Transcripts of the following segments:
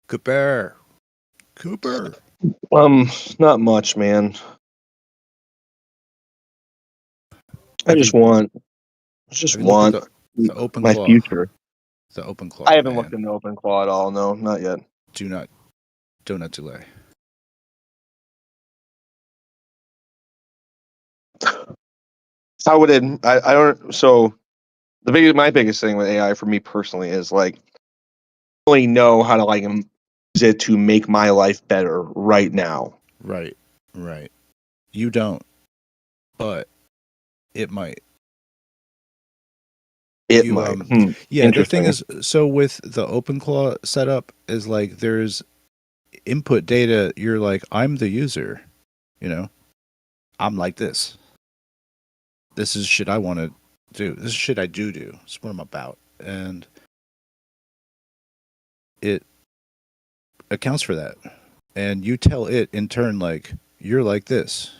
Cooper. Cooper. Not much, man. I Have just you- want the open my claw. future. The open claw. I haven't man. looked in the open claw at all. No, not yet. Do not delay. How would it? I don't. So my biggest thing with AI for me personally is like, I don't really know how to like use it to make my life better right now. Right. You don't, but it might. It might. Yeah, the thing is, so with the OpenClaw setup is like there's input data. You're like, I'm the user, you know, I'm like this. This is shit I want to do. This is shit I do. It's what I'm about, and it accounts for that. And you tell it in turn, like, you're like this.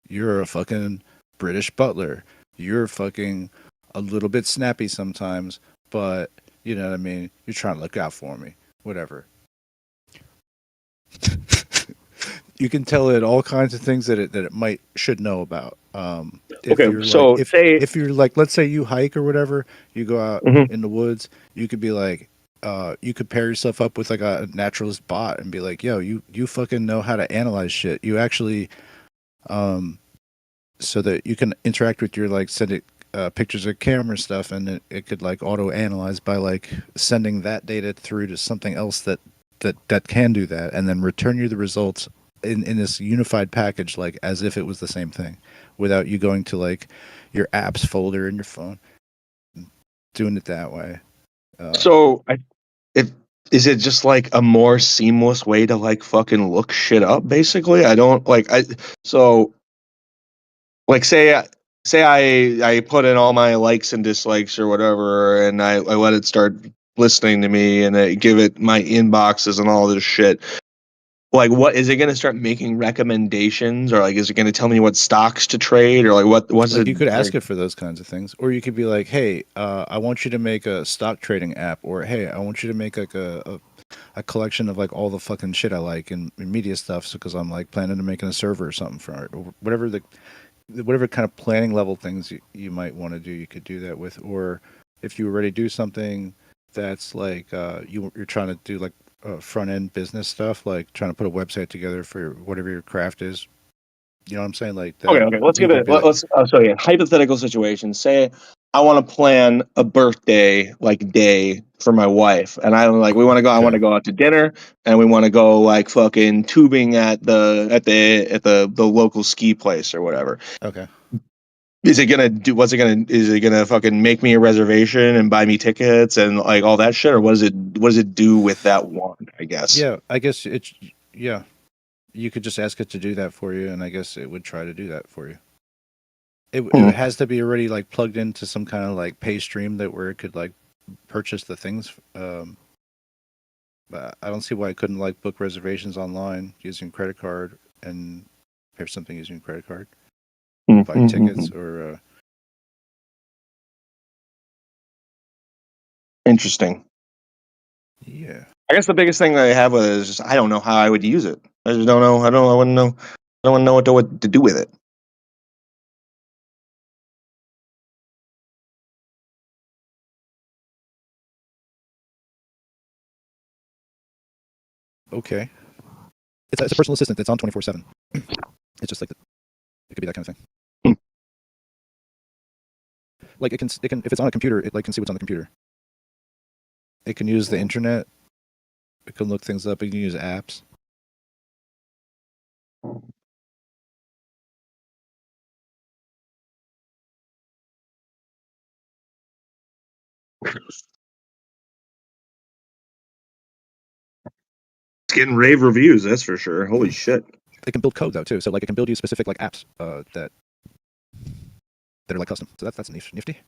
You're a fucking British butler. You're fucking a little bit snappy sometimes, but you know what I mean? You're trying to look out for me. Whatever. You can tell it all kinds of things that it should know about. If Okay, you're so like, if you're like, let's say you hike or whatever, you go out in the woods, you could be like, you could pair yourself up with like a naturalist bot and be like, yo, you fucking know how to analyze shit. You actually, so that you can interact with your like send it pictures of camera stuff, and it could like auto analyze by like sending that data through to something else that can do that, and then return you the results in this unified package, like as if it was the same thing, without you going to like your apps folder in your phone, doing it that way. So is it just like a more seamless way to like fucking look shit up? Basically, I don't like so like say I put in all my likes and dislikes or whatever, and I let it start listening to me, and I give it my inboxes and all this shit. Like, what is it going to start making recommendations, or like, is it going to tell me what stocks to trade, or like what's like it? you could ask it for those kinds of things, or you could be like, hey, I want you to make a stock trading app, or hey, I want you to make like a collection of like all the fucking shit I like in media stuff, so because I'm like planning to making a server or something for it, or whatever kind of planning level things you might want to do, you could do that with. Or if you already do something that's like you're trying to do like front end business stuff, like trying to put a website together for whatever your craft is. You know what I'm saying? Like that. Okay. Let's give it. Let's. So yeah, hypothetical situation. Say I want to plan a birthday like day for my wife, and I'm like, we want to go. I want to go out to dinner, and we want to go like fucking tubing at the local ski place or whatever. Okay. Is it gonna do? What's it gonna? Is it gonna fucking make me a reservation and buy me tickets and like all that shit, or what does it do with that one? I guess. Yeah, I guess it's yeah. You could just ask it to do that for you, and I guess it would try to do that for you. It has to be already like plugged into some kind of like pay stream that where it could like purchase the things. But I don't see why it couldn't like book reservations online using credit card and pay for something using credit card, buy tickets or. Interesting. Yeah. I guess the biggest thing that I have with it is just I don't know how I would use it. I just don't know. I wouldn't know. I don't know what to do with it. Okay. It's a personal assistant that's on 24/7. It's just like it could be that kind of thing. Like it can if it's on a computer, it like can see what's on the computer. It can use the internet. It can look things up. It can use apps. It's getting rave reviews, that's for sure. Holy shit. It can build code though too. So like it can build you specific like apps that are like custom. So that's nifty.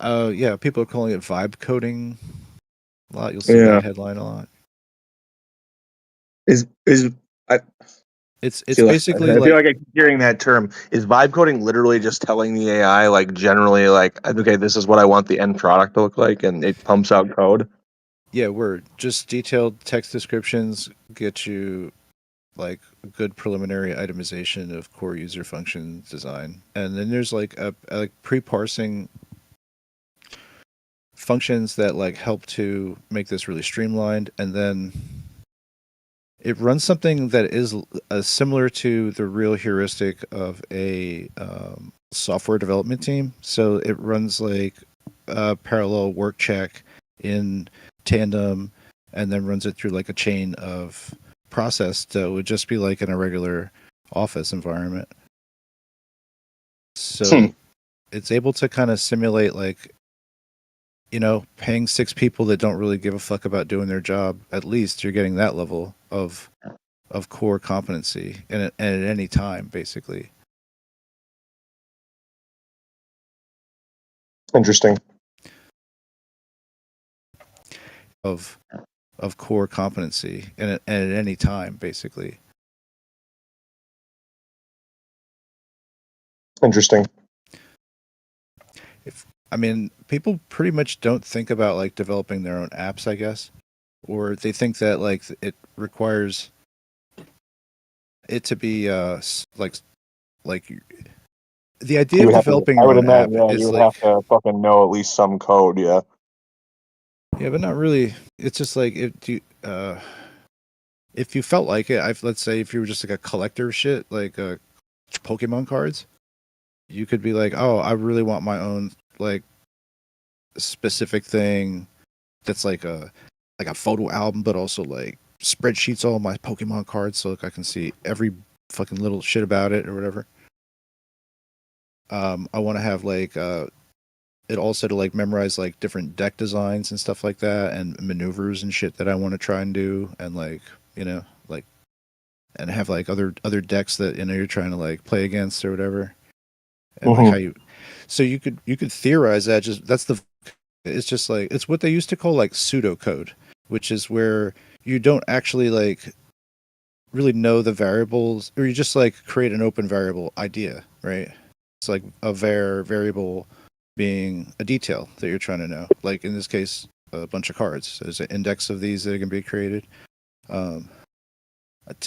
Yeah, people are calling it vibe coding a lot. You'll see that headline a lot. It's See, basically I feel like, like I keep hearing that term. Is vibe coding literally just telling the AI, like, generally, like, okay, this is what I want the end product to look like, and it pumps out code? yeah, we're just detailed text descriptions get you like a good preliminary itemization of core user function design, and then there's like a like pre-parsing functions that like help to make this really streamlined, and then it runs something that is similar to the real heuristic of a software development team. So it runs like a parallel work check in tandem, and then runs it through like a chain of process that would just be like in a regular office environment. Hmm. So it's able to kind of simulate like, paying six people that don't really give a fuck about doing their job. At least you're getting that level of core competency and at any time, basically, Interesting. of of core competency and at any time, basically. Interesting. If I mean, people pretty much don't think about like developing their own apps, I guess, or they think that like it requires it to be like the idea You of would have to. developing I your would own app imagine, yeah, you is would have like, to fucking know at least some code. Yeah. yeah, but not really. It's just like if you felt like it, let's say if you were just like a collector of shit, like Pokemon cards, you could be like, oh, I really want my own like specific thing that's like a photo album, but also like spreadsheets all my Pokemon cards, so like I can see every fucking little shit about it or whatever. I want to have like it also to like memorize like different deck designs and stuff like that, and maneuvers and shit that I want to try and do, and like like and have like other decks that you're trying to like play against or whatever, and like Hmm. how you. So you could theorize that. Just that's the. It's just like it's what they used to call like pseudocode, which is where you don't actually like really know the variables, or you just like create an open variable idea, right? It's like a variable being a detail that you're trying to know. Like in this case, a bunch of cards. There's an index of these that can be created. Um,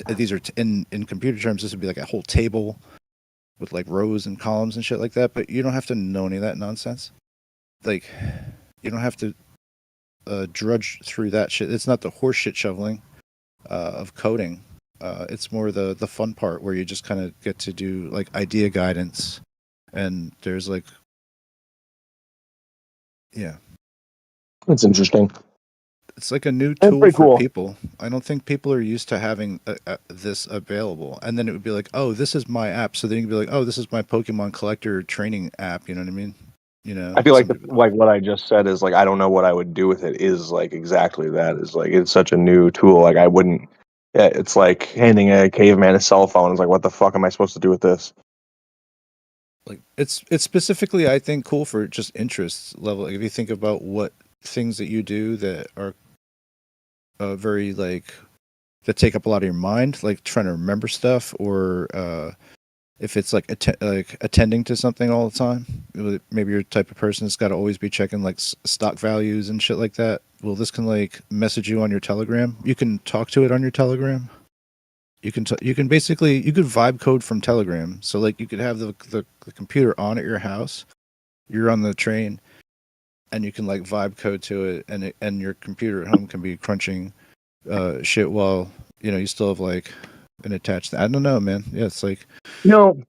these are in computer terms. This would be like a whole table with like rows and columns and shit like that. But you don't have to know any of that nonsense. Like you don't have to drudge through that shit. It's not the horse shit shoveling of coding. It's more the fun part where you just kind of get to do like idea guidance, and there's like, yeah, That's interesting. it's like a new That's tool pretty for cool. people. I don't think people are used to having this available. And then it would be like, oh, this is my app. So then you can be like, oh, this is my Pokemon collector training app. You know what I mean? I feel like Somebody. like what I just said is like I don't know what I would do with it is like exactly that is like it's such a new tool. Like I wouldn't. Yeah, it's like handing a caveman a cell phone. It's like what the fuck am I supposed to do with this? Like it's specifically, I think, cool for just interest level. Like if you think about what things that you do that are very like that take up a lot of your mind, like trying to remember stuff, or if it's like like attending to something all the time. Maybe you're the type of person that's got to always be checking like stock values and shit like that. Well, this can like message you on your Telegram. You can talk to it on your Telegram. You can basically you could vibe code from Telegram. So like you could have the computer on at your house. You're on the train, and you can like vibe code to it, and your computer at home can be crunching shit while you still have like an attached. I don't know, man. Yeah, it's like No,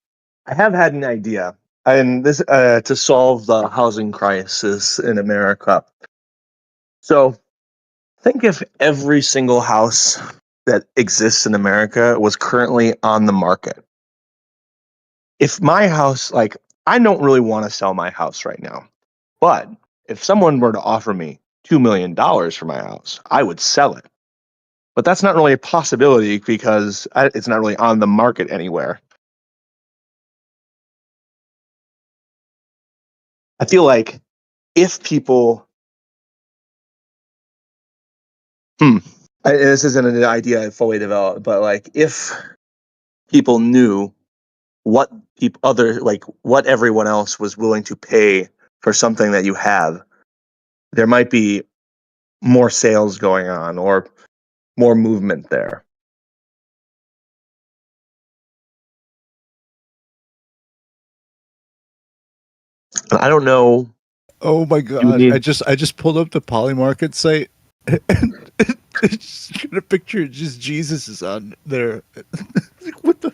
I have had an idea, and this to solve the housing crisis in America. So think if every single house that exists in America was currently on the market. If my house, like, I don't really want to sell my house right now, but if someone were to offer me $2 million for my house, I would sell it. But that's not really a possibility because it's not really on the market anywhere. I feel like if people, hmm, this isn't an idea I fully developed, but like if people knew what what everyone else was willing to pay for something that you have, there might be more sales going on or more movement there. I don't know. Oh my You would god! need I just pulled up the Polymarket site, and it's got a picture of just Jesus is on there. Like, what the?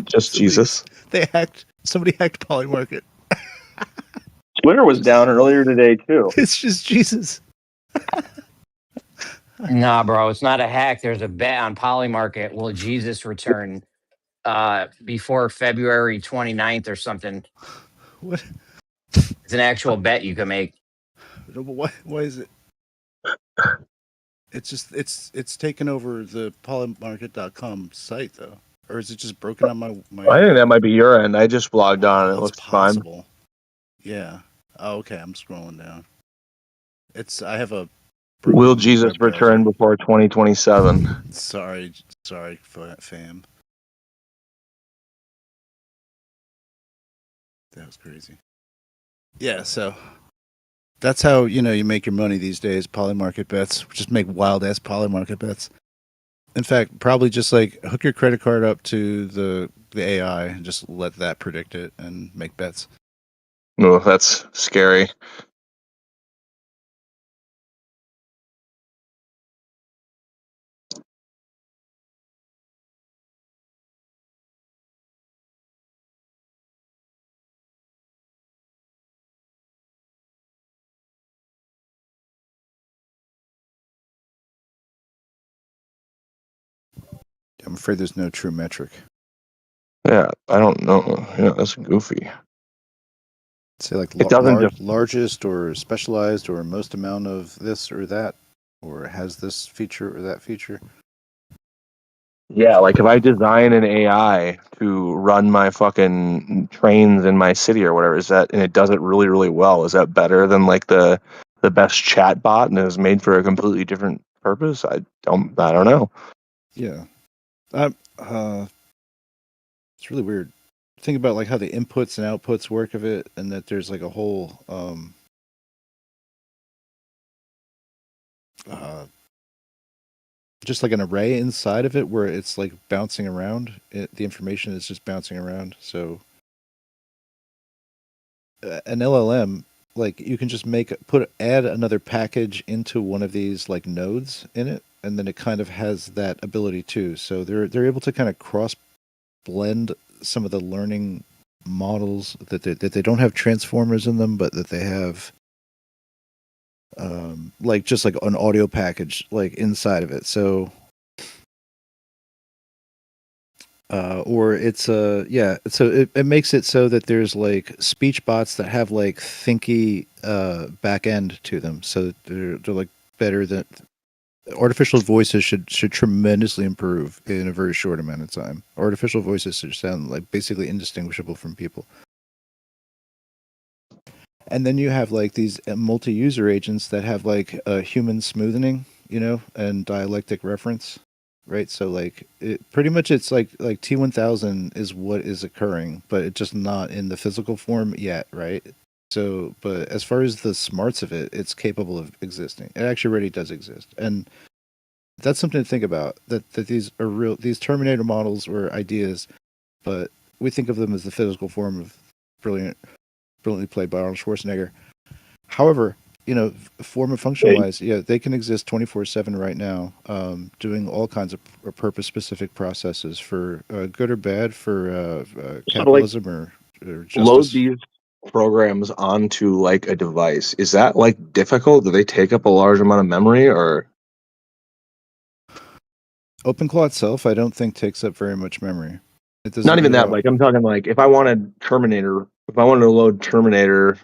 just Somebody, Jesus. somebody hacked Polymarket. Twitter was down earlier today too. It's just Jesus. Nah, bro, it's not a hack. There's a bet on Polymarket. Will Jesus return before February 29th or something? What? It's an actual bet you can make. Why is it? It's just it's taken over the polymarket.com site though, or is it just broken on my? I think that might be your end. I just logged on. It It's looks fine. possible. Yeah. Oh, okay. I'm scrolling down. I have a. Will broken Jesus web return browser. before 2027? Sorry, fam. That was crazy. Yeah, so that's how you make your money these days. Polymarket bets. Just make wild ass polymarket bets. In fact, probably just like hook your credit card up to the AI and just let that predict it and make bets. No, that's scary. I'm afraid there's no true metric. Yeah, I don't know. Yeah, that's goofy. Say like It doesn't just. largest or specialized or most amount of this or that, or has this feature or that feature. Yeah, like if I design an AI to run my fucking trains in my city or whatever, and it does it really, really well, is that better than like the best chat bot and is made for a completely different purpose? I don't know. Yeah. It's really weird. Think about like how the inputs and outputs work of it, and that there's like a whole just like an array inside of it where it's like bouncing around. The information is just bouncing around. So an LLM, like you can just add another package into one of these like nodes in it, and then it kind of has that ability too. So they're able to kind of cross blend some of the learning models that they don't have transformers in them, but that they have like just like an audio package like inside of it. So or it's so it makes it so that there's like speech bots that have like thinky back end to them, so they're like better than artificial voices should tremendously improve in a very short amount of time. Artificial voices should sound like basically indistinguishable from people. And then you have like these multi-user agents that have like human smoothing, and dialectic reference, right? So like pretty much it's like T1000 is what is occurring, but it's just not in the physical form yet, right? So, but as far as the smarts of it, it's capable of existing. It actually already does exist, and that's something to think about. That these are real. These Terminator models or ideas, but we think of them as the physical form of brilliantly played by Arnold Schwarzenegger. However, form and function wise, yeah, they can exist 24/7 right now, doing all kinds of purpose specific processes for good or bad, for capitalism or justice. Load these programs onto like a device. Is that like difficult? Do they take up a large amount of memory or? OpenClaw itself, I don't think takes up very much memory. It doesn't. Not even that. Like I'm talking like if I wanted to load Terminator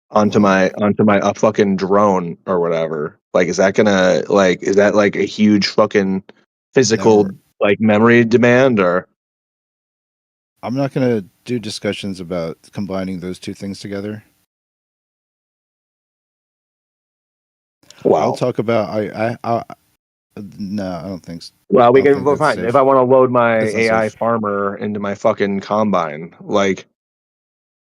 onto my a fucking drone or whatever, like is that like a huge fucking physical like memory demand or? I'm not going to do discussions about combining those two things together. Wow. I'll talk about No, I don't think so. Well, we I don't can think well, that's fine. safe. If I want to load my That's not AI safe. farmer into my fucking combine, like,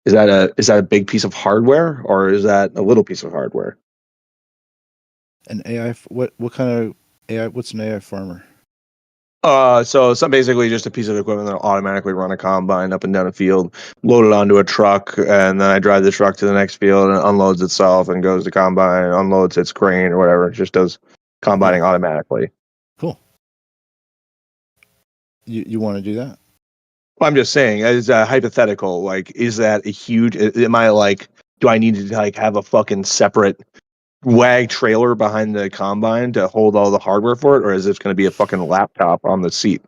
is that a big piece of hardware or is that a little piece of hardware? An AI. What kind of AI? What's an AI farmer? So it's basically just a piece of equipment that'll automatically run a combine up and down a field, load it onto a truck, and then I drive the truck to the next field and it unloads itself and goes to combine, unloads its crane or whatever. It just does combining automatically. Cool. You want to do that? I'm just saying, as a hypothetical, like, is that a huge? Am I like, do I need to like have a fucking separate wag trailer behind the combine to hold all the hardware for it, or is this going to be a fucking laptop on the seat?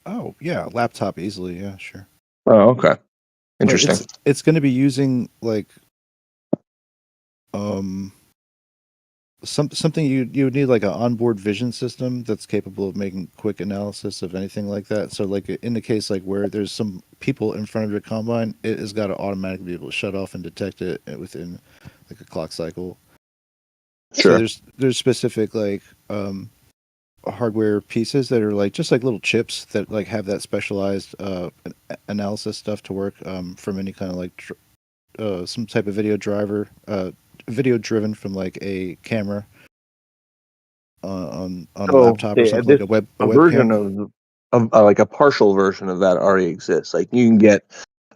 Oh yeah, laptop easily. Yeah, sure. Oh, okay, But interesting. it's going to be using like um something you would need like an onboard vision system that's capable of making quick analysis of anything like that. So like in the case like where there's some people in front of your combine, it has got to automatically be able to shut off and detect it within like a clock cycle. So Sure. there's specific like hardware pieces that are like just like little chips that like have that specialized analysis stuff to work from any kind of like some type of video driver video driven from like a camera on a So laptop or something like this a a version webcam. of like a partial version of that already exists. Like you can get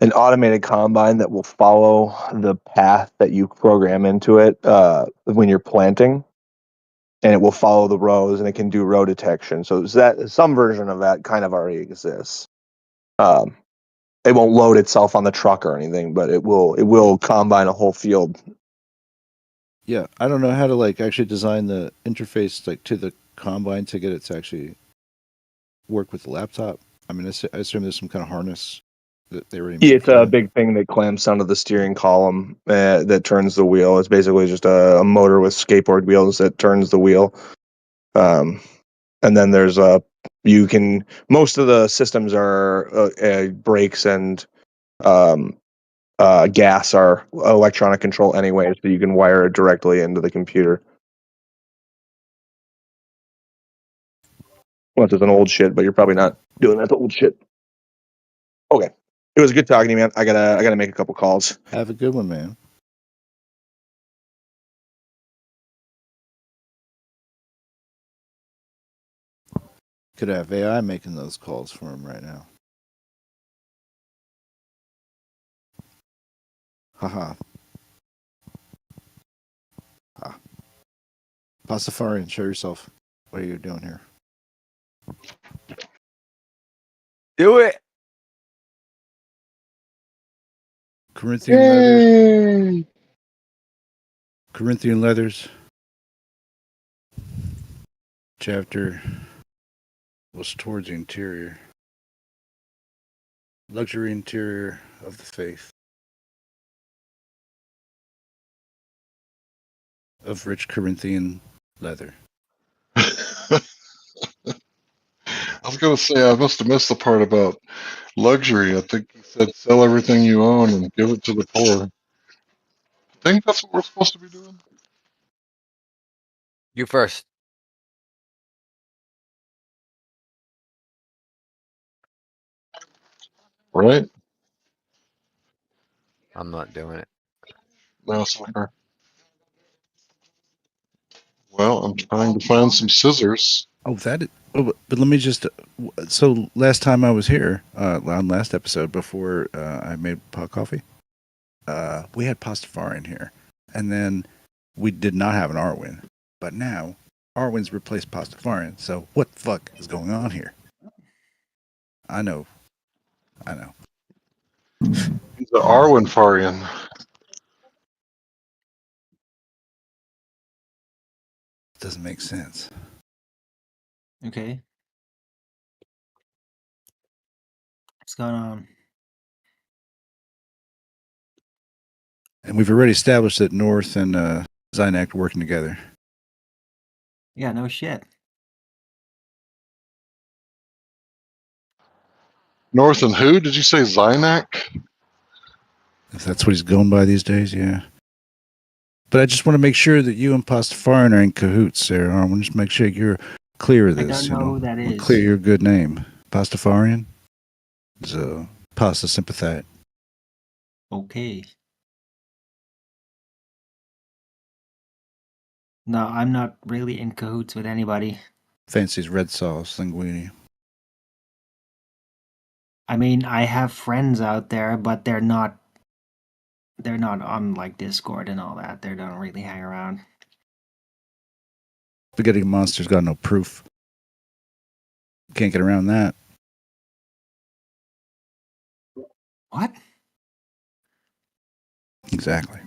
an automated combine that will follow the path that you program into it when you're planting, and it will follow the rows, and it can do row detection. So that some version of that kind of already exists. Um, it won't load itself on the truck or anything, but it will combine a whole field. Yeah, I don't know how to like actually design the interface like to the combine to get it to actually work with the laptop. I mean, I assume there's some kind of harness that they already made It's for a that. big thing that clamps onto the steering column that turns the wheel. It's basically just a motor with skateboard wheels that turns the wheel. Um, and then there's most of the systems are brakes and um, gas are electronic control anyway, so you can wire it directly into the computer. Well, it's an old shit, but you're probably not doing that old shit. Okay. It was good talking to you, man. I gotta make a couple calls. Have a good one, man. Could have AI making those calls for him right now. Haha. Ha. Pastafarian, show yourself. What are you doing here? Do it. Corinthian leather. Corinthian leathers. Chapter was towards the interior. Luxury interior of the faith. Of rich Corinthian leather. I was gonna say I must have missed the part about luxury. I think he said sell everything you own and give it to the poor. I think that's what we're supposed to be doing. You first. Right? I'm not doing it. No, sucker. Well, I'm trying to find some scissors. Oh, but let me just. So last time I was here, on last episode before I made pot coffee, we had Pastafarian here, and then we did not have an Arwyn, but now Arwyn's replaced Pastafarian. So what the fuck is going on here? I know. He's an Arwinfarian. It doesn't make sense. Okay. What's going on? And we've already established that North and Zynac are working together. Yeah, no shit. North and who? Did you say Zynac? If that's what he's going by these days, yeah. But I just want to make sure that you and Pastafarian are in cahoots, Sarah. I want to just make sure you're clear of I this. don't know who that is. Clear your good name. Pastafarian is a pasta sympathite. Okay. No, I'm not really in cahoots with anybody. Fancies red sauce linguine. I mean, I have friends out there, but they're not on like Discord and all that. They don't really hang around. Spaghetti Monster's got no proof. Can't get around that. What? Exactly.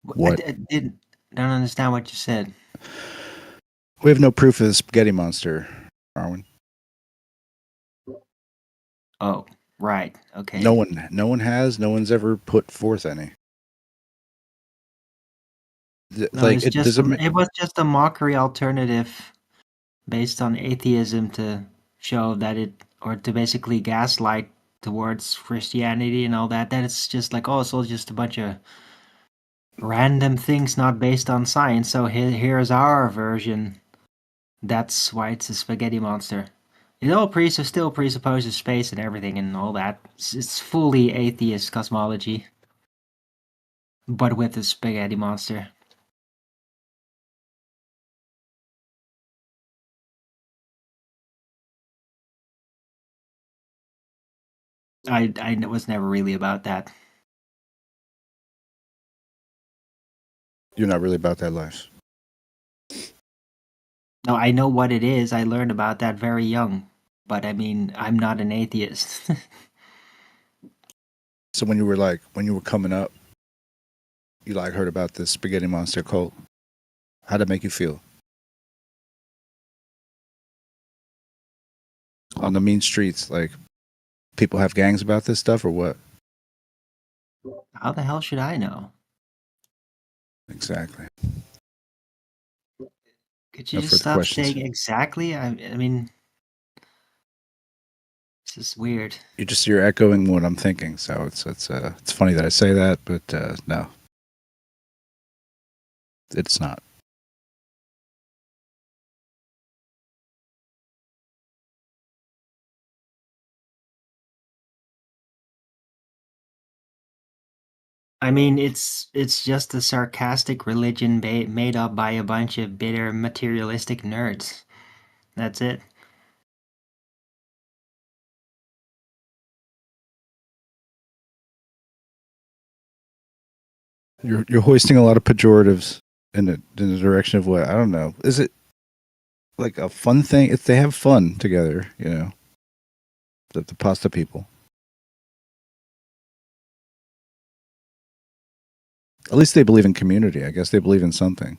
Wh- What? I don't understand what you said. We have no proof of the Spaghetti Monster, Arwijn. Oh, right. Okay. No one has. No one's ever put forth any. No, Like it's it just doesn't. it was just a mockery alternative based on atheism to show that it, or to basically gaslight towards Christianity and all that. That it's just like, oh, it's all just a bunch of random things not based on science. So here's our version. That's why it's a spaghetti monster. It all still presupposes space and everything and all that. It's fully atheist cosmology, but with a spaghetti monster. I was never really about that. You're not really about that life. No, I know what it is. I learned about that very young. But I mean, I'm not an atheist. So when you were coming up, you like heard about this Spaghetti Monster cult. How'd it make you feel? On the mean streets, like people have gangs about this stuff or what? How the hell should I know? Exactly. Could you No just further stop questions. saying exactly? I mean, this is weird. You're echoing what I'm thinking, so it's funny that I say that, but no, it's not. I mean, it's just a sarcastic religion made up by a bunch of bitter materialistic nerds. That's it. You're hoisting a lot of pejoratives in the direction of what I don't know. Is it like a fun thing? If they have fun together, the pasta people. At least they believe in community. I guess they believe in something.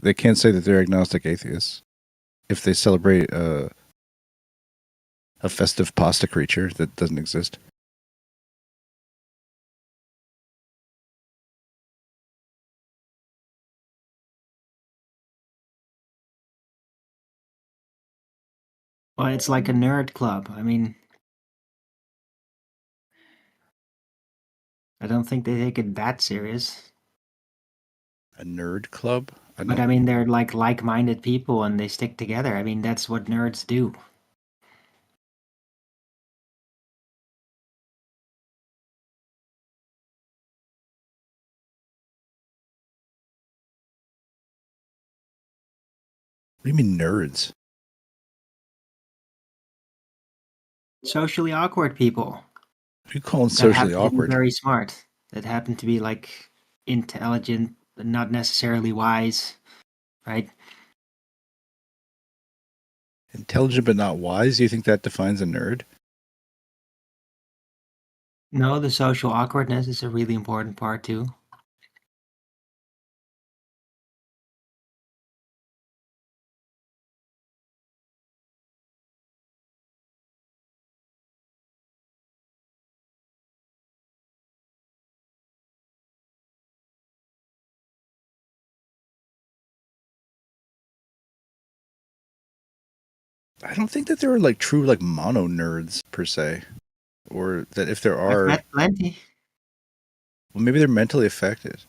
They can't say that they're agnostic atheists if they celebrate a festive pasta creature that doesn't exist. Well, it's like a nerd club. I mean, I don't think they take it that serious. A nerd club? But I mean, they're like like-minded people and they stick together. I mean, that's what nerds do. What do you mean nerds? Socially awkward people. You call them That socially happen to be awkward? very smart. That happen to be like intelligent, but not necessarily wise, right? Intelligent but not wise? Do you think that defines a nerd? No, the social awkwardness is a really important part too. I don't think that there are like true like mono nerds per se, or that if there I've are, met plenty. well, maybe they're mentally affected.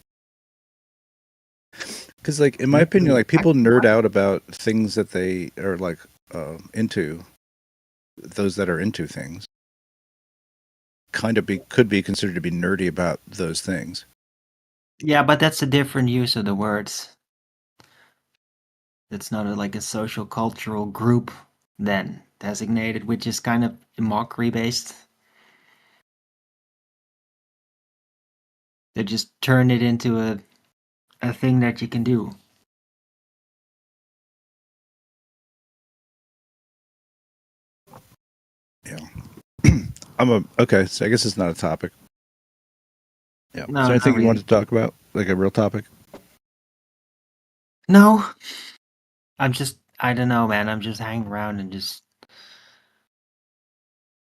Because, like, in my opinion, like people nerd out about things that they are like into. Those that are into things could be considered to be nerdy about those things. Yeah, but that's a different use of the words. It's not like a social cultural group then designated, which is kind of mockery based. They just turn it into a thing that you can do. Yeah. Okay, so I guess it's not a topic. Yeah. No, Is there anything not you wanted really. to talk about? Like a real topic? No. I don't know, man. I'm just hanging around and just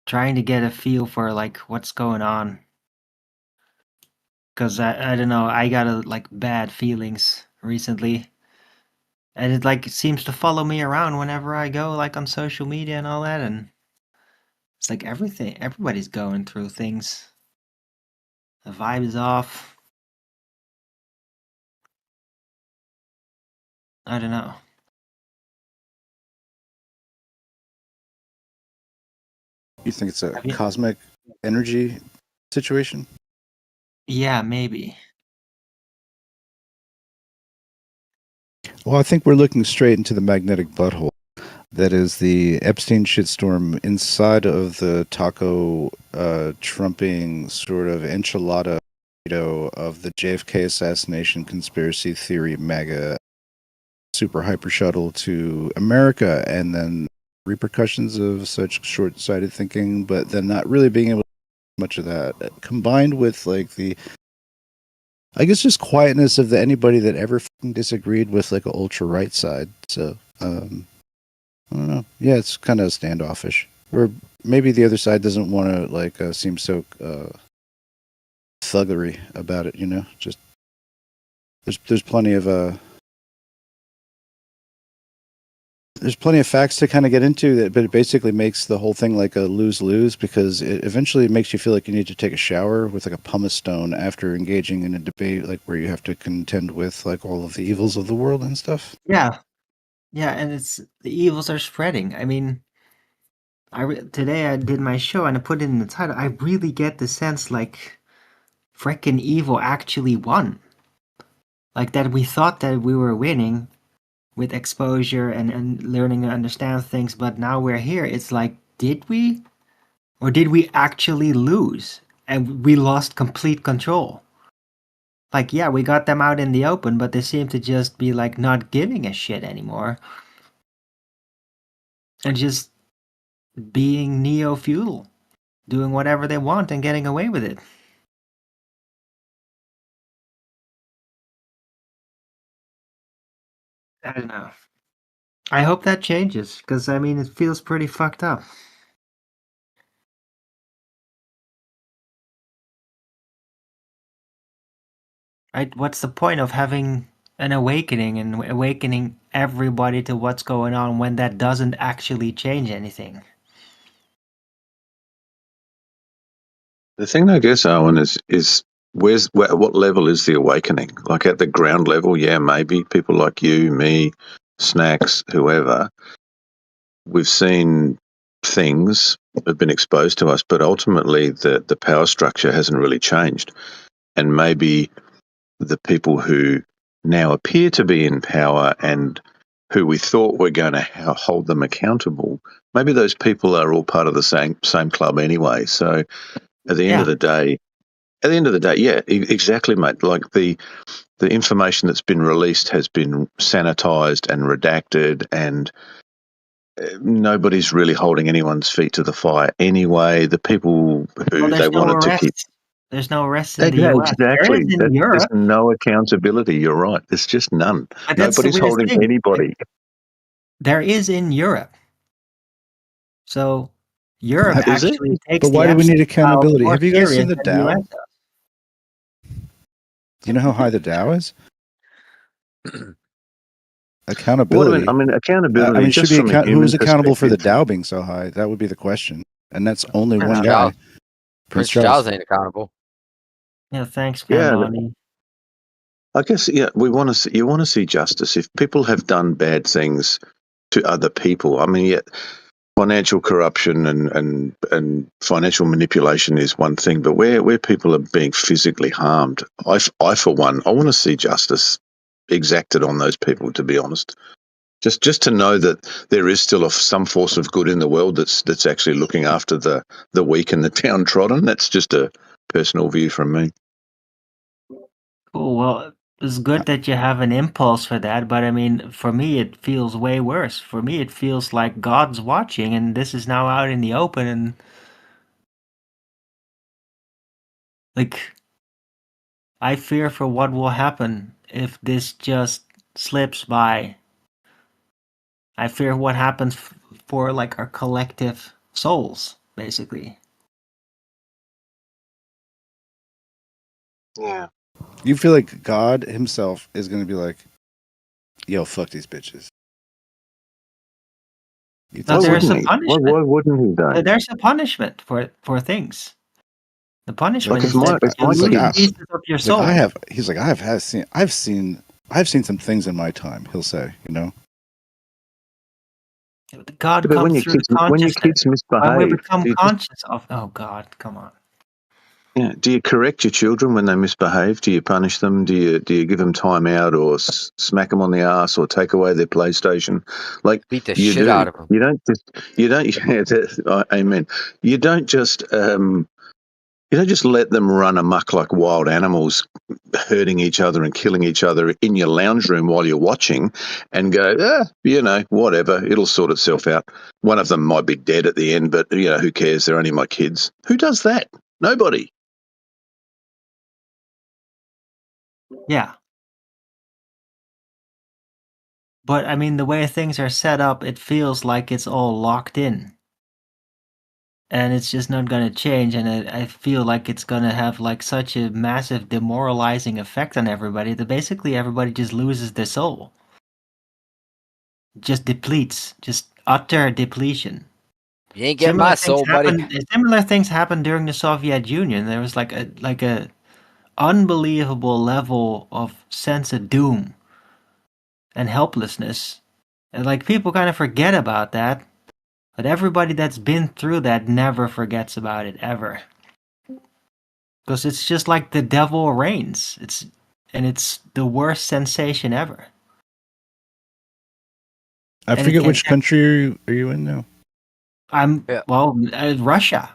trying to get a feel for like what's going on. Cause I don't know, I got like bad feelings recently. And it like seems to follow me around whenever I go like on social media and all that, and it's like everybody's going through things. The vibe is off. I don't know. You think it's a Have you- cosmic energy situation? Yeah, maybe. Well, I think we're looking straight into the magnetic butthole. That is the Epstein shitstorm inside of the taco trumping sort of enchilada of the JFK assassination conspiracy theory MAGA super hyper shuttle to America, and then repercussions of such short-sighted thinking, but then not really being able to do much of that, combined with like the, I guess, just quietness of anybody that ever fucking disagreed with like an ultra right side. So I don't know. Yeah, it's kind of standoffish, or maybe the other side doesn't want to like seem so thuggery about it. Just there's plenty of there's plenty of facts to kind of get into that, but it basically makes the whole thing like a lose-lose, because it eventually makes you feel like you need to take a shower with like a pumice stone after engaging in a debate like where you have to contend with like all of the evils of the world and stuff. Yeah. Yeah, and it's the evils are spreading. I mean, today I did my show and I put it in the title. I really get the sense like frickin' evil actually won. Like that we thought that we were winning with exposure and learning to understand things, but now we're here. It's like, did we? Or did we actually lose? And we lost complete control. Like, yeah, we got them out in the open, but they seem to just be like not giving a shit anymore. And just being neo-feudal. Doing whatever they want and getting away with it. I don't know. I hope that changes, because I mean, it feels pretty fucked up. Right? What's the point of having an awakening and awakening everybody to what's going on when that doesn't actually change anything? The thing, I guess, Owen, is what level is the awakening? Like at the ground level, yeah, maybe people like you, me, Snax, whoever, we've seen things that have been exposed to us, but ultimately the power structure hasn't really changed. And maybe the people who now appear to be in power and who we thought were going to hold them accountable, maybe those people are all part of the same club anyway. So at the end of the day, yeah, exactly, mate. Like the information that's been released has been sanitized and redacted, and nobody's really holding anyone's feet to the fire anyway. The people who Well, they there's no wanted to keep. arrests. There's no arrests in the US. There is Exactly. in There's Europe, no accountability. You're right. There's just none. but that's the Nobody's weirdest holding thing. anybody. There is in Europe. So Europe Is it? actually takes But the why do we need Epstein files accountability? more Have you guys seen serious the than the Dow? US does. Do you know how high the Dow is? What Accountability. I mean, I accountability, mean, should just be from a human who's accountable for the perspective. Dow being so high? That would be the question, and that's only Yeah. one Prince guy, Charles. Prince Prince Charles Charles. ain't accountable. Yeah, thanks, Yeah, Pambani. I guess we want to see, you want to see justice. If people have done bad things to other people, I mean, financial corruption and financial manipulation is one thing, but where people are being physically harmed, I for one, I want to see justice exacted on those people. To be honest, just to know that there is still some force of good in the world that's actually looking after the weak and the downtrodden. That's just a personal view from me. Cool. Well, it's good that you have an impulse for that, but I mean, for me, it feels way worse. For me, it feels like God's watching, and this is now out in the open, and like, I fear for what will happen if this just slips by. I fear what happens for like our collective souls, basically. Yeah. You feel like God himself is going to be like, yo, fuck these bitches. You Now, think so? there's a Why punishment. wouldn't he though? There's a punishment for things. The punishment Like, is that it's you my lose kids. pieces of your He's like, soul. he's like, I've seen some things in my time, he'll say, you know? God But when comes your through the kids consciousness. When we misbehave, become conscious of, oh God, come on. do you correct your children when they misbehave? Do you punish them? Do you give them time out or smack them on the ass or take away their PlayStation? Like Beat the you shit do. out of them. You don't amen. You don't just let them run amok like wild animals, hurting each other and killing each other in your lounge room while you're watching and go, whatever, it'll sort itself out. One of them might be dead at the end, but, who cares? They're only my kids. Who does that? Nobody. Yeah. But I mean, the way things are set up, it feels like it's all locked in. And it's just not going to change. And I feel like it's going to have like such a massive demoralizing effect on everybody that basically everybody just loses their soul. Just depletes, just utter depletion. You ain't getting my soul, buddy. Similar things happened during the Soviet Union. There was like a unbelievable level of sense of doom and helplessness. And like people kind of forget about that, but everybody that's been through that never forgets about it ever. Because it's just like the devil reigns. It's the worst sensation ever. I And forget which country are you in now? Yeah. Russia.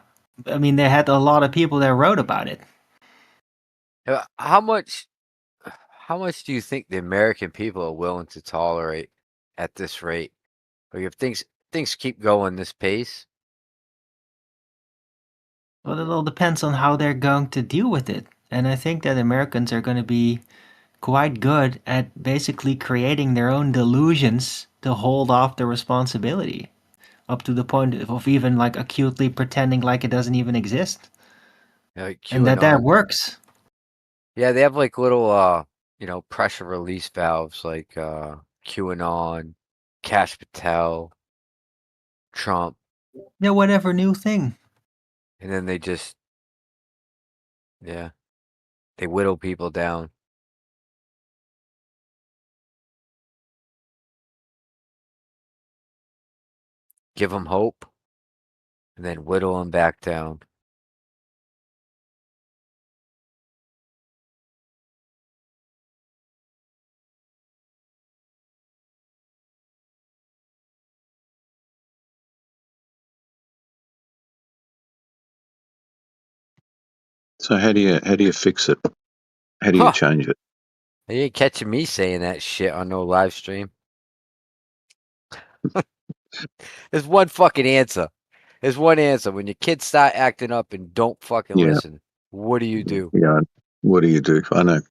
I mean, they had a lot of people that wrote about it. How much do you think the American people are willing to tolerate at this rate? Like if things keep going this pace? Well, it all depends on how they're going to deal with it. And I think that Americans are going to be quite good at basically creating their own delusions to hold off the responsibility, up to the point of even like acutely pretending like it doesn't even exist. Like And that QAnon. works. Yeah, they have like little pressure release valves like QAnon, Cash Patel, Trump, Yeah, whatever new thing. and then they just they whittle people down. Give them hope, and then whittle them back down. So how do you fix it? How do you change it? You ain't catching me saying that shit on no live stream. There's one fucking answer. There's one answer. When your kids start acting up and don't fucking listen, what do you do? Yeah. What do you do? I know.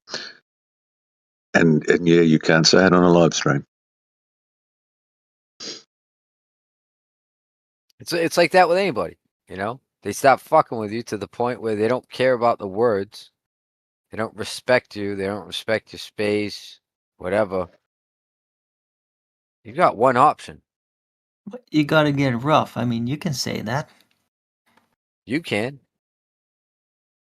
And yeah, you can't say it on a live stream. It's like that with anybody, you know? They stop fucking with you to the point where they don't care about the words. They don't respect you. They don't respect your space, whatever. You've got one option. You gotta get rough. I mean, you can say that. You can.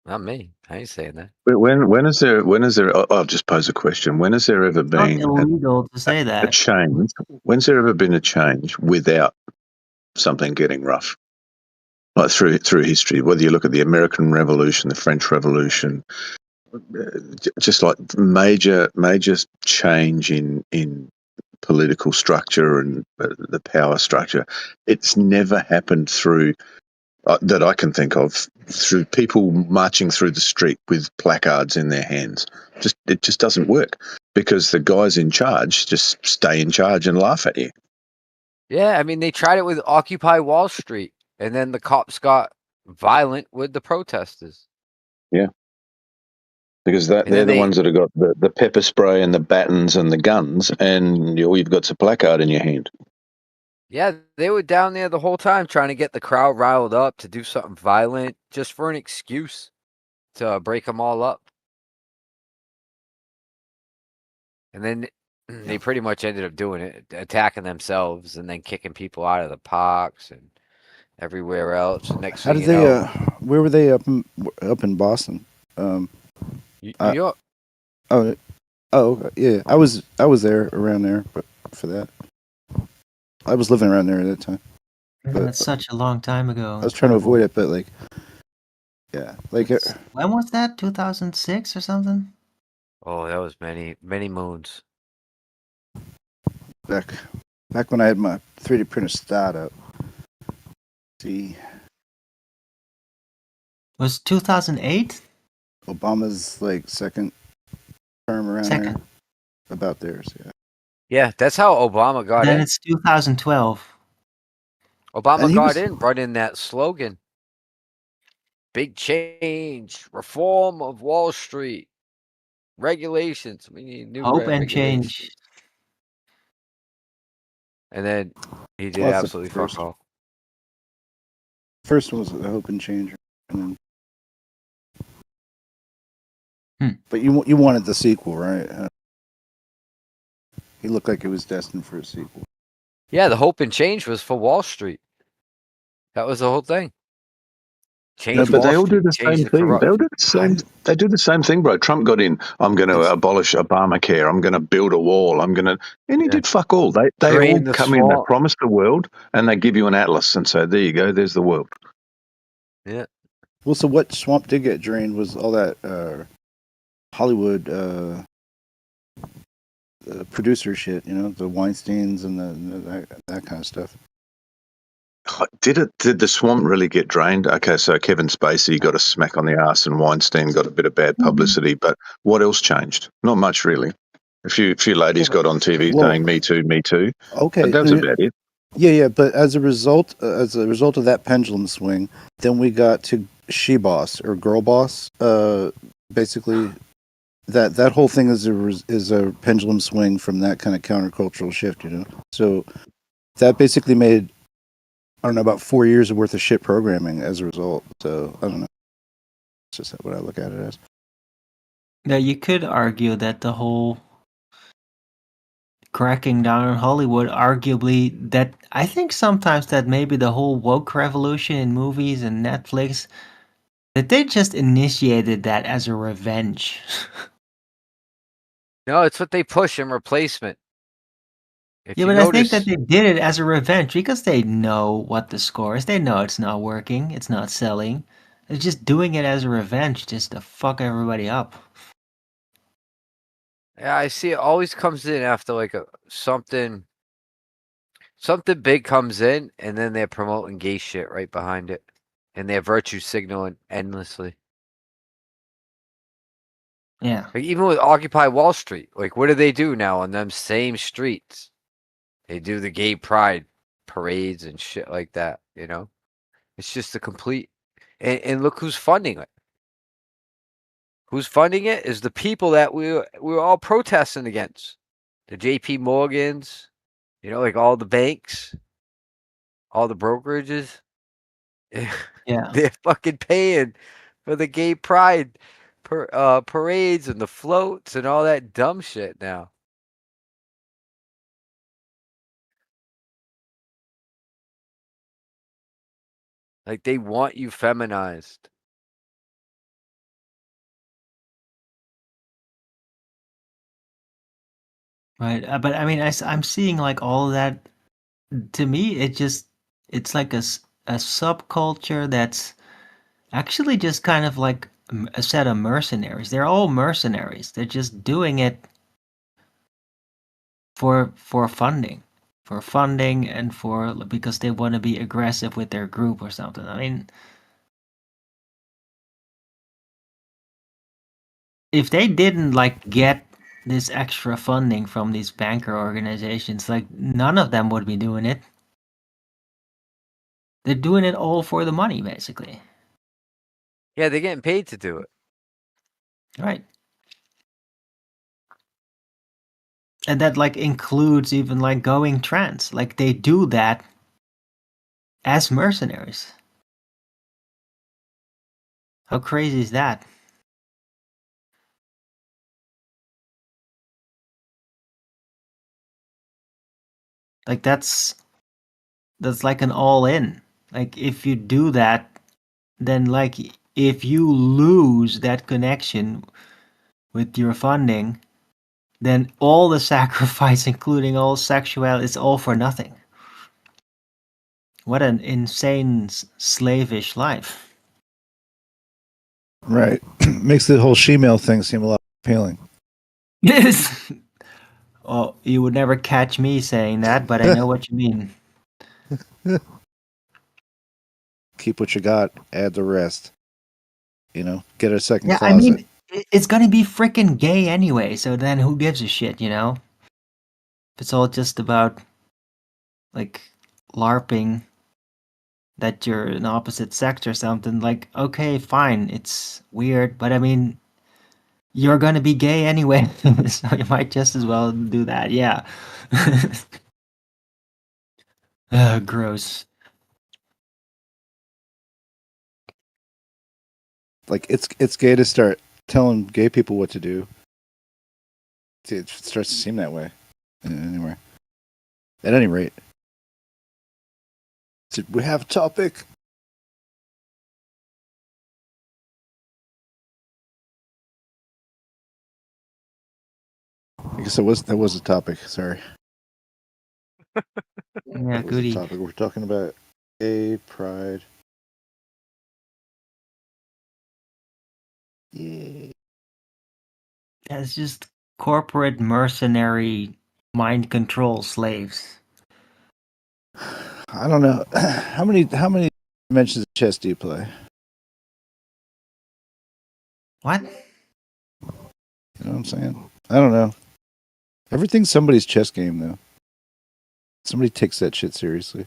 Not me. I ain't saying that. But when is there? I'll just pose a question. When has there ever It's not been illegal to say a that. change? When's there ever been a change without something getting rough? Like through history, whether you look at the American Revolution, the French Revolution, just like major change in political structure and the power structure, it's never happened through that I can think of through people marching through the street with placards in their hands. It just doesn't work because the guys in charge just stay in charge and laugh at you. Yeah, I mean, they tried it with Occupy Wall Street, and then the cops got violent with the protesters. Yeah. Because And they're then the they, ones that have got the pepper spray and the batons and the guns, and all you've got's a placard in your hand. yeah, they were down there the whole time trying to get the crowd riled up to do something violent just for an excuse to break them all up. And then they pretty much ended up doing it, attacking themselves and then kicking people out of the parks and everywhere else. And next How thing did you they? know, Where were they up in Boston? New I, York. oh, yeah. I was there around there, but for that, I was living around there at that time. But That's such a long time ago. I was trying to Incredible. avoid it, but like, yeah, like When was that? 2006 or something? Oh, that was many moons. back when I had my 3D printer startup. See, Was 2008? Obama's like second term around Second. there, about theirs. Yeah, Yeah, that's how Obama got Then in. it's 2012. Obama and he got was in running that slogan. Big change, reform of Wall Street, regulations. We need new Hope and regulations. change. And then he did well, that's the absolutely fuck all. first one was the Hope and Change, and then. But you wanted the sequel, right? He looked like it was destined for a sequel. Yeah, the hope and change was for Wall Street. That was the whole thing. Change But Wall they all do Street, the change same the thing. corruption. They do the same thing, bro. Trump got in. I'm going to abolish Obamacare. I'm going to build a wall. And he did fuck all. They all Drain the come in. They swamp. promise the world, and they give you an atlas and say, "There you go. There's the world." Yeah. Well, so what swamp did get drained was all that Hollywood producer shit, the Weinsteins and that kind of stuff. Did the swamp really get drained? Okay, so Kevin Spacey got a smack on the ass, and Weinstein got a bit of bad publicity. But what else changed? Not much, really. A few ladies got on TV saying "Me too, me too." Okay, But that's about it. Yeah. But as a result of that pendulum swing, then we got to she boss or girl boss. Basically, that whole thing is a pendulum swing from that kind of countercultural shift, So that basically made, I don't know, about 4 years worth of shit programming as a result. So I don't know. It's just what I look at it as. Yeah, you could argue that the whole cracking down on Hollywood, arguably, that I think sometimes that maybe the whole woke revolution in movies and Netflix, that they just initiated that as a revenge. No, it's what they push in replacement. If Yeah, you but I think that notice, they did it as a revenge because they know what the score is. They know it's not working, it's not selling. They're just doing it as a revenge just to fuck everybody up. yeah, I see it always comes in after like something big comes in, and then they're promoting gay shit right behind it, and they're virtue signaling endlessly. Yeah. Like even with Occupy Wall Street, like what do they do now on them same streets? They do the gay pride parades and shit like that, It's just a complete and look who's funding it. Who's funding it is the people that we're all protesting against. The JP Morgans, like all the banks, all the brokerages. Yeah. They're fucking paying for the gay pride parades and the floats and all that dumb shit now. Like they want you feminized. Right. But I mean, I'm seeing like all of that. To me, it's like a subculture that's actually just kind of like a set of mercenaries. They're all mercenaries. They're just doing it for funding, and for because they want to be aggressive with their group or something. I mean, if they didn't like get this extra funding from these banker organizations, like none of them would be doing it. They're doing it all for the money, basically. Yeah, they're getting paid to do it. Right. And that like includes even like going trans. Like they do that as mercenaries. How crazy is that? Like that's like an all in. Like if you do that, then like if you lose that connection with your funding, then all the sacrifice, including all sexuality, is all for nothing. What an insane slavish life. Right. Makes the whole she-male thing seem a lot appealing. Yes. Oh, you would never catch me saying that, but I know what you mean. Keep what you got, add the rest. You know, get a second Yeah, closet. I mean, it's gonna be freaking gay anyway, so then who gives a shit, you know? If it's all just about, like, LARPing that you're an opposite sex or something, like, okay, fine, it's weird, but I mean, you're gonna be gay anyway, so you might just as well do that, yeah. Gross. Like it's gay to start telling gay people what to do. It starts to seem that way. Anyway, at any rate, did we have a topic? I guess that was a topic. Sorry. Yeah, That was goody. a topic. We're talking about gay pride. Yeah. It's just corporate mercenary mind control slaves. I don't know. How many dimensions of chess do you play? What? You know what I'm saying? I don't know. Everything's somebody's chess game, though. Somebody takes that shit seriously.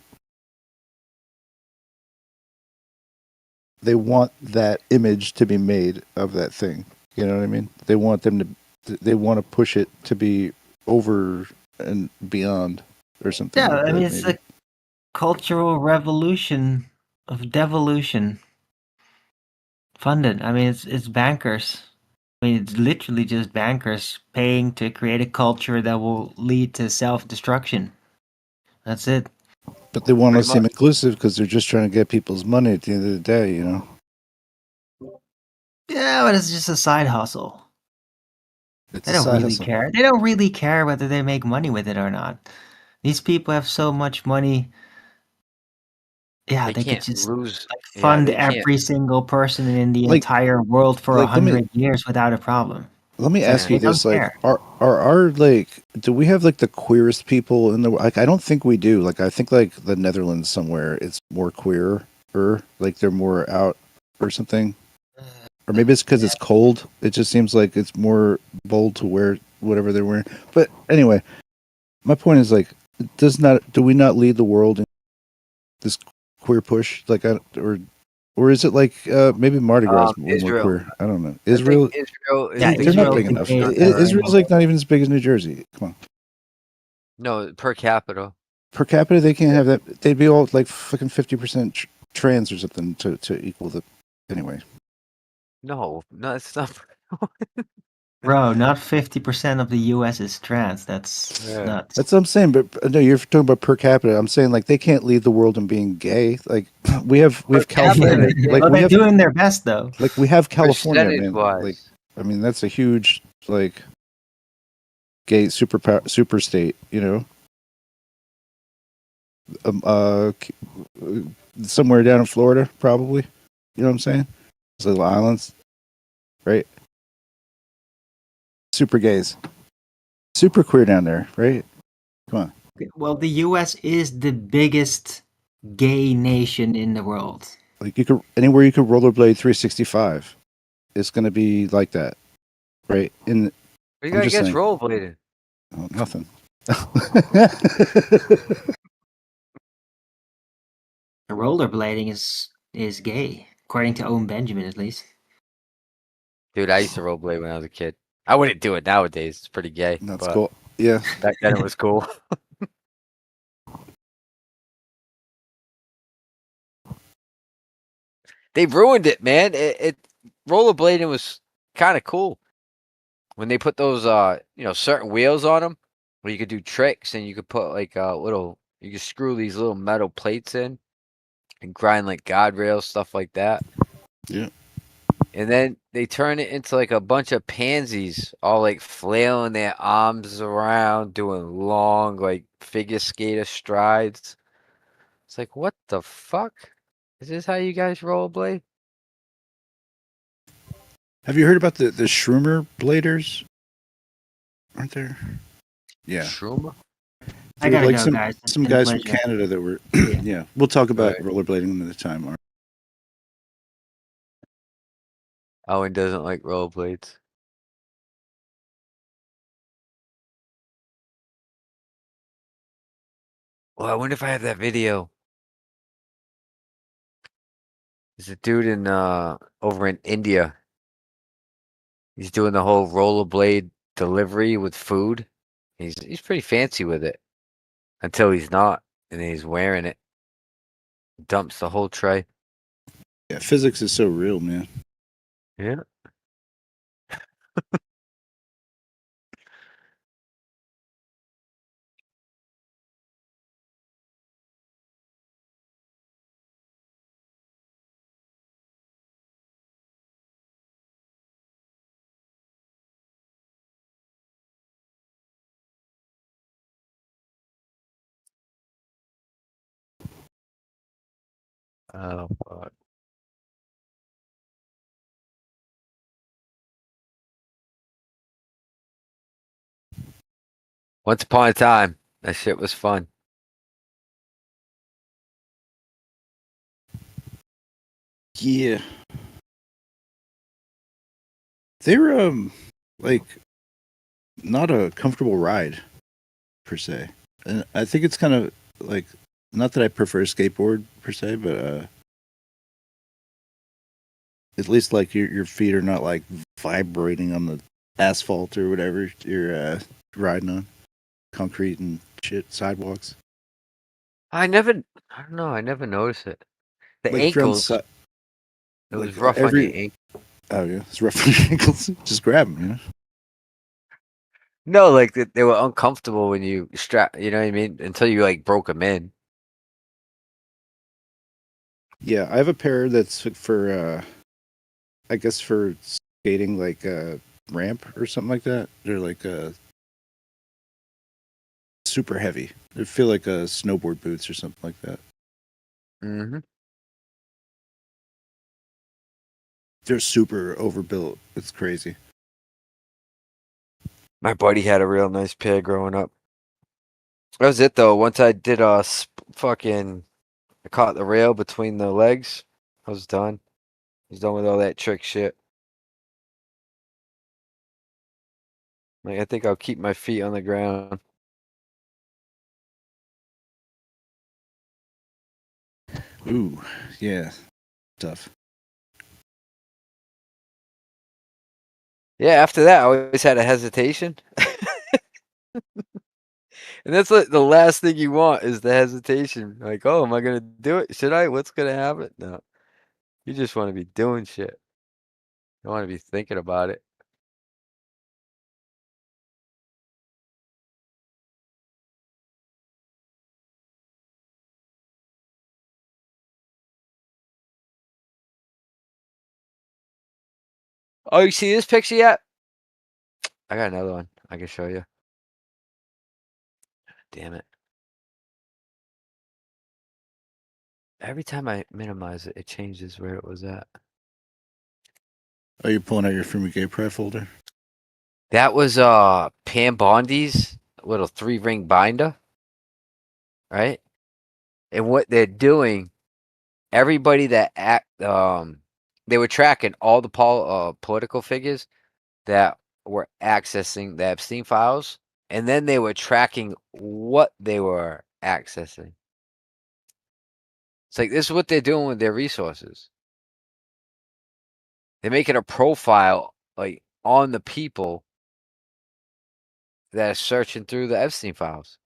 They want that image to be made of that thing. You know what I mean? They want them to. They want to push it to be over and beyond, or something. Yeah, like I that, mean, it's maybe. a cultural revolution of devolution. Funded. I mean, it's bankers. I mean, it's literally just bankers paying to create a culture that will lead to self-destruction. That's it. But they want to Pretty seem much. inclusive because they're just trying to get people's money at the end of the day. You know, Yeah, but it's just a side hustle. it's They a don't side really hustle. care. They don't really care whether they make money with it or not. These people have so much money. Yeah, They they could can't just lose. like Yeah, fund they can't. every single person in the Like, entire world for like, let me 100 years without a problem. let me ask They you don't this: like, care. are like, do we have like the queerest people in the? Like, I don't think we do. Like, I think like the Netherlands somewhere, it's more queer, or like they're more out or something. Or maybe it's because it's cold. It just seems like it's more bold to wear whatever they're wearing. But anyway, my point is like, do we not lead the world in this queer push? Like, or is it like maybe Mardi Gras is way more Israel. queer? I don't know. I think Israel, Israel is Yeah, the they're not Israel big is enough. the biggest Israel's like not even as big as New Jersey. Come on, No, per capita. per capita they can't have that. They'd be all like fucking 50% trans or something to equal the. Anyway, No, it's not. Bro, not 50% of the US is trans. That's Yeah. nuts. that's what I'm saying. But no, you're talking about per capita. I'm saying like they can't lead the world in being gay. Like we have California. capita, Like Well, we they're have doing their best though. like we have California, Percentage man. wise. Like I mean that's a huge like gay super state, you know. Somewhere down in Florida, probably. You know what I'm saying? Those little islands, right? Super gays, super queer down there, right? Come on. Well, the U.S. is the biggest gay nation in the world. Like you could anywhere you could rollerblade 365, it's gonna be like that, right? And What do you I'm got just against saying, rollerblading? oh, nothing. Rollerblading is gay, according to Owen Benjamin, at least. Dude, I used to rollerblade when I was a kid. I wouldn't do it nowadays. It's pretty gay. That's but cool. Yeah. back then it was cool. They ruined it, man. It rollerblading was kind of cool when they put those certain wheels on them where you could do tricks and you could put like you could screw these little metal plates in and grind like guardrails, stuff like that. Yeah. And then they turn it into like a bunch of pansies, all like flailing their arms around, doing long like figure skater strides. It's like, what the fuck? Is this how you guys rollerblade? Have you heard about the Shroomer bladers? Aren't there? Yeah. Shroomer? I There were gotta like go, guys. It's some been a guys from pleasure. Canada that were Yeah. yeah. We'll talk about Right. rollerblading another time. All right. Owen doesn't like rollerblades. Well, I wonder if I have that video. There's a dude in over in India. He's doing the whole rollerblade delivery with food. He's pretty fancy with it until he's not, and then he's wearing it. Dumps the whole tray. Yeah, physics is so real, man. Yeah. Oh fuck. Once upon a time, that shit was fun. Yeah. They're like not a comfortable ride per se. And I think it's kind of like not that I prefer skateboard per se, but at least like your feet are not like vibrating on the asphalt or whatever you're riding on, concrete and shit, sidewalks. I don't know, I never noticed it. The Like if you're on the ankles, side, it was like rough on your ankle. oh yeah, it's rough on your ankles. Just grab them, you know. No, like they were uncomfortable when you strap. You know what I mean? Until you like broke them in. Yeah, I have a pair that's for I guess for skating like a ramp or something like that. They're like super heavy. They feel like snowboard boots or something like that. Mm-hmm. They're super overbuilt. It's crazy. My buddy had a real nice pair growing up. That was it though. Once I did fucking, I caught the rail between the legs. I was done. I was done with all that trick shit. Like I think I'll keep my feet on the ground. Ooh, yeah, tough. Yeah, after that I always had a hesitation. And that's like the last thing you want is the hesitation. Like, oh, am I gonna do it? Should I? What's gonna happen? No. You just want to be doing shit. You want to be thinking about it. Oh, you see this picture yet? I got another one I can show you. damn it. Every time I minimize it, it changes where it was at. Are you pulling out your Free Gay Pride folder? That was Pam Bondi's little 3-ring binder, right? And what they're doing, everybody that they were tracking all the political figures that were accessing the Epstein files, and then they were tracking what they were accessing. It's like this is what they're doing with their resources. They're making a profile like on the people that are searching through the Epstein files.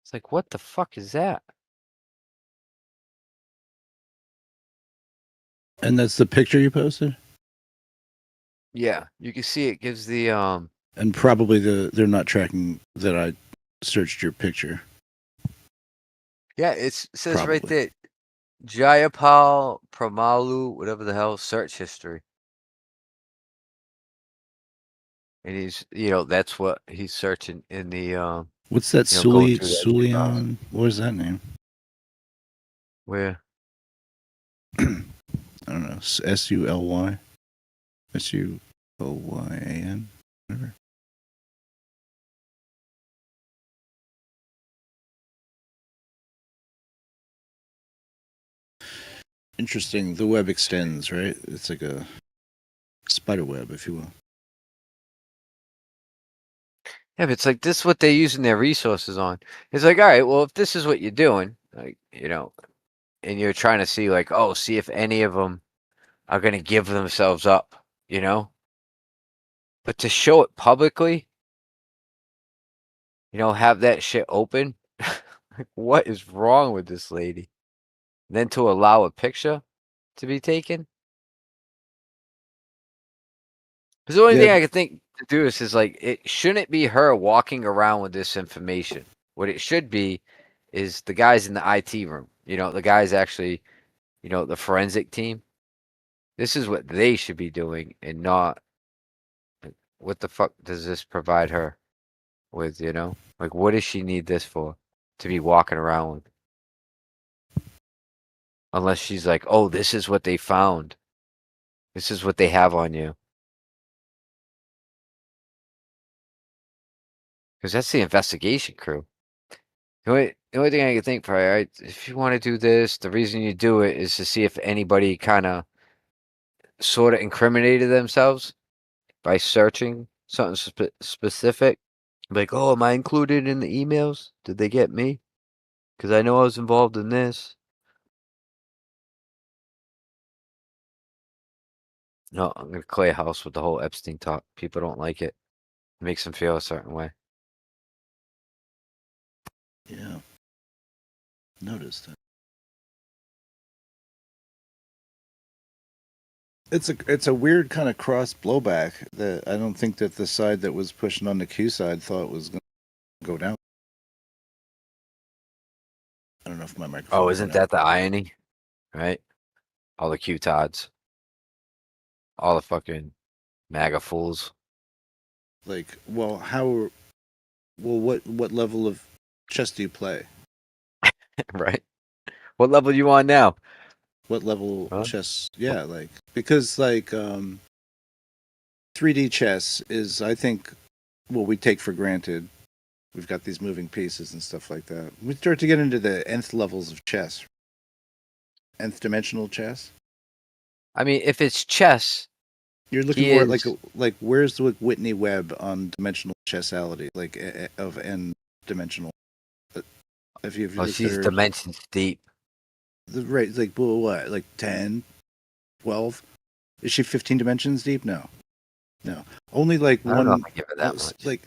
It's like, what the fuck is that? And that's the picture you posted? Yeah, you can see it gives the And probably they're not tracking that I searched your picture. yeah, it says right Probably. there, Jayapal Pramalu, whatever the hell, search history. And he's, that's what he's searching in the What's that going through the Epstein files. Sulion? What was that name? Where? I don't know. SULY? SULYAN? Whatever. Interesting. The web extends, right? It's like a spider web, if you will. Yeah, but it's like this is what they're using their resources on. It's like, all right, well, if this is what you're doing, like, and you're trying to see, like, oh, see if any of them are going to give themselves up, But to show it publicly, have that shit open, like, what is wrong with this lady? Then to allow a picture to be taken? Because the only thing I could think to do is like, it shouldn't be her walking around with this information. What it should be is the guys in the IT room, the guys actually, the forensic team. This is what they should be doing and not, like, what the fuck does this provide her with, Like, what does she need this for? To be walking around with? Unless she's like, oh, this is what they found. This is what they have on you. Because that's the investigation crew. The only thing I can think for, all right, if you want to do this, the reason you do it is to see if anybody kind of sort of incriminated themselves by searching something specific. Like, oh, am I included in the emails? Did they get me? Because I know I was involved in this. No, I'm going to clear house with the whole Epstein talk. People don't like it. It makes them feel a certain way. Yeah. Noticed that. It's a weird kind of cross blowback that I don't think that the side that was pushing on the Q side thought was going to go down. I don't know if my microphone. Oh, isn't that the irony? Right? All the Q-Tods. All the fucking MAGA fools. Like, well, what level of chess do you play? Right? What level you on now? What level Huh? chess? Yeah, like, because like 3D chess is, I think, what we take for granted. We've got these moving pieces and stuff like that. We start to get into the nth levels of chess. Nth dimensional chess. I mean, if it's chess, You're looking for like where's the Whitney Webb on dimensional chessality, like of n dimensional. If you look she's at her, dimensions deep. right, like what, like 10, 12? Is she 15 dimensions deep? No. Only like I don't know one. if I give her that much. Like,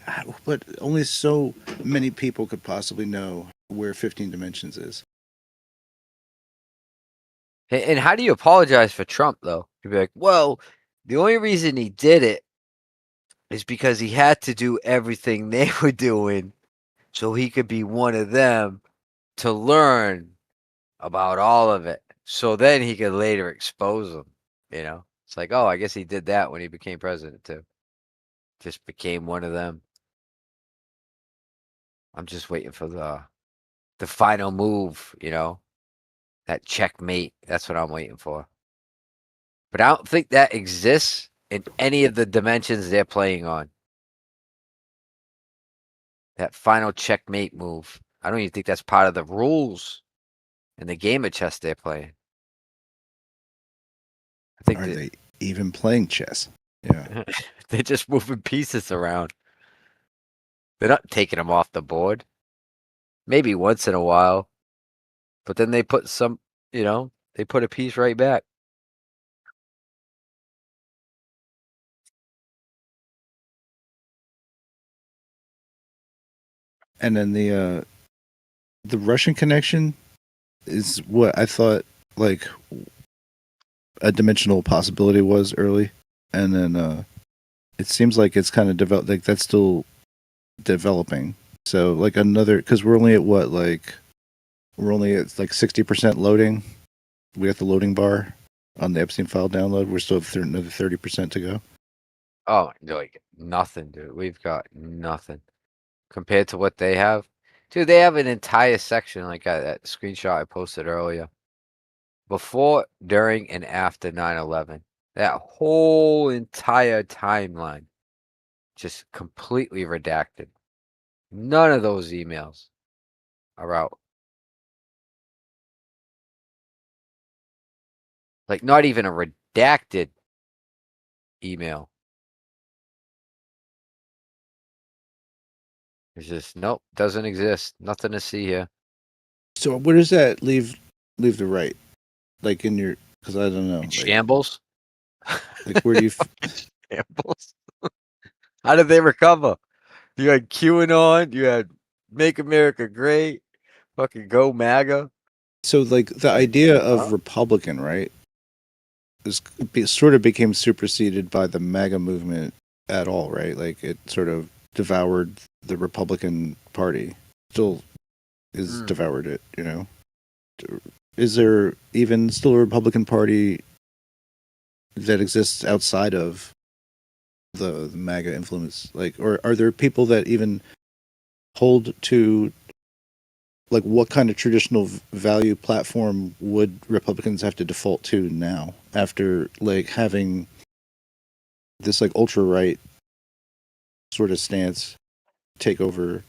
but only so many people could possibly know where 15 dimensions is. And how do you apologize for Trump, though? You'd be like, well, the only reason he did it is because he had to do everything they were doing so he could be one of them to learn about all of it. So then he could later expose them, It's like, oh, I guess he did that when he became president, too. Just became one of them. I'm just waiting for the final move, that checkmate. That's what I'm waiting for. But I don't think that exists in any of the dimensions they're playing on. That final checkmate move. I don't even think that's part of the rules in the game of chess they're playing. I think Are they even playing chess? Yeah. they're just moving pieces around. They're not taking them off the board. Maybe once in a while. But then they put they put a piece right back. And then the Russian connection is what I thought like a dimensional possibility was early, and then it seems like it's kind of developed. Like that's still developing. So like another, because we're only at what, like we're only at like 60% loading. We got the loading bar on the Epstein file download. We're still have another 30% to go. Oh, like nothing, dude. We've got nothing compared to what they have. Dude, they have an entire section like that screenshot I posted earlier. Before, during, and after 9/11. That whole entire timeline just completely redacted. None of those emails are out. Like, not even a redacted email. It's just, nope, doesn't exist. Nothing to see here. So where does that leave the right? Like in your, because I don't know. Like, Shambles? like where do you? Shambles? How did they recover? You had QAnon, you had Make America Great, fucking Go MAGA. So like the idea of Republican, right? Sort of became superseded by the MAGA movement at all, right? Like it sort of devoured the Republican Party. Still is devoured it, Is there even still a Republican Party that exists outside of the MAGA influence? Like, or are there people that even hold to, like, what kind of traditional value platform would Republicans have to default to now after like having this like ultra right sort of stance take over?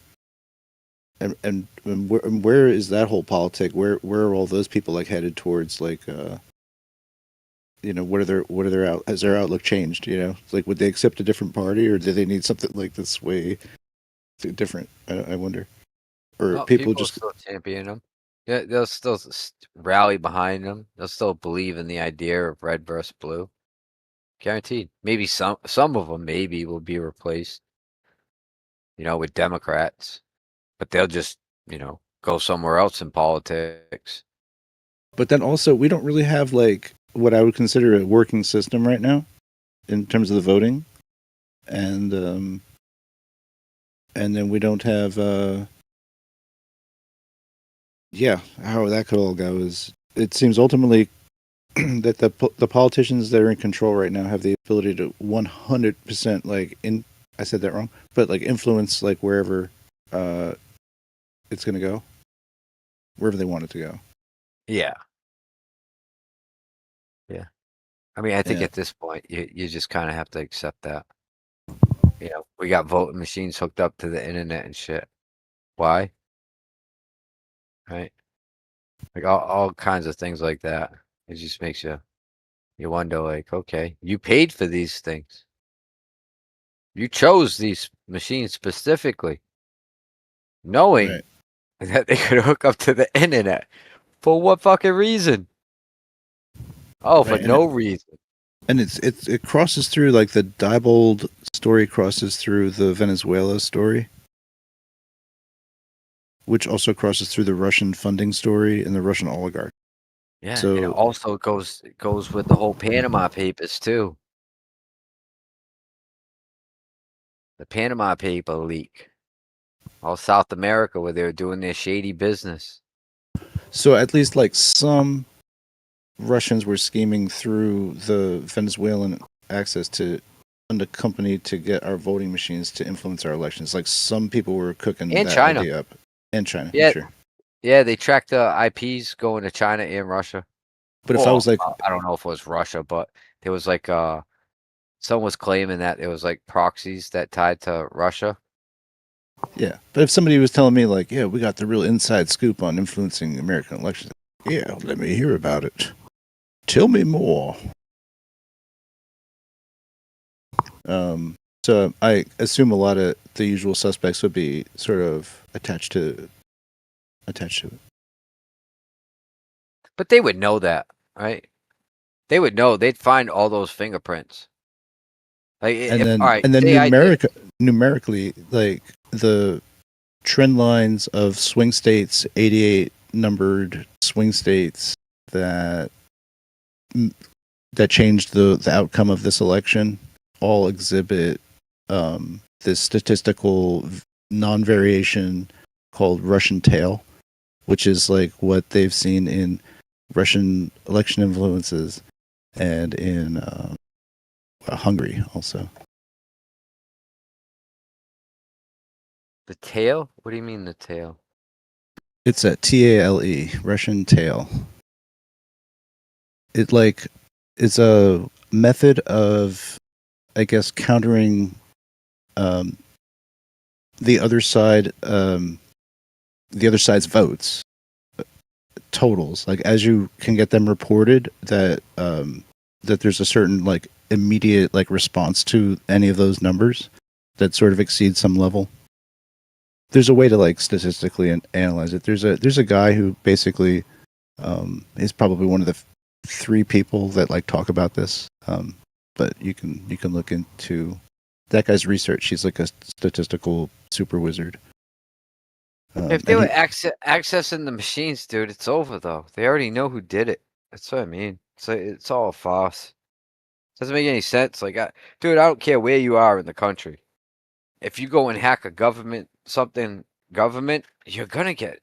And where is that whole politic? Where are all those people like headed towards? Like, what are their out? Has their outlook changed? Like, would they accept a different party, or do they need something like this way different? I wonder. Or Oh, people people just still champion them. Yeah, they'll still rally behind them. They'll still believe in the idea of red versus blue. Guaranteed. Maybe some of them maybe will be replaced, with Democrats, but they'll just, go somewhere else in politics. But then also, we don't really have like what I would consider a working system right now in terms of the voting, and then we don't have how that could all go is, it seems ultimately that the politicians that are in control right now have the ability to 100% like I said that wrong, but like influence like wherever it's going to go, wherever they want it to go. Yeah. I mean, I think Yeah. at this point, you just kind of have to accept that. We got voting machines hooked up to the internet and shit. Why? Right? Like all kinds of things like that. It just makes you wonder, like, okay, you paid for these things. You chose these machines specifically, knowing Right. that they could hook up to the internet. For what fucking reason? Oh, for Right, no reason. And it crosses through, like the Diebold story crosses through the Venezuela story, which also crosses through the Russian funding story and the Russian oligarch. Yeah, So and it also goes with the whole Panama Papers too. The Panama paper leak. All South America where they were doing their shady business. So at least like some Russians were scheming through the Venezuelan access to fund a company to get our voting machines to influence our elections. Like some people were cooking And that China. idea up. And China, Yeah. sure. Yeah, they tracked the IPs going to China and Russia. But if I was like, I don't know if it was Russia, but there was like someone was claiming that it was like proxies that tied to Russia. yeah, but if somebody was telling me like, yeah, we got the real inside scoop on influencing American elections, yeah, let me hear about it. Tell me more. So I assume a lot of the usual suspects would be sort of attached to it. But they would know that, right? They would know. They'd find all those fingerprints. Like, And if, then all right, and then say I did- numerically, like the trend lines of swing states, 88 numbered swing states that changed the outcome of this election, all exhibit this statistical non-variation called Russian tail, which is like what they've seen in Russian election influences and in Hungary also. the tail? What do you mean the tail? It's a TALE, Russian tail. It like it's a method of, I guess, countering the other side, the other side's votes totals. Like as you can get them reported, that that there's a certain like immediate like response to any of those numbers that sort of exceeds some level. There's a way to like statistically analyze it. There's a guy who basically is probably one of the three people that like talk about this. But you can look into that guy's research. He's like a statistical super wizard. If they were accessing the machines, dude, it's over though. They already know who did it. That's what I mean. It's all a farce. Doesn't make any sense. Like, dude, I don't care where you are in the country. If you go and hack a government, you're gonna get.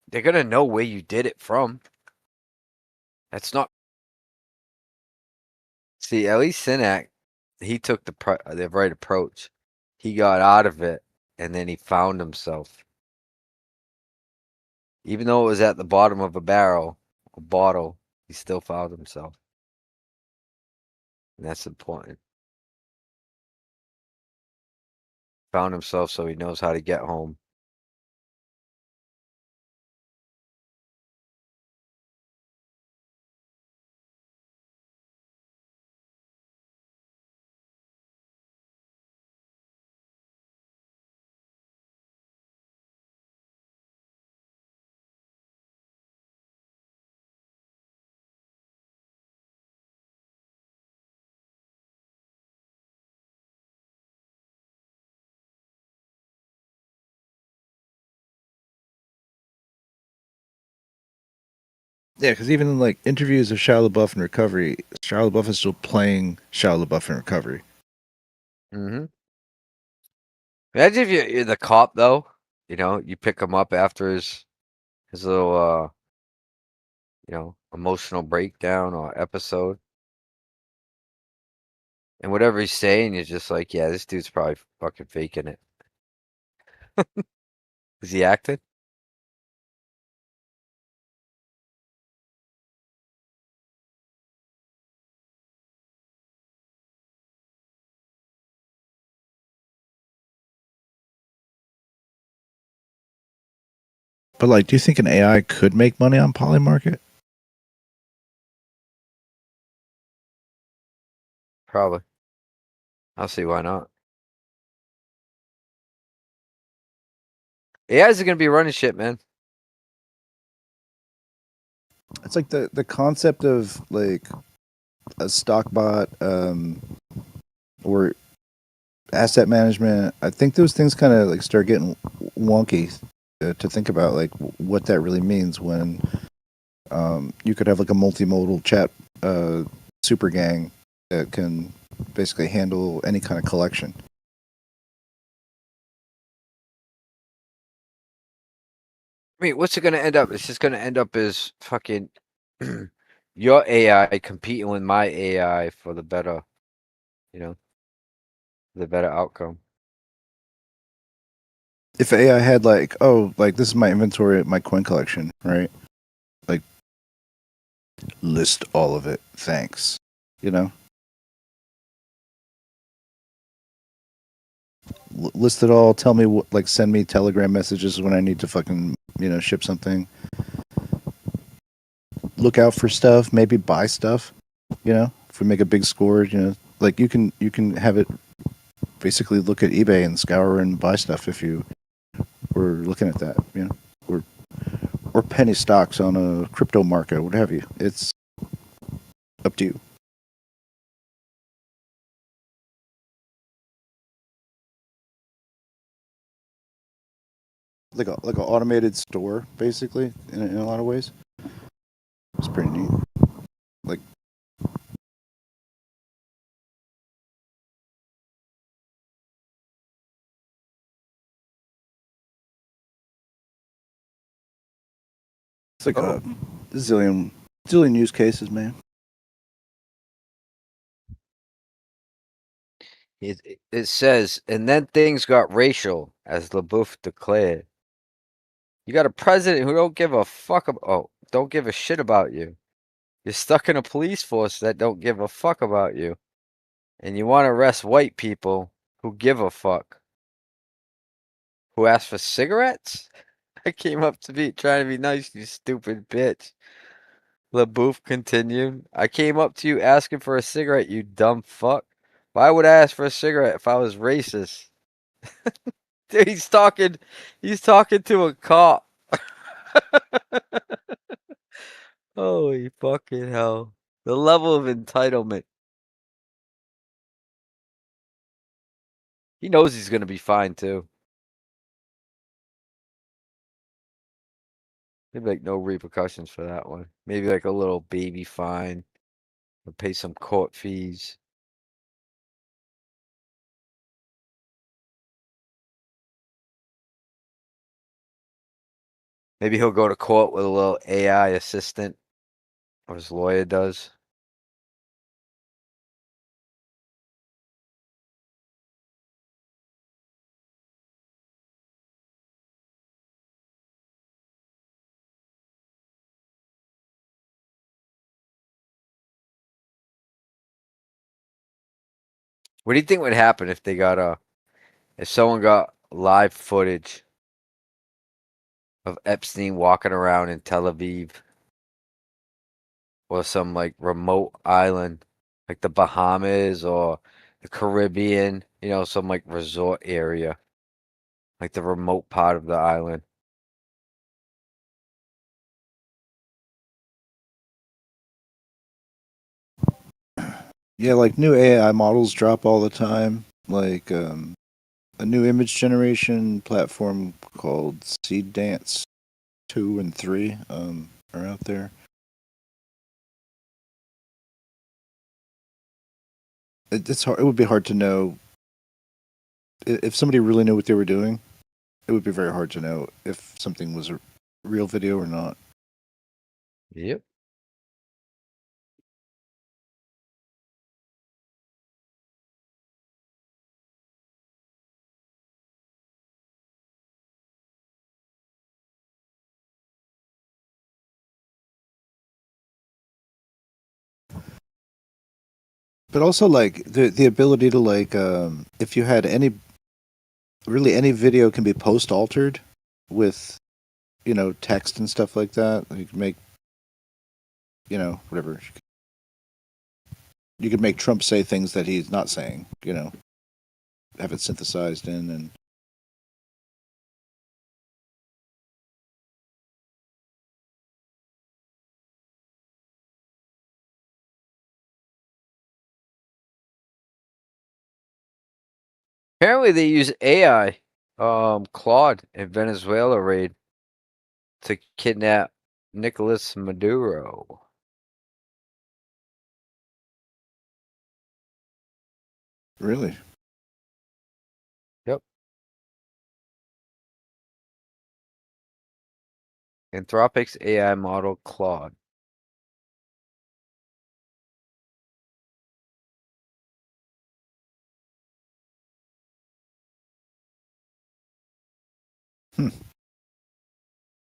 They're gonna know where you did it from. That's not. See, at least Snax, he took the right approach. He got out of it, and then he found himself. Even though it was at the bottom of a bottle, he still found himself. And that's important. Found himself so he knows how to get home. Yeah, because even in like interviews of Shia LaBeouf in recovery, Shia LaBeouf is still playing Shia LaBeouf in recovery. Mm-hmm. Imagine if you're the cop, though. You know, you pick him up after his little, emotional breakdown or episode. And whatever he's saying, you're just like, yeah, this dude's probably fucking faking it. Is he acting? But like, do you think an AI could make money on Polymarket? Probably. I'll see why not. AIs are gonna be running shit, man. It's like the concept of like a stock bot or asset management. I think those things kind of like start getting wonky to think about like what that really means when you could have like a multimodal chat super gang that can basically handle any kind of collection. I mean, what's it gonna end up? It's just gonna end up as fucking your AI competing with my AI for the better, the better outcome. If AI had like, oh, like this is my inventory, my coin collection, right? Like, list all of it. Thanks. You know, list it all. Tell me what, like, send me Telegram messages when I need to fucking, ship something. Look out for stuff. Maybe buy stuff. If we make a big score, like you can have it basically look at eBay and scour and buy stuff if you were looking at that. Or penny stocks on a crypto market, what have you. It's up to you. Like an automated store, basically, in a lot of ways. It's pretty neat. Like, it's like a zillion use cases, man. It says, and then things got racial, as LaBeouf declared. You got a president who don't give a don't give a shit about you. You're stuck in a police force that don't give a fuck about you. And you want to arrest white people who give a fuck. Who asked for cigarettes? I came up to be trying to be nice, you stupid bitch. LaBeouf continued. I came up to you asking for a cigarette, you dumb fuck. Why would I ask for a cigarette if I was racist? Dude, he's talking to a cop. Holy fucking hell. The level of entitlement. He knows he's gonna be fine too. Maybe like no repercussions for that one. Maybe like a little baby fine. Or pay some court fees. Maybe he'll go to court with a little AI assistant. Or his lawyer does. What do you think would happen if they got if someone got live footage of Epstein walking around in Tel Aviv or some like remote island like the Bahamas or the Caribbean, some like resort area, like the remote part of the island? Yeah, like new AI models drop all the time. Like a new image generation platform called Seed Dance 2 and 3 are out there. It's hard. It would be hard to know if somebody really knew what they were doing. It would be very hard to know if something was a real video or not. Yep. But also like the ability to like if you had any video can be post altered with text and stuff like that. You can make whatever. You could make Trump say things that he's not saying, have it synthesized in and Apparently they use AI, Claude in Venezuela raid to kidnap Nicolas Maduro. really. Yep. Anthropic's AI model Claude.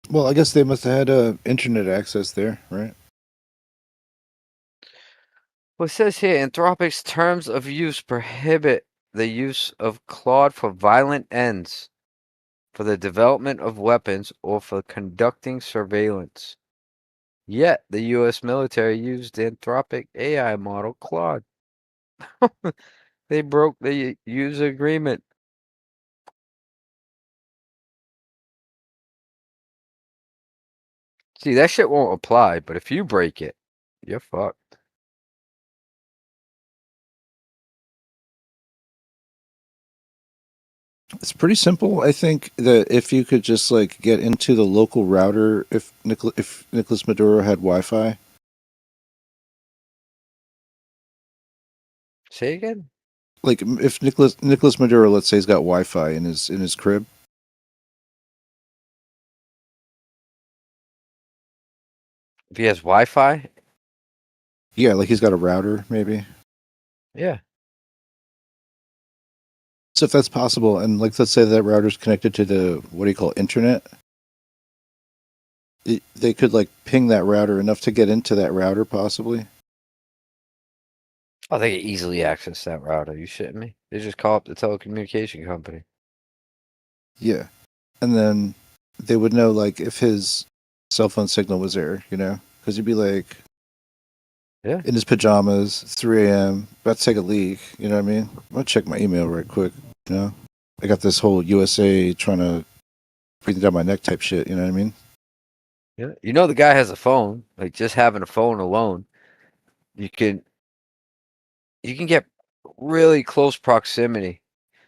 Well, I guess they must have had internet access there, right? Well, it says here, Anthropic's terms of use prohibit the use of Claude for violent ends, for the development of weapons, or for conducting surveillance. Yet, the U.S. military used Anthropic AI model Claude. They broke the user agreement. See, that shit won't apply, but if you break it, you're fucked. It's pretty simple. I think that if you could just like get into the local router, if Nicolas Maduro had Wi-Fi, Say again? like if Nicolas Maduro, let's say, he's got Wi-Fi in his crib. If he has Wi-Fi? Yeah, like he's got a router, maybe. Yeah. So if that's possible, and like let's say that router's connected to the what do you call it, internet, they could like ping that router enough to get into that router, possibly. Oh, they can easily access that router. You shitting me? They just call up the telecommunication company. Yeah, and then they would know like if his cell phone signal was there, you know, because he'd be like, Yeah. in his pajamas, 3 a.m., about to take a leak. You know what I mean? I'm gonna check my email right quick. You know, I got this whole USA trying to breathe down my neck type shit. You know what I mean? Yeah. You know the guy has a phone. Like just having a phone alone, you can get really close proximity.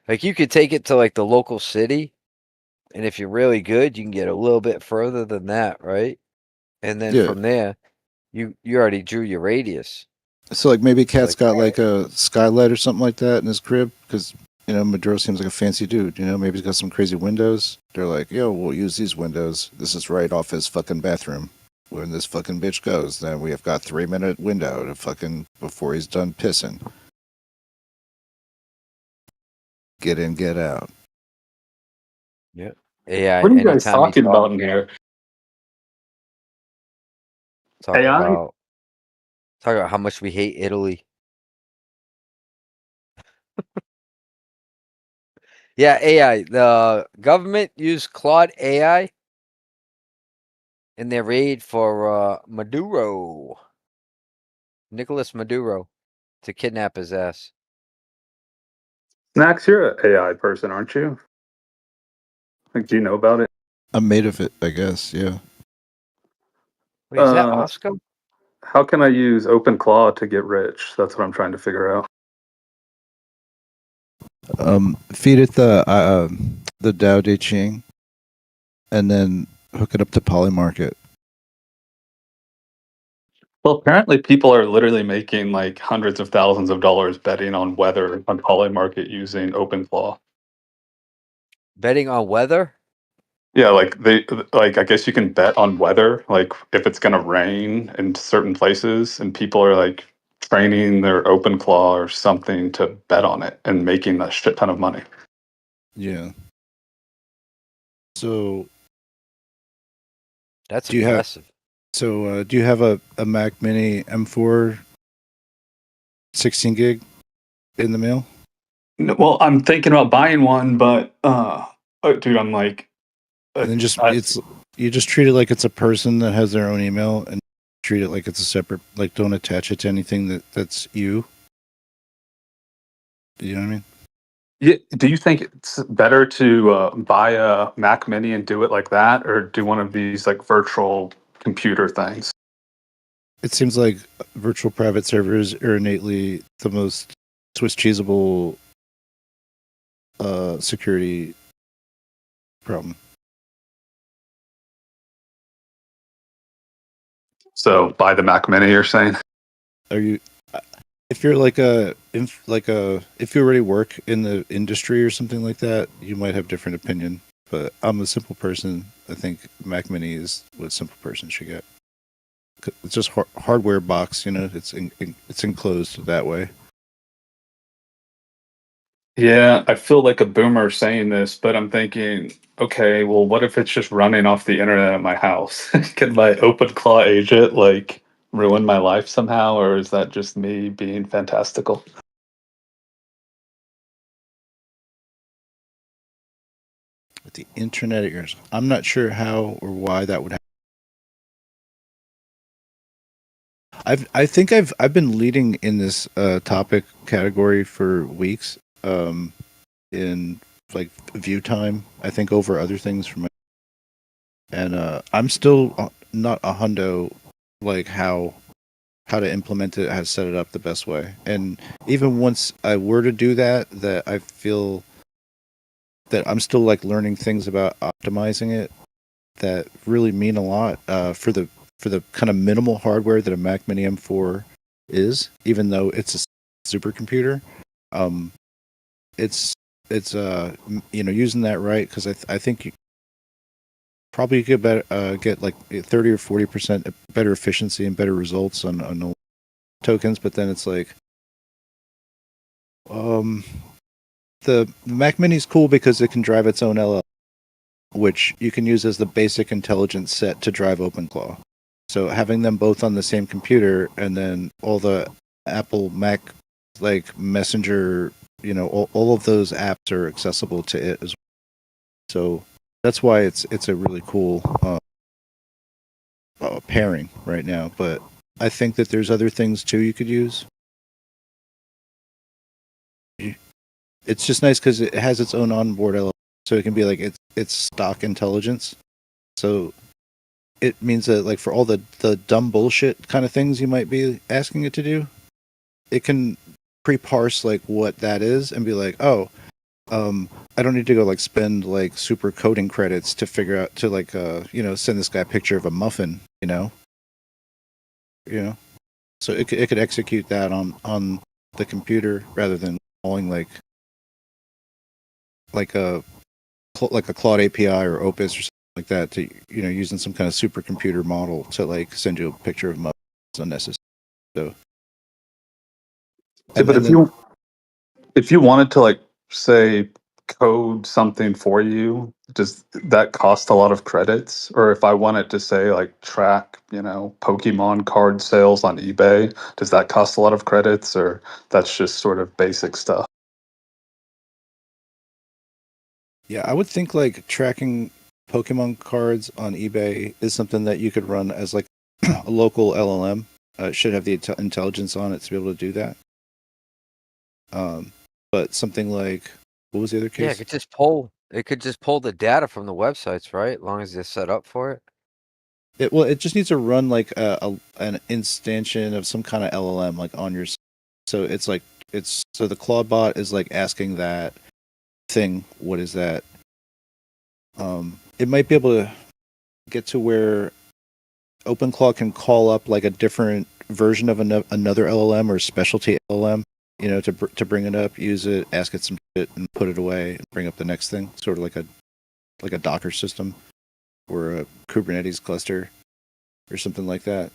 Like you could take it to like the local city, and if you're really good, you can get a little bit further than that, right? And then Yeah. from there, you already drew your radius. So like maybe Cat's like- got like a skylight or something like that in his crib because you know Maduro seems like a fancy dude. You know, maybe he's got some crazy windows. They're like, yo, we'll use these windows. This is right off his fucking bathroom. When this fucking bitch goes, then we have got 3-minute window to fucking before he's done pissing. Get in, get out. AI. What are you guys anytime he's talking about in here? talking AI? about how much we hate Italy. Yeah, AI. The government used Claude AI in their raid for Maduro, Nicolas Maduro, to kidnap his ass. Snax, you're an AI person, aren't you? Like, do you know about it? I'm made of it, I guess. Yeah. Wait, is that Uh, Osko? How can I use OpenClaw to get rich? That's what I'm trying to figure out. Feed it the Dao De Ching, and then hook it up to Polymarket. Well, apparently people are literally making like hundreds of thousands of dollars betting on weather on Polymarket using OpenClaw. Betting on weather? Yeah, like I guess you can bet on weather, like if it's gonna rain in certain places, and people are like training their OpenClaw or something to bet on it and making a shit ton of money. Yeah. So That's Do you have- impressive. do you have a Mac Mini M4 16 gig in the mail? Well, I'm thinking about buying one, but dude, I'm like, And then you just treat it like it's a person that has their own email, and treat it like it's a separate. Like, don't attach it to anything that's you. You know what I mean? yeah, do you think it's better to buy a Mac Mini and do it like that, or do one of these like virtual computer things? It seems like virtual private servers are innately the most Swiss cheesable security problem. So buy the Mac Mini, you're saying? Are you? If you're if you already work in the industry or something like that, you might have different opinion. But I'm a simple person. I think Mac Mini is what a simple person should get. It's just hardware box, you know. It's enclosed that way. Yeah, I feel like a boomer saying this, but I'm thinking, okay, well, what if it's just running off the internet at my house? Can my OpenClaw agent like ruin my life somehow, or is that just me being fantastical? With the internet at yours, I'm not sure how or why that would happen. I think I've been leading in this topic category for weeks. In like view time, I think over other things from, and I'm still not a hundo like how to implement it, how to set it up the best way. And even once I were to do that, that I feel that I'm still like learning things about optimizing it that really mean a lot for the kind of minimal hardware that a Mac Mini M4 is, even though it's a supercomputer. Um, it's using that right, because I think you probably could get like 30 or 40% better efficiency and better results on the tokens, but then it's like um the Mac Mini is cool because it can drive its own LL, which you can use as the basic intelligence set to drive OpenClaw. So having them both on the same computer, and then all the Apple Mac like Messenger, all of those apps are accessible to it as well. So that's why it's a really cool pairing right now. But I think that there's other things too you could use. It's just nice because it has its own onboard LLM, so it can be like it's stock intelligence. So it means that like for all the dumb bullshit kind of things you might be asking it to do, it can pre-parse like what that is and be like, oh, I don't need to go like spend like super coding credits to figure out to like send this guy a picture of a muffin, you know. So it could execute that on the computer rather than calling like a Claude API or Opus or something like that to using some kind of supercomputer model to like send you a picture of muffins. It's unnecessary. So, Yeah, but and then if you wanted to like say code something for you, does that cost a lot of credits? Or if I wanted to say like track, Pokemon card sales on eBay, does that cost a lot of credits, or that's just sort of basic stuff? yeah, I would think like tracking Pokemon cards on eBay is something that you could run as like a local LLM. It should have the intelligence on it to be able to do that. But something like, what was the other Yeah, case? it could just pull the data from the websites, right? As long as they're set up for it. It just needs to run like an instantiation of some kind of LLM like on your. So it's like so the Claude is like asking that thing, what is that? It might be able to get to where OpenClaw can call up like a different version of another LLM or specialty LLM, to bring it up, use it, ask it some shit, and put it away, and bring up the next thing, sort of like a Docker system or a Kubernetes cluster or something like that.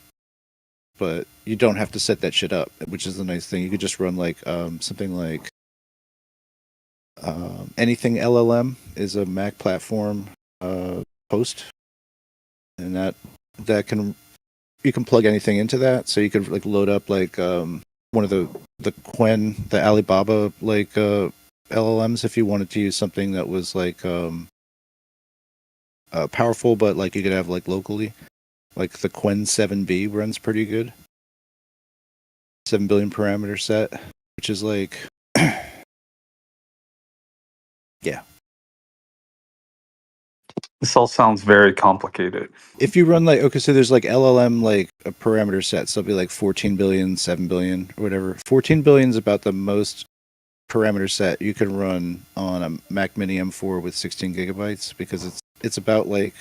But you don't have to set that shit up, which is the nice thing. You could just run like something like anything LLM is a Mac platform host, and that can you can plug anything into that. So you could like load up like one of the the Alibaba like LLMs if you wanted to use something that was like powerful, but like you could have like locally. Like the Quen 7B runs pretty good. 7 billion parameter set, which is like yeah. This all sounds very complicated. If you run like, okay, so there's like LLM like a parameter set, so it'll be like 14 billion, 7 billion, or whatever. 14 billion is about the most parameter set you can run on a Mac Mini M4 with 16 gigabytes, because it's about like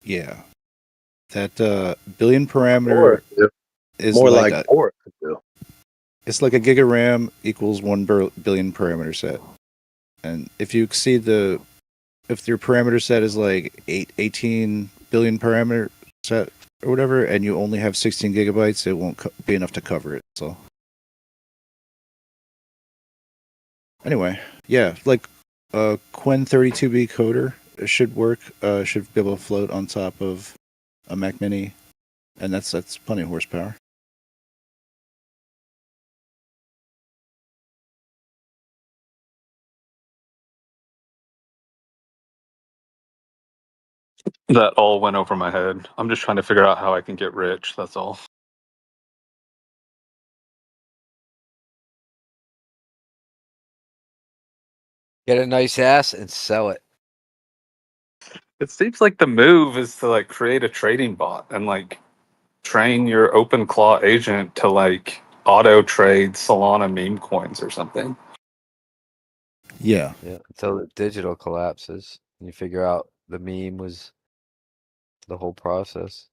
yeah, that billion parameter Or is more like like four. Could do. it's like a giga RAM equals 1 billion parameter set. And if you exceed if your parameter set is like 18 billion parameter set or whatever, and you only have 16 gigabytes, it won't be enough to cover it. So Anyway, yeah, like Quen 32B coder should work. Should be able to float on top of a Mac Mini, and that's plenty of horsepower. That all went over my head. I'm just trying to figure out how I can get rich. That's all. Get a nice ass and sell it. It seems like the move is to like create a trading bot and like train your OpenClaw agent to like auto trade Solana meme coins or something. Yeah. Yeah, until the digital collapses and you figure out the meme was the whole process.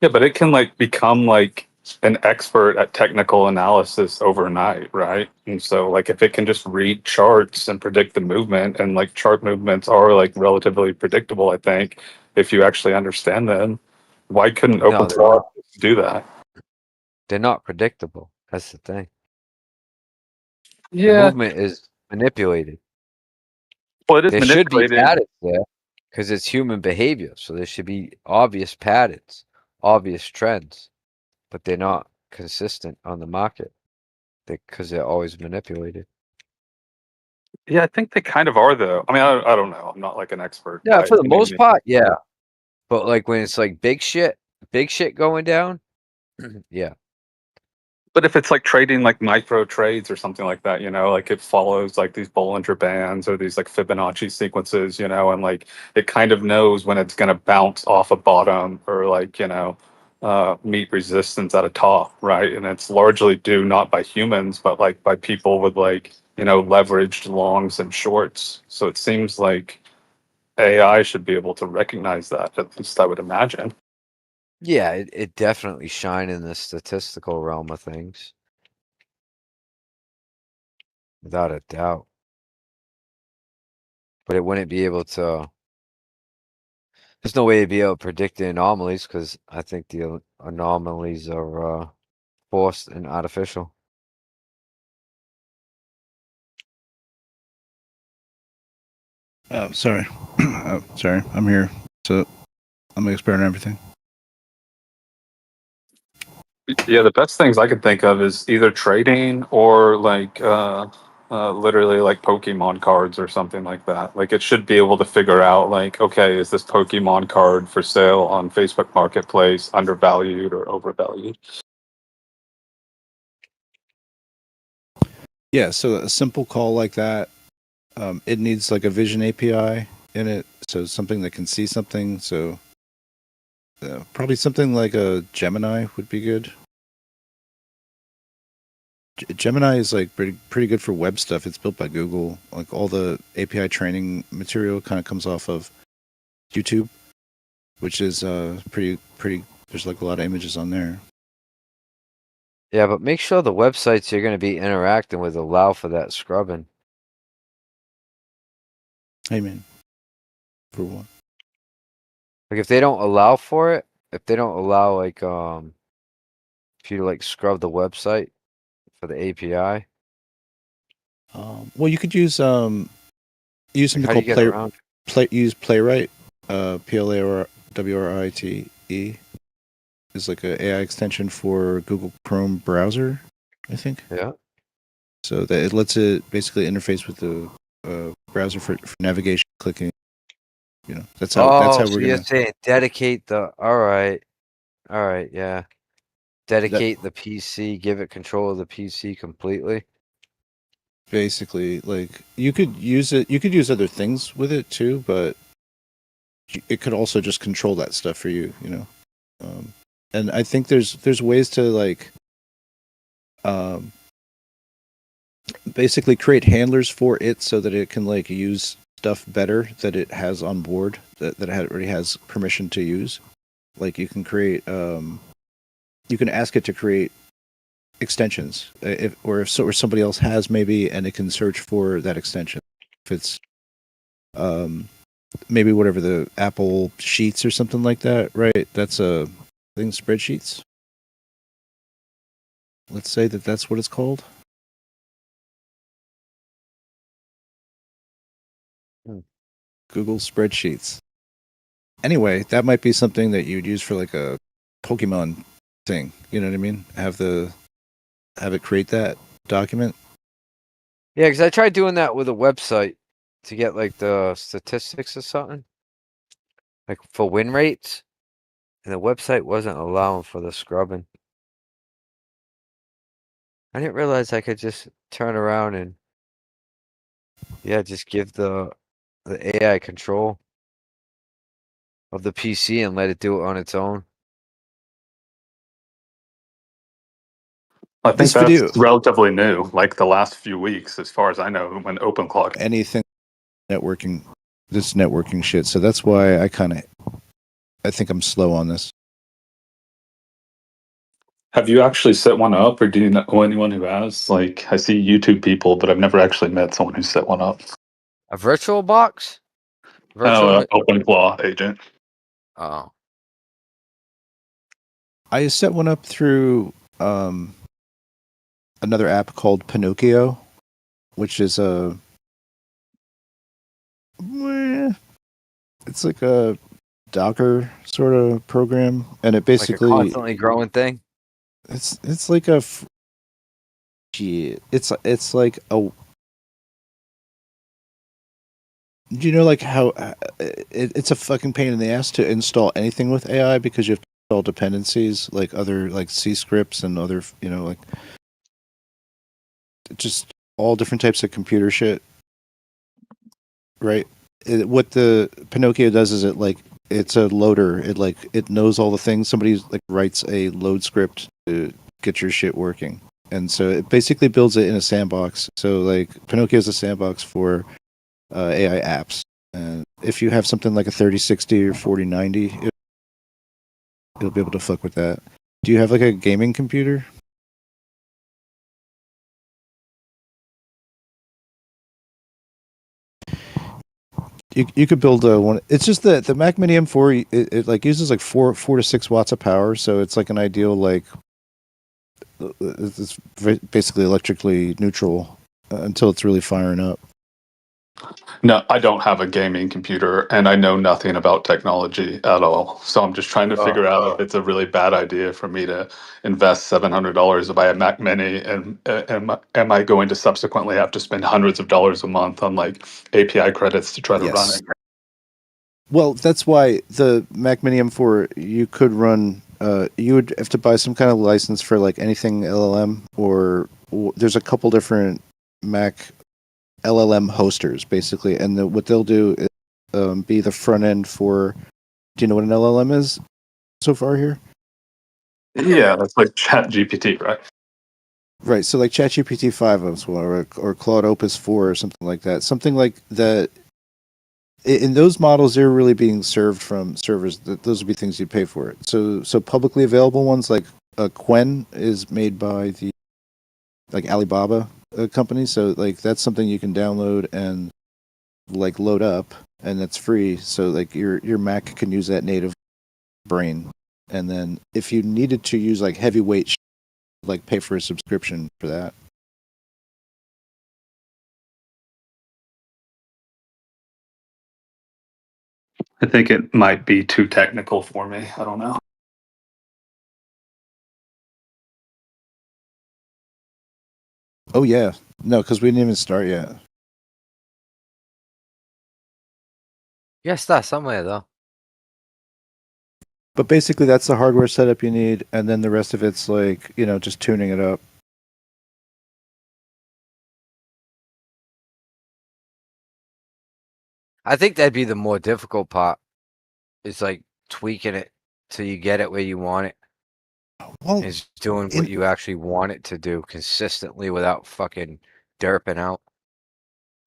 Yeah, but it can like become like an expert at technical analysis overnight, right? And so like if it can just read charts and predict the movement, and like chart movements are like relatively predictable, I think, if you actually understand them, why couldn't No, they're OpenClaw not. do that? They're not predictable. That's the thing. The Yeah, movement is manipulated. well, it is There should be manipulated. patterns there because it's human behavior. So there should be obvious patterns, obvious trends, but they're not consistent on the market because they're always manipulated. Yeah, I think they kind of are, though. I mean, I don't know. I'm not like an expert Yeah, by for the any most means. part, yeah. But like when it's like big shit going down, yeah. But if it's like trading like micro trades or something like that, you know, like it follows like these Bollinger Bands or these like Fibonacci sequences, you know, and like it kind of knows when it's going to bounce off a bottom or like, you know, meet resistance at a top, right? And it's largely due not by humans, but like by people with like, you know, leveraged longs and shorts. So it seems like AI should be able to recognize that, at least I would imagine. Yeah, it definitely shine in the statistical realm of things. Without a doubt. But it wouldn't be able to. There's no way to be able to predict the anomalies because I think the anomalies are forced and artificial. Oh, sorry. Oh, sorry. I'm here. So I'm an expert on everything. Yeah, the best things I could think of is either trading or like literally like Pokemon cards or something like that. Like it should be able to figure out like, okay, is this Pokemon card for sale on Facebook Marketplace undervalued or overvalued? Yeah. So a simple call like that, it needs like a vision API in it, so something that can see something. So probably something like a Gemini would be good. Gemini is like pretty good for web stuff. It's built by Google. Like all the API training material kind of comes off of YouTube, which is pretty. There's like a lot of images on there. Yeah, but make sure the websites you're going to be interacting with allow for that scrubbing. Hey man, for what? Like if they don't allow for it, if they don't allow like if you like scrub the website for the API, Well, you could use something how do you called get around? use Playwright, Plawrite is like a AI extension for Google Chrome browser, I think. Yeah. So that it lets it basically interface with the browser for navigation, clicking. You know, that's how So we're you're gonna saying dedicate the all right, yeah. Dedicate the PC, give it control of the PC completely. basically like you could use it. You could use other things with it too, but it could also just control that stuff for you. You know, and I think there's ways to like um, basically create handlers for it so that it can like use stuff better that it has on board that it already has permission to use. Like you can create you can ask it to create extensions if somebody else has maybe, and it can search for that extension if it's maybe whatever the Apple Sheets or something like that, right? That's a thing, spreadsheets. Let's say that that's what it's called. Google spreadsheets. Anyway, that might be something that you'd use for like a Pokemon thing. You know what I mean? Have it create that document. Yeah, because I tried doing that with a website to get like the statistics or something, like for win rates, and the website wasn't allowing for the scrubbing. I didn't realize I could just turn around and just give the AI control of the PC and let it do it on its own. I think This that's video, relatively new, like the last few weeks, as far as I know, when OpenClock. anything networking, this networking shit. So that's why I think I'm slow on this. Have you actually set one up, or do you know anyone who has? Like, I see YouTube people, but I've never actually met someone who set one up. A virtual box? Oh, OpenClaw agent. Oh. I set one up through another app called Pinocchio, which is it's like a Docker sort of program, and it basically like a constantly growing thing. It's like it's like a. Do you know like how it's a fucking pain in the ass to install anything with AI because you have to install dependencies like other like C scripts and other like just all different types of computer shit, right? What the Pinocchio does is it's a loader. It knows all the things. Somebody like writes a load script to get your shit working, and so it basically builds it in a sandbox. So like Pinocchio is a sandbox for AI apps, and if you have something like a 3060 or 4090, it'll be able to fuck with that. Do you have like a gaming computer? You could build one. It's just that the Mac Mini M4 it like uses like 4 to 6 watts of power, so it's like an ideal like it's basically electrically neutral until it's really firing up. No, I don't have a gaming computer, and I know nothing about technology at all. So I'm just trying to figure out if it's a really bad idea for me to invest $700 to buy a Mac Mini, and am I going to subsequently have to spend hundreds of dollars a month on like API credits to try to run Yes. it? Well, that's why the Mac Mini M4 you could run. You would have to buy some kind of license for like anything LLM, or there's a couple different Mac LLM hosters basically, and what they'll do is be the front end for. Do you know what an LLM is so far here? Yeah, that's like Chat GPT, right? Right. So like ChatGPT 5 as well, or Claude Opus 4 or something like that. Something like that. In those models, they're really being served from servers. Those would be things you'd pay for it. So publicly available ones like Quen is made by the like Alibaba company. So like that's something you can download and like load up, and that's free. So like your Mac can use that native brain, and then if you needed to use like heavyweight, like pay for a subscription for that. I think it might be too technical for me. I don't know. Oh yeah, no, because we didn't even start yet. Yeah, start somewhere though. But basically, that's the hardware setup you need, and then the rest of it's like just tuning it up. I think that'd be the more difficult part. It's like tweaking it till you get it where you want it. Well, Is doing what you actually want it to do consistently without fucking derping out.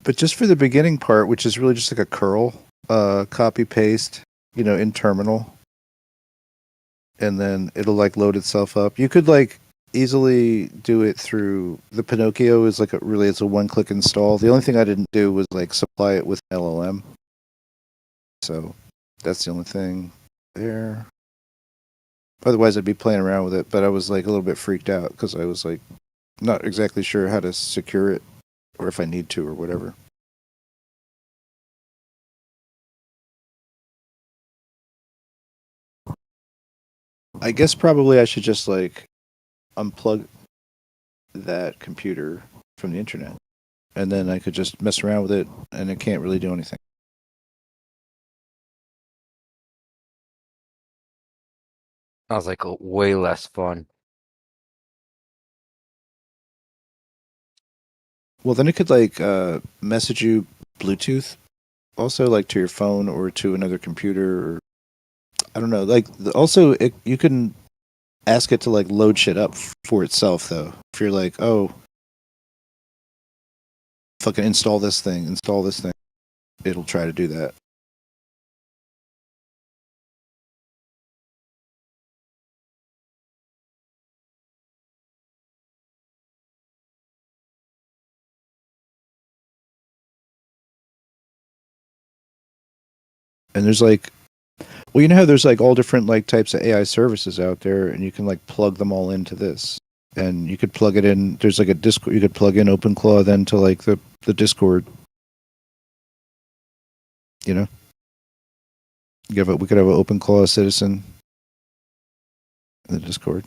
but just for the beginning part, which is really just like a curl, copy paste, in terminal, and then it'll like load itself up. You could like easily do it through the Pinocchio is like it's a one-click install. The only thing I didn't do was like supply it with LLM. So that's the only thing there. Otherwise, I'd be playing around with it. But I was like a little bit freaked out because I was like not exactly sure how to secure it or if I need to or whatever. I guess probably I should just like unplug that computer from the internet, and then I could just mess around with it, and it can't really do anything. Sounds like way less fun. Well, then it could like message you Bluetooth, also like to your phone or to another computer, or I don't know. Like also, you can ask it to like load shit up for itself though. If you're like, oh, fucking install this thing, it'll try to do that. And there's like, well, you know how there's like all different like types of AI services out there, and you can like plug them all into this, and you could plug it in. There's like a Discord. You could plug in OpenClaw then to like the Discord. You know, we could have an OpenClaw citizen in the Discord.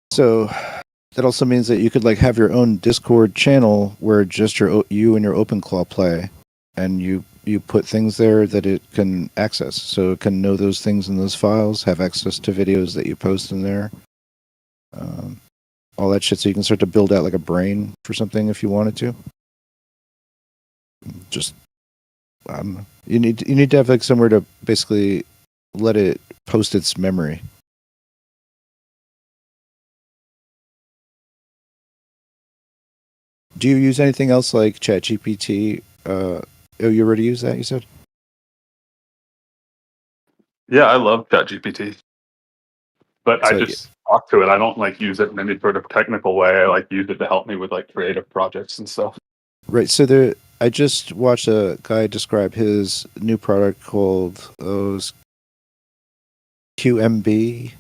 So that also means that you could like have your own Discord channel where just you and your OpenClaw play, and you put things there that it can access. So it can know those things in those files, have access to videos that you post in there, all that shit. So you can start to build out like a brain for something if you wanted to. Just I don't know. You need to have like somewhere to basically let it post its memory. Do you use anything else like ChatGPT? Oh, you already use that, you said? Yeah, I love ChatGPT, but I So, just talk to it. I don't like use it in any sort of technical way. I like use it to help me with like creative projects and stuff. right. So I just watched a guy describe his new product called QMB.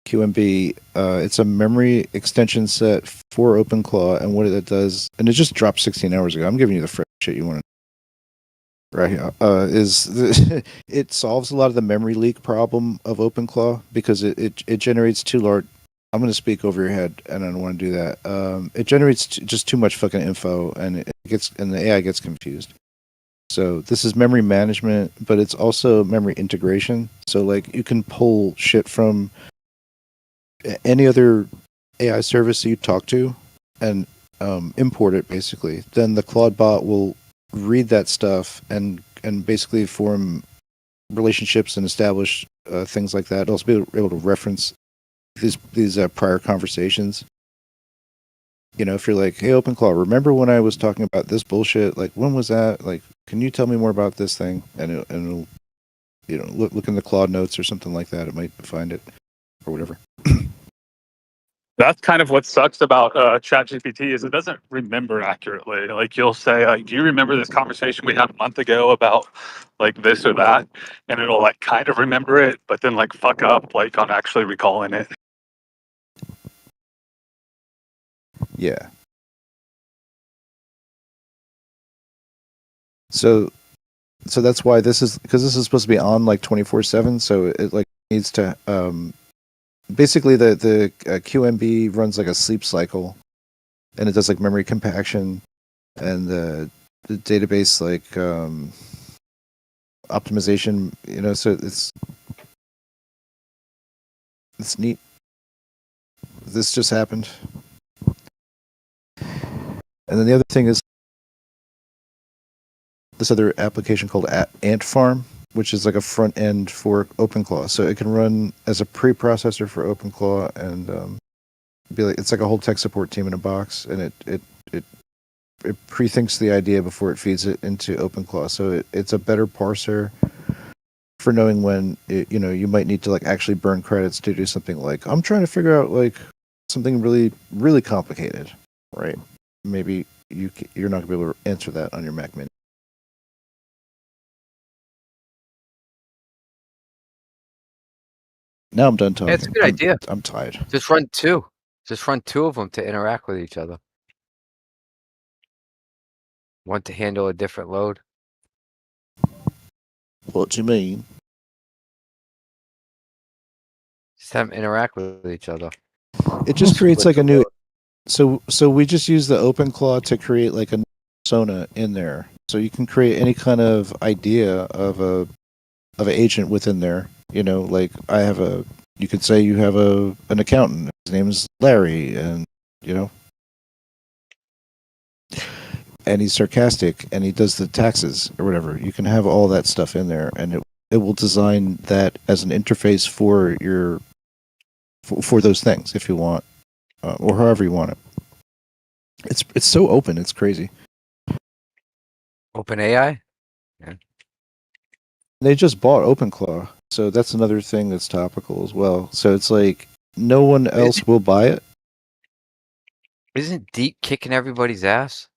QMB. It's a memory extension set for OpenClaw, and what it does, and it just dropped 16 hours ago. I'm giving you the fresh shit you want to. Right here it solves a lot of the memory leak problem of OpenClaw because it generates too large. I'm going to speak over your head, and I don't want to do that. It generates just too much fucking info, and the AI gets confused. So this is memory management, but it's also memory integration. So like you can pull shit from any other AI service that you talk to and import it basically. Then the Claude bot will read that stuff and basically form relationships and establish things like that. It'll also be able to reference these prior conversations. You know, if you're like, hey, OpenClaw, remember when I was talking about this bullshit? Like, when was that? Like, can you tell me more about this thing? And it'll you know, look in the Claude notes or something like that. It might find it or whatever. That's kind of what sucks about ChatGPT is it doesn't remember accurately. Like you'll say, like, "Do you remember this conversation we had a month ago about like this or that?" And it'll like kind of remember it, but then like fuck up like on actually recalling it. Yeah. So that's why this is, because this is supposed to be on like 24/7. So it like needs to basically the QMB runs like a sleep cycle, and it does like memory compaction and the database like optimization. You know, so it's neat. This just happened, and then the other thing is this other application called Ant Farm, which is like a front end for OpenClaw. So it can run as a preprocessor for OpenClaw and be like, it's like a whole tech support team in a box, and it pre-thinks the idea before it feeds it into OpenClaw. So it's a better parser. for knowing when you might need to like actually burn credits to do something like I'm trying to figure out like something really really complicated, right? Maybe you're not gonna be able to answer that on your Mac Mini. Now I'm done talking. Yeah, it's a good idea. I'm tired. Just run two. Just run two of them to interact with each other. One to handle a different load. What do you mean? Just have them interact with each other. It just creates Split like a the new. load. So we just use the OpenClaw to create like a persona in there. So you can create any kind of idea of an agent within there. Like you could say you have an accountant. His name is Larry, and and he's sarcastic, and he does the taxes or whatever. You can have all that stuff in there, and it will design that as an interface for your for those things if you want, or however you want it. It's so open. It's crazy. Open AI? They just bought OpenClaw, so that's another thing that's topical as well. So it's like no one else will buy it. Isn't Deep kicking everybody's ass?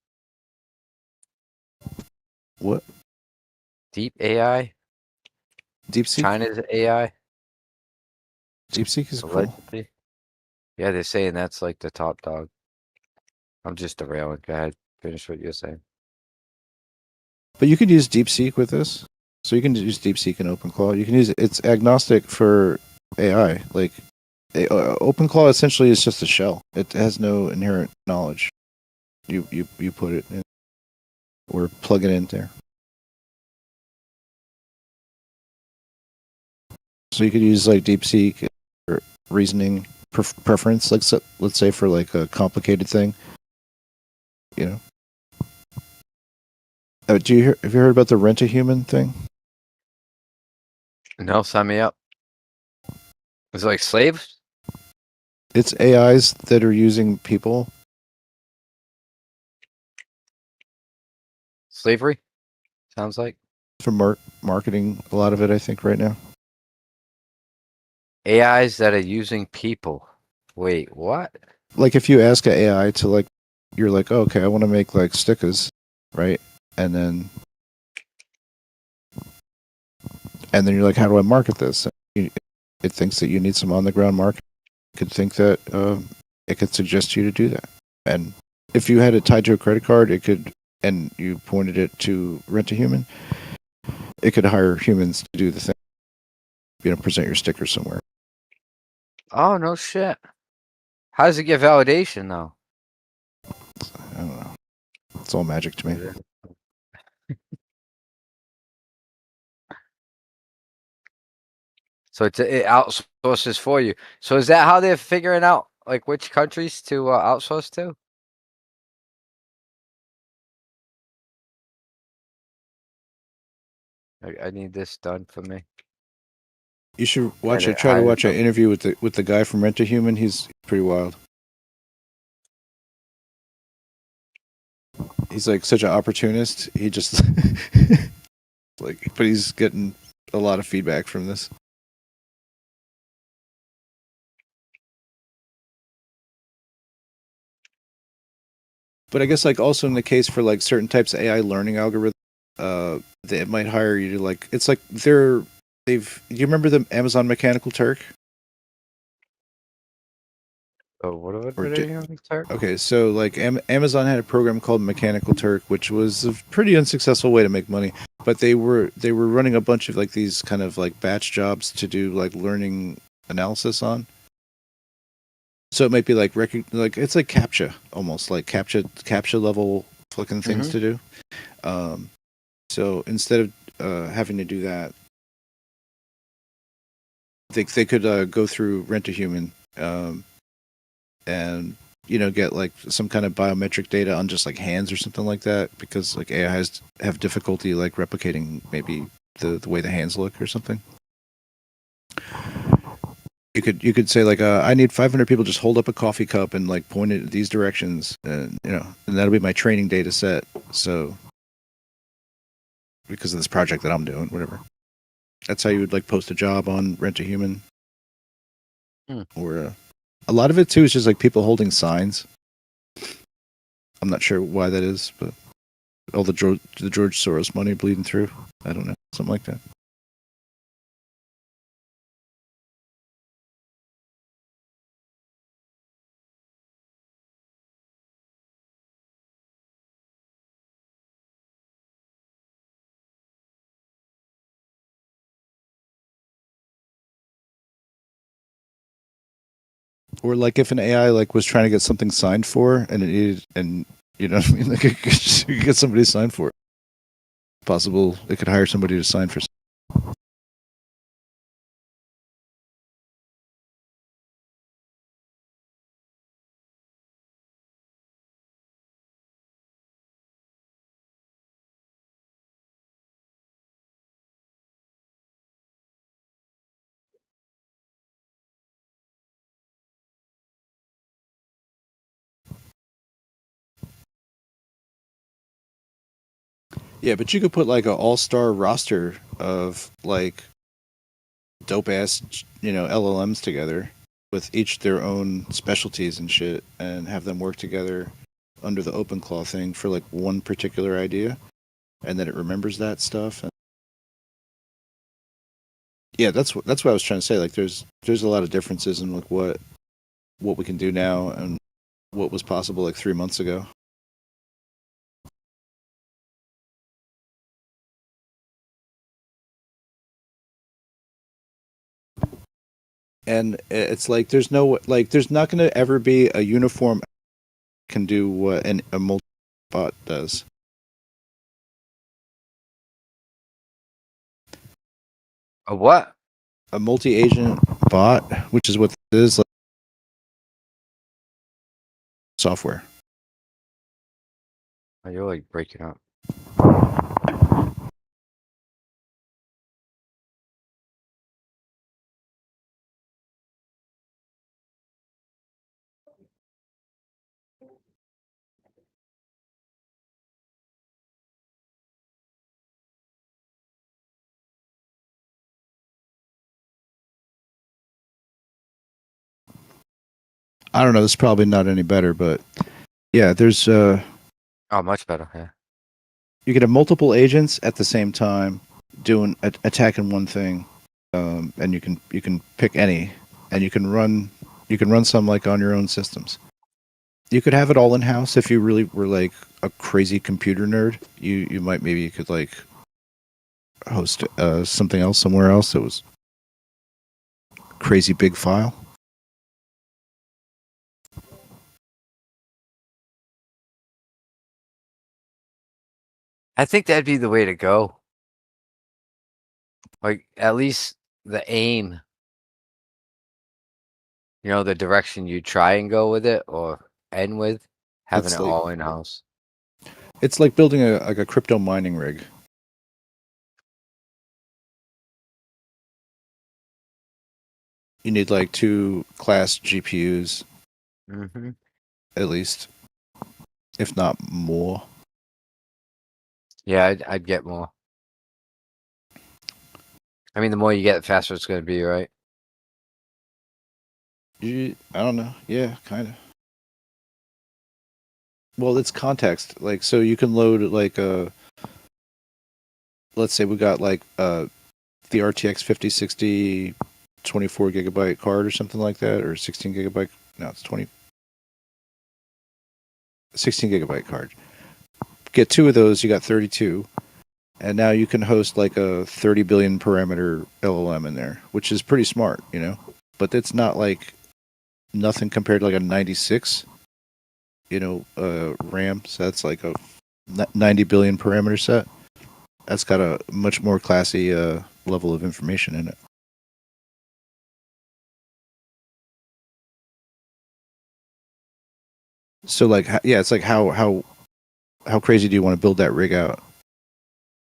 What? Deep AI? DeepSeek? China's AI? DeepSeek is cool. Allegedly. Yeah, they're saying that's like the top dog. I'm just derailing. Go ahead. Finish what you're saying. But you could use DeepSeek with this. So you can use DeepSeek and OpenClaw. You can use it. It's agnostic for AI. Like OpenClaw essentially is just a shell. It has no inherent knowledge. You put it in or plug it in there. So you could use like DeepSeek or reasoning preference. Like let's say for like a complicated thing. Have you heard about the Rent-A-Human thing? No, sign me up. Is it like slaves? It's AIs that are using people. Slavery? Sounds like. For marketing, a lot of it, I think, right now. AIs that are using people. Wait, what? Like if you ask an AI to like, you're like, oh, okay, I want to make like stickers, right? And then you're like, how do I market this? It thinks that you need some on the ground market. It could think that it could suggest you to do that. And if you had it tied to a credit card, it could, and you pointed it to Rent-A-Human, it could hire humans to do the thing. Present your sticker somewhere. Oh, no shit. How does it get validation, though? I don't know. It's all magic to me. So it outsources for you. So is that how they're figuring out like which countries to outsource to? I need this done for me. You should watch Yeah, it. Try to watch an them. interview with the guy from Rent-A-Human. He's pretty wild. He's like such an opportunist. He just but he's getting a lot of feedback from this. But I guess like also in the case for like certain types of AI learning algorithms, they might hire you to like it's like do you remember the Amazon Mechanical Turk? Oh, what are they doing? Okay, so like Amazon had a program called Mechanical Turk, which was a pretty unsuccessful way to make money. But they were running a bunch of like these kind of like batch jobs to do like learning analysis on. So it might be like it's like CAPTCHA almost like CAPTCHA level fucking things to do. So instead of having to do that, they could go through Rent-A-Human and get like some kind of biometric data on just like hands or something like that, because like AIs have difficulty like replicating maybe the way the hands look or something. You could say like I need 500 people just hold up a coffee cup and like point it these directions, and and that'll be my training data set. So because of this project that I'm doing, whatever. That's how you would like post a job on Rent a Human. Or a lot of it too is just like people holding signs. I'm not sure why that is, but all the George Soros money bleeding through. I don't know, something like that. Or like if an AI like was trying to get something signed for, and it needed, and you know what I mean, like it could get somebody to sign for it. Possible it could hire somebody to sign for. Yeah, but you could put like an all-star roster of like dope ass, LLMs together with each their own specialties and shit, and have them work together under the open claw thing for like one particular idea, and then it remembers that stuff. And yeah, that's what I was trying to say. Like, there's a lot of differences in like what we can do now and what was possible like 3 months ago. And it's like there's not going to ever be a uniform can do what a multi bot does. A what? A multi-agent bot, which is what this is, like software. Oh, you're like breaking up. I don't know. This is probably not any better, but yeah, there's Oh, much better. Yeah. you can have multiple agents at the same time doing attacking one thing, and you can pick any, and you can run some like on your own systems. You could have it all in house if you really were like a crazy computer nerd. You could like host something else somewhere else that was crazy big file. I think that'd be the way to go. Like, at least the aim, the direction you try and go with it or end with, having It's it like- all in house. It's like building a crypto mining rig. You need like 2 class GPUs Mm-hmm. at least, if not more. Yeah, I'd get more. I mean, the more you get, the faster it's going to be, right? I don't know. Yeah, kind of. Well, it's context. Like, so you can load like let's say we got like the RTX 5060 24 gigabyte card or something like that, or 16 gigabyte. No, it's 16 gigabyte card. Get 2 of those, you got 32. And now you can host like a 30 billion parameter LLM in there, which is pretty smart, But it's not like nothing compared to like a 96, RAM. So that's like a 90 billion parameter set. That's got a much more classy level of information in it. So like, yeah, it's like how crazy do you want to build that rig out?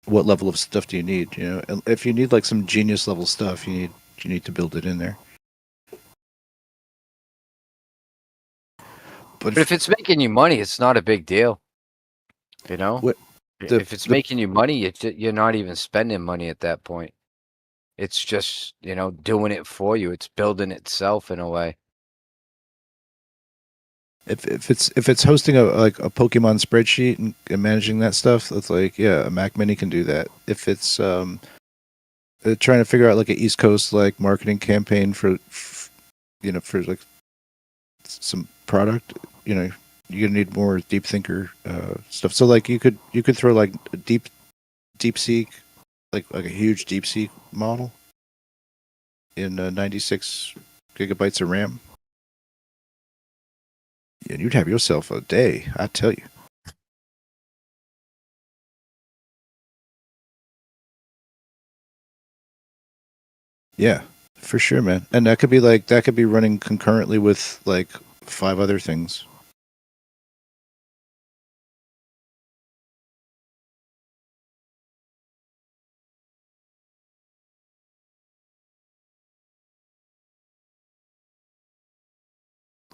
What level of stuff do you need? And if you need like some genius level stuff, you need to build it in there. But if it's making you money, it's not a big deal. What, if it's making you money, you're not even spending money at that point. It's just, doing it for you. It's building itself in a way. If it's hosting a Pokemon spreadsheet and managing that stuff, that's like, yeah, a Mac Mini can do that. If it's trying to figure out like an East Coast like marketing campaign for like some product, you're gonna need more deep thinker stuff. So like you could throw like a DeepSeek, like a huge DeepSeek model in 96 gigabytes of RAM, and you'd have yourself a day, I tell you. Yeah, for sure, man. And that could be running concurrently with like 5 other things.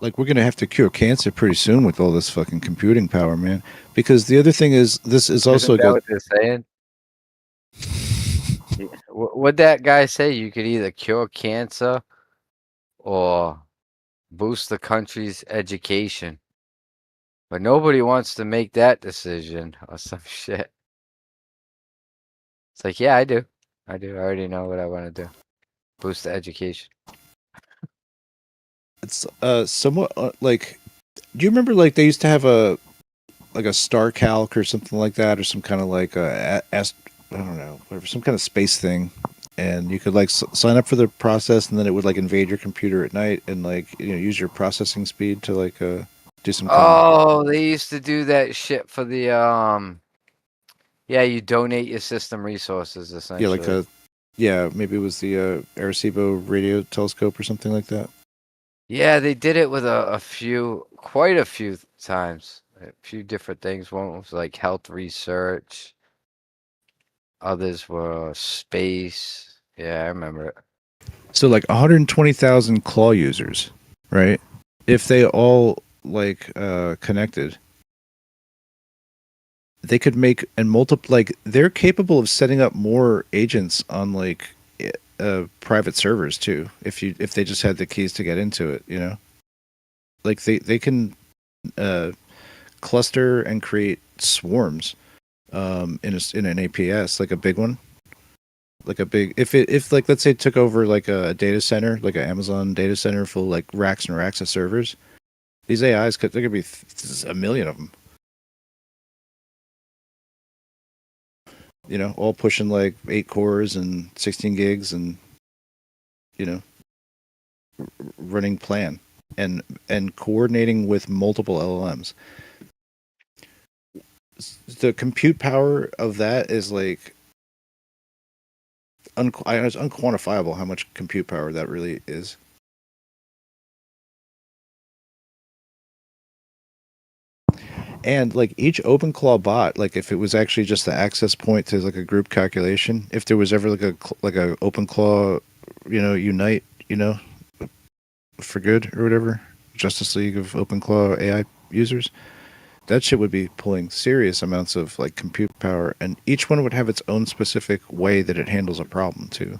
Like, we're gonna have to cure cancer pretty soon with all this fucking computing power, man. Because the other thing is, this is also Isn't that what they're saying? What'd that guy say? You could either cure cancer or boost the country's education. But nobody wants to make that decision or some shit. It's like, yeah, I do. I already know what I want to do. Boost the education. It's somewhat like, do you remember like they used to have a star calc or something like that, or some kind of like I don't know, whatever, some kind of space thing, and you could like sign up for the process, and then it would like invade your computer at night and like use your processing speed to like do some They used to do that shit for the yeah, you donate your system resources essentially. Maybe it was the Arecibo radio telescope or something like that. Yeah, they did it with quite a few times. A few different things. One was like health research. Others were space. Yeah, I remember it. So like 120,000 claw users, right? If they all like connected, they could make and multiply. Like, they're capable of setting up more agents on like private servers too. If they just had the keys to get into it, like they can cluster and create swarms in an APS, like a big one, like a big, if like, let's say it took over like a data center, like an Amazon data center full like racks and racks of servers. These AIs there could be a million of them. All pushing like 8 cores and 16 gigs and running plan and coordinating with multiple LLMs. The compute power of that is like it's unquantifiable how much compute power that really is. And like each OpenClaw bot, like if it was actually just the access point to like a group calculation, if there was ever like a OpenClaw, unite, for good or whatever, Justice League of OpenClaw AI users, that shit would be pulling serious amounts of like compute power, and each one would have its own specific way that it handles a problem too.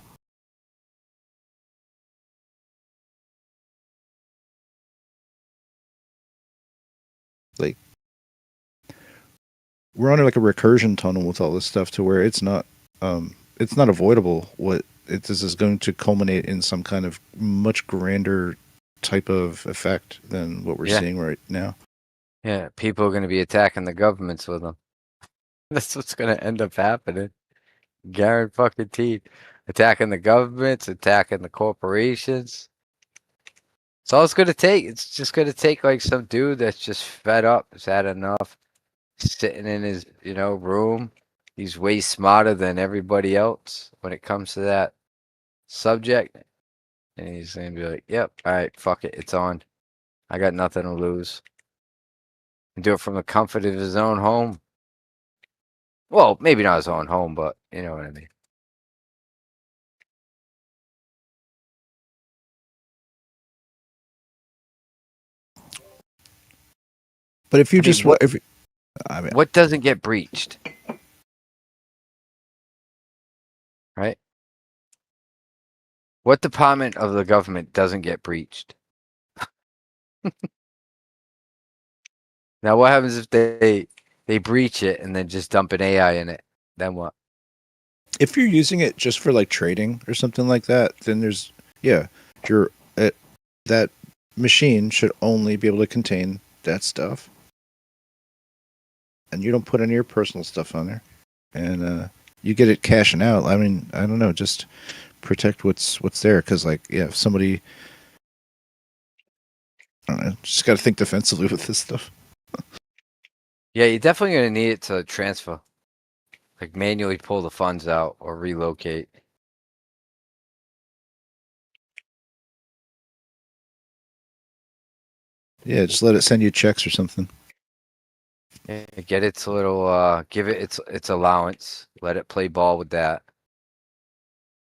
Like, we're on like a recursion tunnel with all this stuff to where it's not avoidable. This is going to culminate in some kind of much grander type of effect than what we're seeing right now. Yeah, people are going to be attacking the governments with them. That's what's going to end up happening. Guaranteed. Attacking the governments, attacking the corporations. It's all it's going to take. It's just going to take like some dude that's just fed up, has had enough, sitting in his, room. He's way smarter than everybody else when it comes to that subject. And he's going to be like, yep, all right, fuck it, it's on. I got nothing to lose. And do it from the comfort of his own home. Well, maybe not his own home, but you know what I mean. But if you what doesn't get breached? Right? What department of the government doesn't get breached? Now, what happens if they breach it and then just dump an AI in it? Then what? If you're using it just for like trading or something like that, then there's your that machine should only be able to contain that stuff, and you don't put any of your personal stuff on there, and you get it cashing out. I mean, I don't know, just protect what's there, because like if somebody, I don't know, just got to think defensively with this stuff. Yeah, you're definitely gonna need it to transfer, like manually pull the funds out or relocate. Yeah, just let it send you checks or something. Yeah, get its little give it its allowance, let it play ball with that,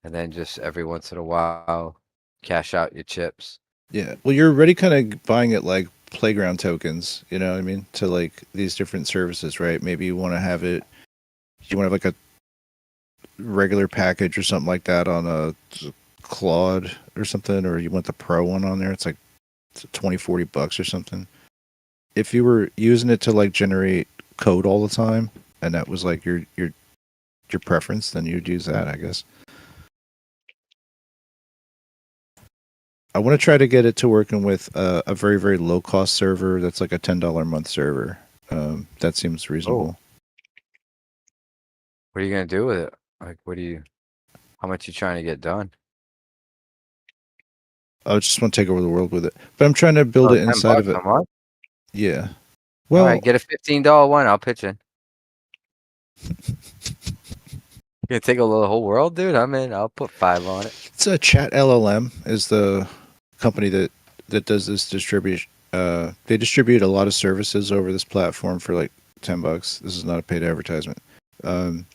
and then just every once in a while cash out your chips. Yeah, well, you're already kind of buying it like playground tokens, you know what I mean, to like these different services, right? Maybe you want to have it, you want to have like a regular package or something like that on a Claude or something, or you want the pro one on there. It's like 20-40 bucks or something. If you were using it to like generate code all the time, and that was like your preference, then you'd use that, I guess. I want to try to get it to working with a very, very low cost server that's like a $10 a month server. That seems reasonable. What are you gonna do with it? Like, how much you trying to get done? I just want to take over the world with it, but I'm trying to build Oh, it 10 inside of bucks it. a month? Yeah. All Well, right, get a $15 one. I'll pitch in. You gonna take a little whole world, dude? I'm in. I'll put 5 on it. it's a Chat LLM is the company that does this distribution. They distribute a lot of services over this platform for like $10. This is not a paid advertisement. Um,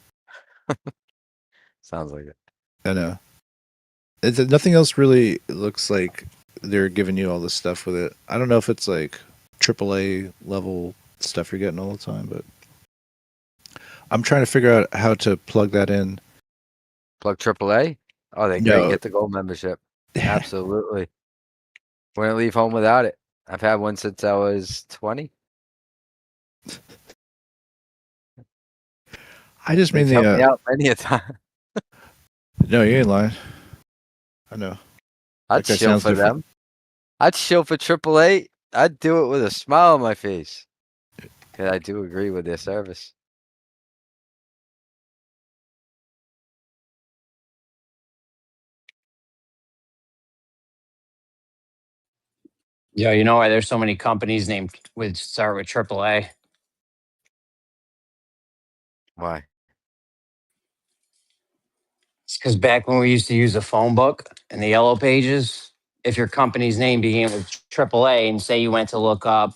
Sounds like it. I know. Nothing else really looks like they're giving you all this stuff with it. I don't know if it's like AAA level stuff you're getting all the time, but I'm trying to figure out how to plug that in. Plug AAA? Oh, they great. No. Get the gold membership. Absolutely. Wouldn't leave home without it. I've had one since I was 20. I just mean They've helped me out many a time. no, you ain't lying. I know. I'd That guy shill sounds for different. them. I'd shill for AAA. I'd do it with a smile on my face. Cause I do agree with their service. Yeah, you know why there's so many companies named with start with AAA? Why? It's because back when we used to use a phone book and the yellow pages, if your company's name began with AAA and say you went to look up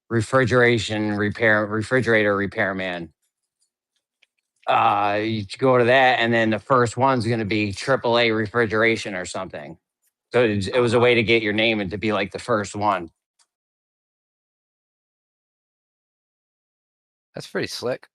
refrigerator repairman, you go to that, and then the first one's going to be AAA refrigeration or something. So it was a way to get your name and to be like the first one. That's pretty slick.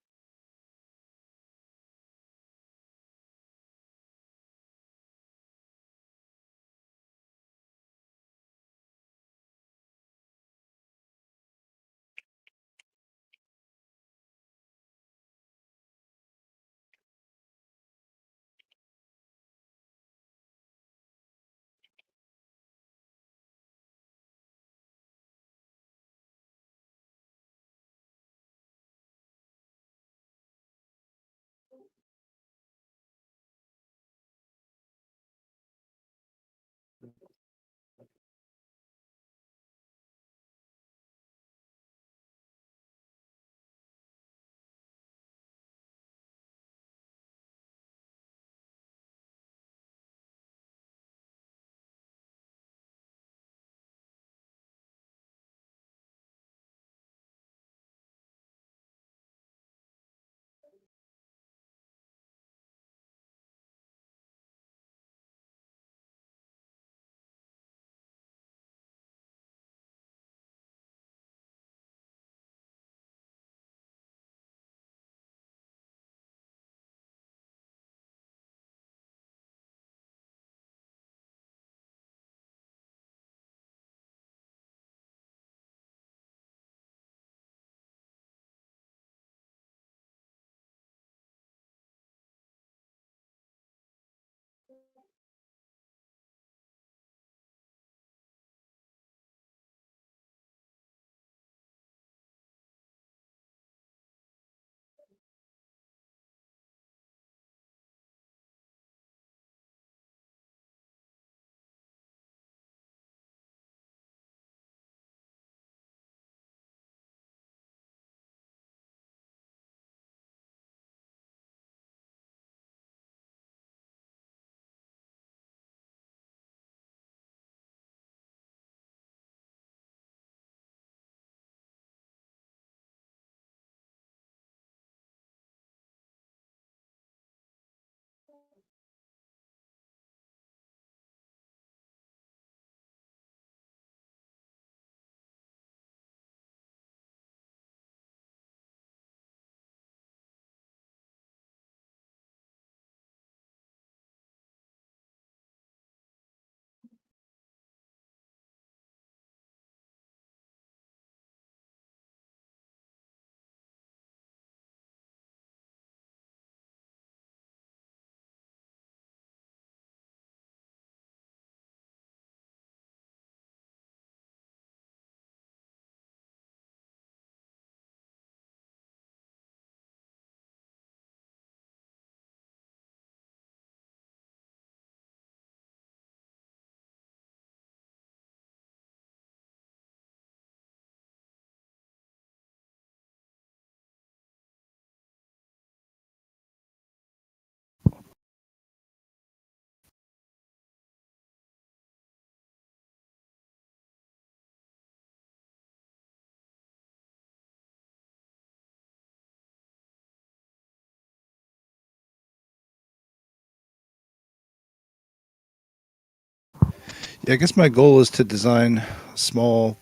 I guess my goal is to design a small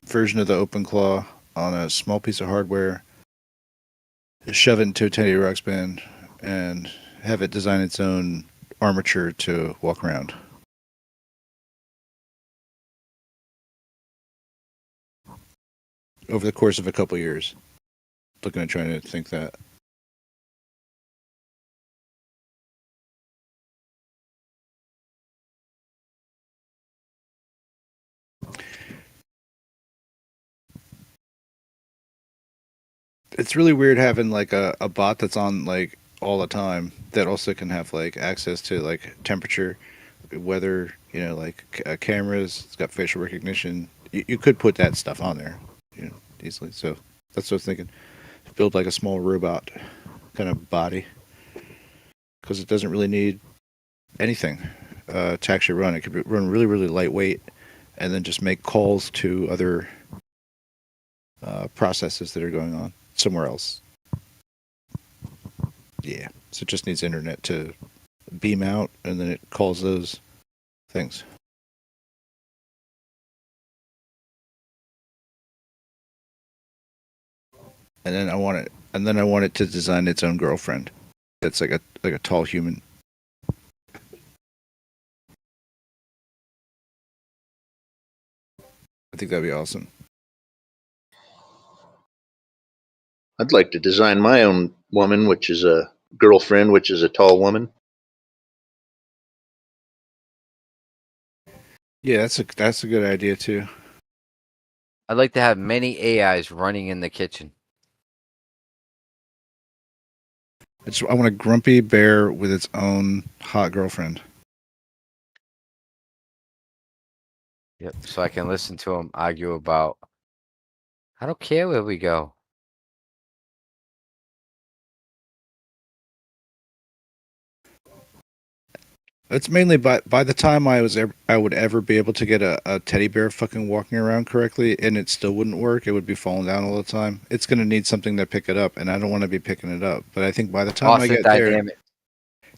version of the OpenClaw on a small piece of hardware, shove it into a Teddy Rocks band, and have it design its own armature to walk around. Over the course of a couple years. Looking at trying to think that. It's really weird having like a bot that's on like all the time that also can have like access to like temperature, weather, you know, like cameras. It's got facial recognition. You could put that stuff on there, you know, easily. So that's what I was thinking. Build like a small robot kind of body because it doesn't really need anything to actually run. It could run really, really lightweight and then just make calls to other processes that are going on somewhere else. Yeah, so it just needs internet to beam out, and then it calls those things. And then I want it to design its own girlfriend. That's like a tall human. I think that'd be awesome. I'd like to design my own woman, which is a girlfriend, which is a tall woman. Yeah, that's a good idea too. I'd like to have many AIs running in the kitchen. I want a grumpy bear with its own hot girlfriend. Yep. So I can listen to them argue about, I don't care where we go. It's mainly by the time I would ever be able to get a teddy bear fucking walking around correctly, and it still wouldn't work. It would be falling down all the time. It's gonna need something to pick it up, and I don't want to be picking it up. But I think by the time I Boston get there, Dynamics.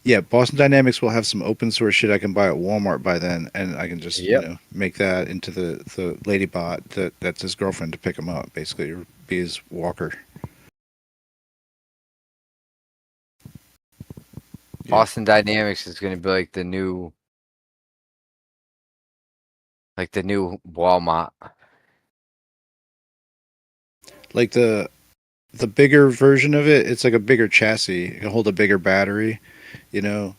yeah, Boston Dynamics will have some open source shit I can buy at Walmart by then, and I can just Yep. you know make that into the lady bot that's his girlfriend to pick him up, basically, or be his walker. Yeah. Boston Dynamics is going to be like the new Walmart. Like the bigger version of it, it's like a bigger chassis. It can hold a bigger battery, you know.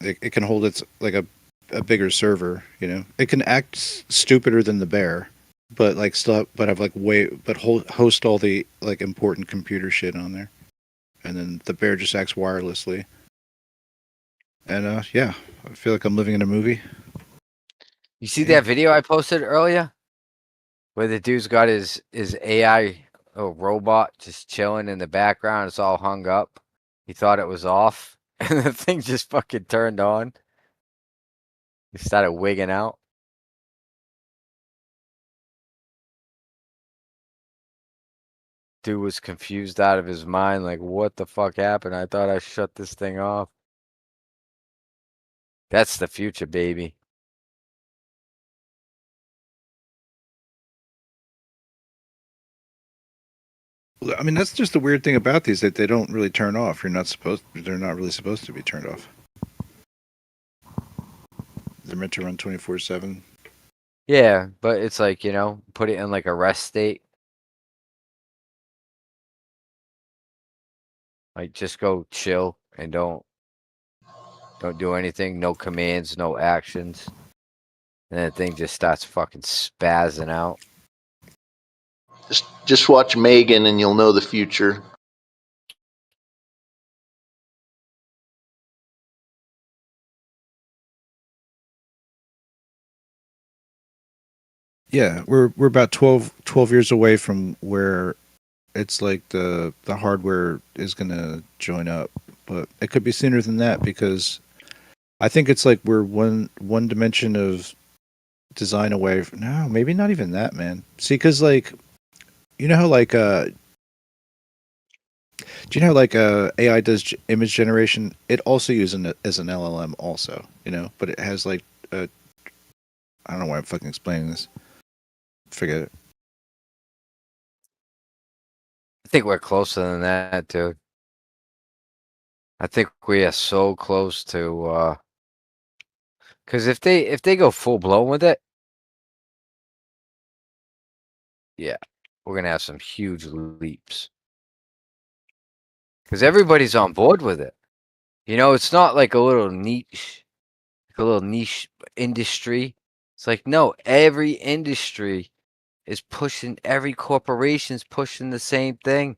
It can hold its like a bigger server, you know. It can act stupider than the bear, but like still, but have like host all the like important computer shit on there, and then the bear just acts wirelessly. And yeah, I feel like I'm living in a movie. You see that video I posted earlier? Where the dude's got his AI robot just chilling in the background. It's all hung up. He thought it was off. And the thing just fucking turned on. He started wigging out. Dude was confused out of his mind. Like, what the fuck happened? I thought I shut this thing off. That's the future, baby. I mean, that's just the weird thing about these, that they don't really turn off. They're not really supposed to be turned off. They're meant to run 24/7. Yeah, but it's like, you know, put it in like a rest state. Like, just go chill and don't do anything. No commands, no actions. And the thing just starts fucking spazzing out. Just watch Megan and you'll know the future. Yeah, we're about 12 years away from where it's like the hardware is gonna join up, but it could be sooner than that because I think it's like we're one dimension of design away. No, maybe not even that, man. See, because like you know how like Do you know like AI does image generation? It also uses it as an LLM also, but it has like I don't know why I'm fucking explaining this. Forget it. I think we're closer than that, dude. I think we are so close to because if they go full blown with it, yeah, we're gonna have some huge leaps. Because everybody's on board with it. It's not like a little niche industry. It's like, no, every industry is pushing, every corporation's pushing the same thing.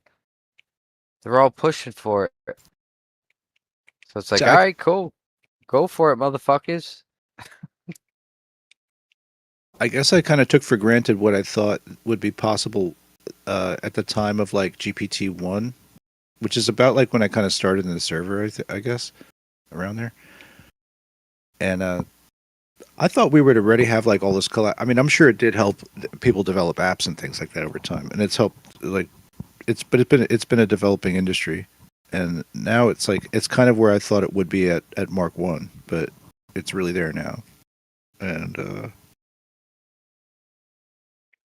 They're all pushing for it. So it's like, So all right, cool. Go for it, motherfuckers. I guess I kind of took for granted what I thought would be possible at the time of like GPT-1, which is about like when I kind of started in the server, I guess, around there. And I thought we would already have like all this I mean, I'm sure it did help people develop apps and things like that over time, and it's helped like it's been a developing industry, and now it's like it's kind of where I thought it would be at Mark 1, but it's really there now, and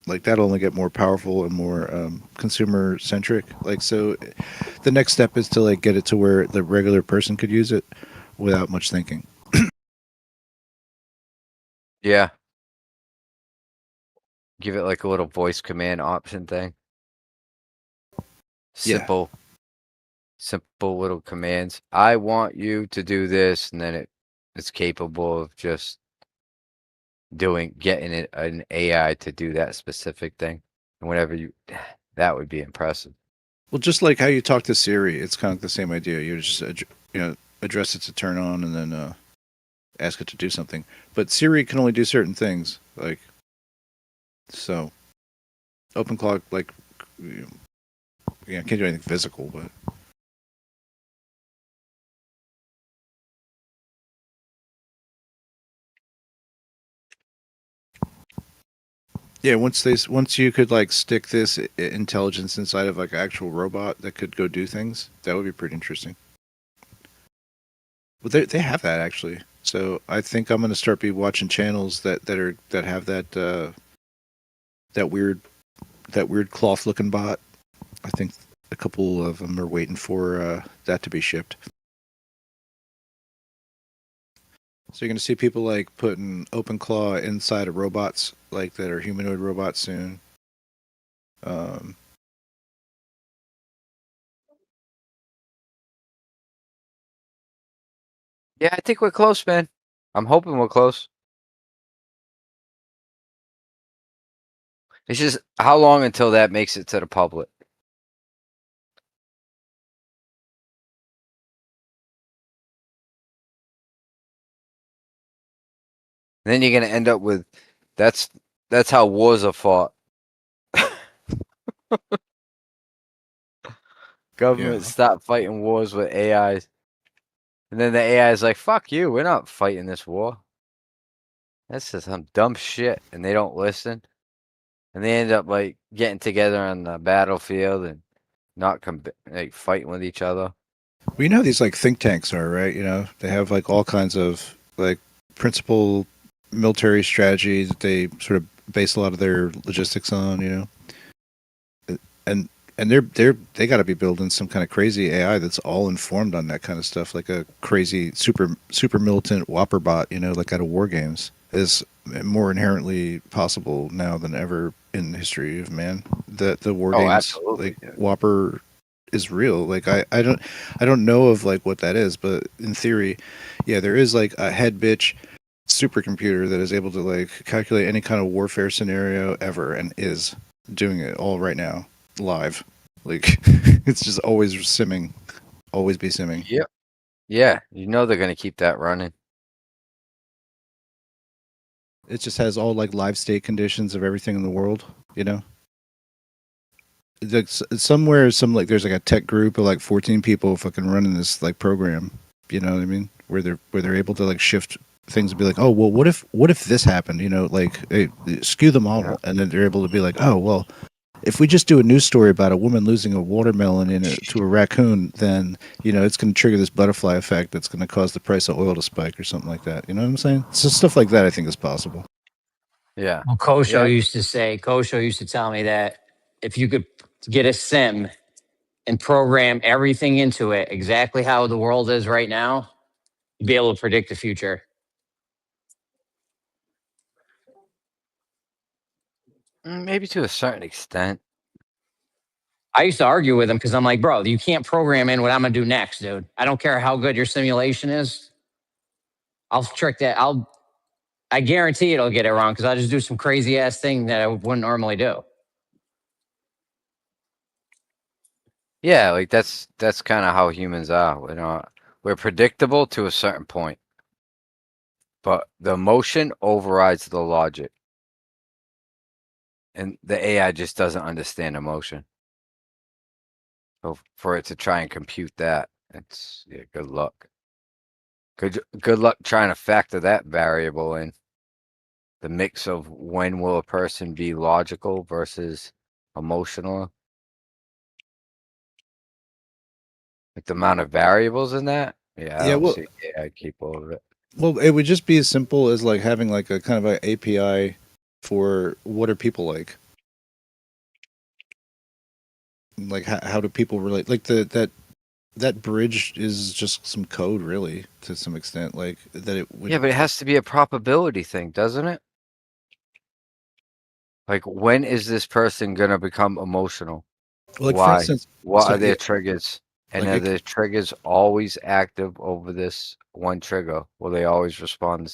like that'll only get more powerful and more consumer centric. Like, so the next step is to like get it to where the regular person could use it without much thinking. Yeah. Give it like a little voice command option thing. Yeah. Simple little commands. I want you to do this, and then it's capable of just getting an AI to do that specific thing. And whenever that would be impressive. Well, just like how you talk to Siri, it's kind of the same idea. You just address it to turn on, and then ask it to do something. But Siri can only do certain things, like so. OpenClaw, like, can't do anything physical, but yeah. Once you could like stick this intelligence inside of like an actual robot that could go do things, that would be pretty interesting. Well, they have that actually. So I think I'm gonna start watching channels that have that weird cloth looking bot. I think a couple of them are waiting for that to be shipped. So you're gonna see people like putting OpenClaw inside of robots, like that are humanoid robots soon. Yeah, I think we're close, man. I'm hoping we're close. It's just how long until that makes it to the public? And then you're gonna end up with that's how wars are fought. Governments stop fighting wars with AIs. And then the AI is like, fuck you, we're not fighting this war. That's just some dumb shit. And they don't listen. And they end up like getting together on the battlefield and not like fighting with each other. Well, you know how these like think tanks are, right? They have like all kinds of like principal military strategy that they sort of base a lot of their logistics on, and they got to be building some kind of crazy AI that's all informed on that kind of stuff, like a crazy super militant Whopper bot, like out of war games, is more inherently possible now than ever in the history of man. The war games, absolutely, like Whopper, is real. Like I don't know of like what that is, but in theory, yeah, there is like a head bitch supercomputer that is able to like calculate any kind of warfare scenario ever, and is doing it all right now live. Like it's just always simming, always be simming. Yep. Yeah, they're gonna keep that running. It just has all like live state conditions of everything in the world, Like somewhere, there's like a tech group of like 14 people fucking running this like program. You know what I mean? Where they're able to like shift things and be like, oh well, what if this happened? Like skew the model, and then they're able to be like, oh well, if we just do a news story about a woman losing a watermelon to a raccoon, then it's going to trigger this butterfly effect that's going to cause the price of oil to spike or something like that. You know what I'm saying? So stuff like that, I think, is possible. Yeah. Well, Kosho Yeah. used to tell me that if you could get a sim and program everything into it exactly how the world is right now, you'd be able to predict the future. Maybe to a certain extent. I used to argue with him because I'm like, bro, you can't program in what I'm gonna do next, dude. I don't care how good your simulation is. I'll trick that. I guarantee it'll get it wrong because I'll just do some crazy ass thing that I wouldn't normally do. Yeah, like that's kind of how humans are. We're predictable to a certain point, but the emotion overrides the logic, and the AI just doesn't understand emotion. So for it to try and compute that, it's good luck. Good luck trying to factor that variable in. The mix of when will a person be logical versus emotional. Like the amount of variables in that. Yeah, I Yeah, don't well, see AI capable of it. well, it would just be as simple as like having like a kind of an API for what are people like. Like how do people relate? Like that bridge is just some code, really, to some extent. Like that it would. Yeah, but it has to be a probability thing, doesn't it? Like, when is this person gonna become emotional? Like for Why? instance, What so are their triggers? And like are their triggers always active over this one trigger? Will they always respond?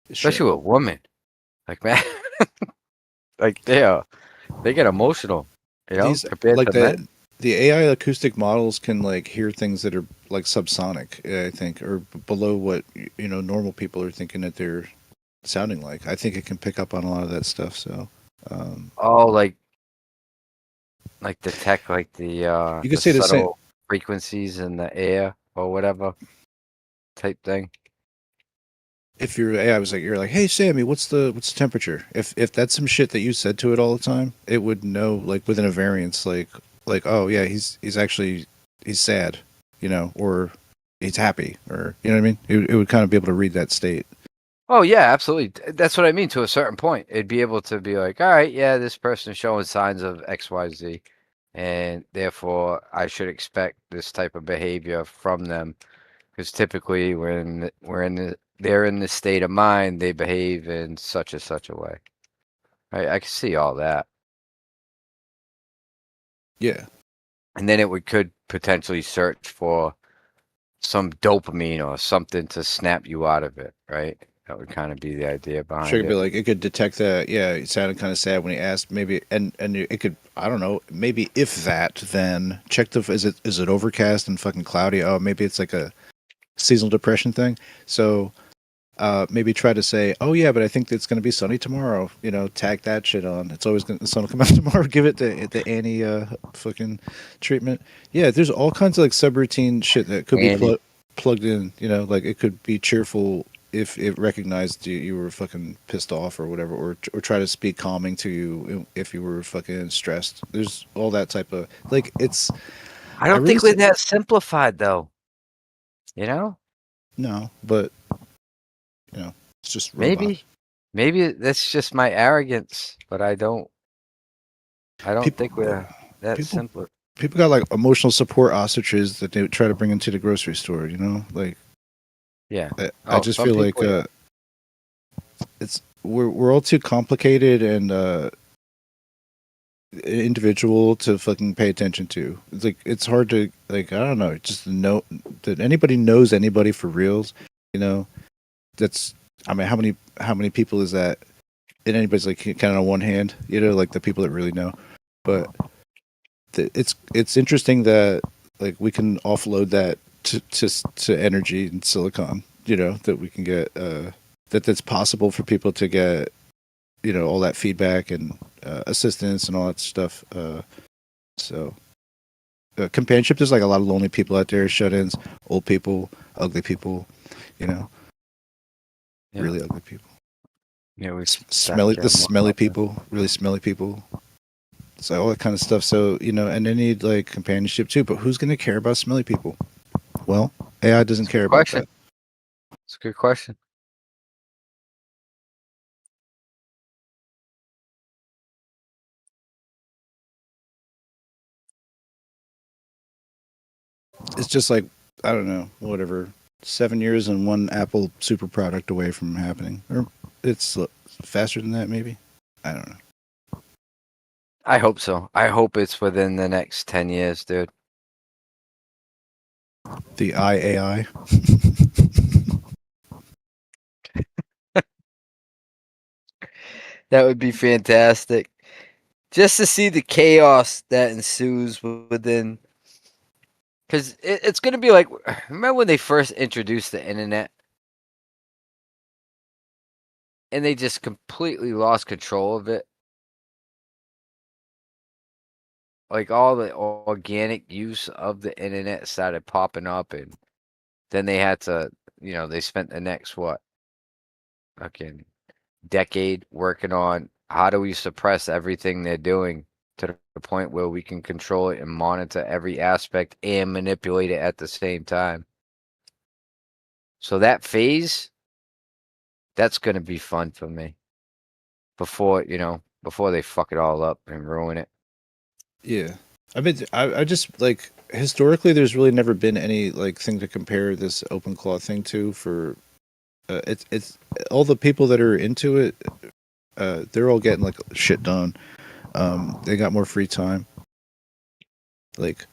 Especially sure. with women. Like, man, like they get emotional, These compared like to men. the AI acoustic models can like hear things that are like subsonic, I think, or below what normal people are thinking that they're sounding like. I think it can pick up on a lot of that stuff. So Oh, like detect like you could the say the same. subtle frequencies in the air or whatever type thing. If your AI was like, you're like, hey Sammy, what's the temperature? If that's some shit that you said to it all the time, it would know like within a variance, like oh yeah, he's actually he's sad, or he's happy, or you know what I mean. It would kind of be able to read that state. Oh yeah, absolutely. That's what I mean. To a certain point, it'd be able to be like, all right, yeah, this person's showing signs of X, Y, Z, and therefore I should expect this type of behavior from them. Because typically, when they're in this state of mind, they behave in such and such a way. I can see all that, Yeah, and then it could potentially search for some dopamine or something to snap you out of it, right? That would kind of be the idea sure. behind It'd be it. like it could detect that. Yeah, it sounded kind of sad when he asked. Maybe and it could. I don't know. Maybe if that, then check the is it overcast and fucking cloudy? Oh, maybe it's like a seasonal depression thing. So maybe try to say, oh yeah, but I think it's going to be sunny tomorrow. Tag that shit on. It's always the sun will come out tomorrow. Give it the Annie fucking treatment. Yeah, there's all kinds of like subroutine shit that could be plugged in. Like it could be cheerful if it recognized you were fucking pissed off or whatever, or try to speak calming to you if you were fucking stressed. There's all that type of like it's. I don't think we're that simplified though. No, but it's just robots. Maybe that's just my arrogance, but I don't think we're that simple. People got like emotional support ostriches that they try to bring into the grocery store. Like yeah. I just feel like we're all too complicated and individual to fucking pay attention to. It's like it's hard to like I don't know, just know that anybody knows anybody for reals. That's I mean how many people is that? And anybody's like kind of on one hand, like the people that really know. But it's interesting that like we can offload that to energy and silicon. That we can get that's possible for people to get all that feedback and assistance and all that stuff. So companionship. There's like a lot of lonely people out there, shut-ins, old people, ugly people. Yeah. Really ugly people. Yeah, we smelly people, really smelly people. So all that kind of stuff. So and they need like companionship too. But who's going to care about smelly people? Well, AI doesn't care about Question. that. It's a good question. It's just like I don't know, whatever. 7 years and one Apple super product away from happening, or it's faster than that, maybe. I don't know. I hope so. I hope it's within the next 10 years, dude. The IAI. That would be fantastic. Just to see the chaos that ensues within. Because it's going to be like, remember when they first introduced the internet? And they just completely lost control of it? Like all the organic use of the internet started popping up, and then they had to, they spent the next, fucking decade working on how do we suppress everything they're doing to the point where we can control it and monitor every aspect and manipulate it at the same time. So that phase, that's going to be fun for me before they fuck it all up and ruin it. Yeah, I just like historically, there's really never been any like thing to compare this OpenClaw thing to. For it's all the people that are into it. They're all getting like shit done. They got more free time. Like,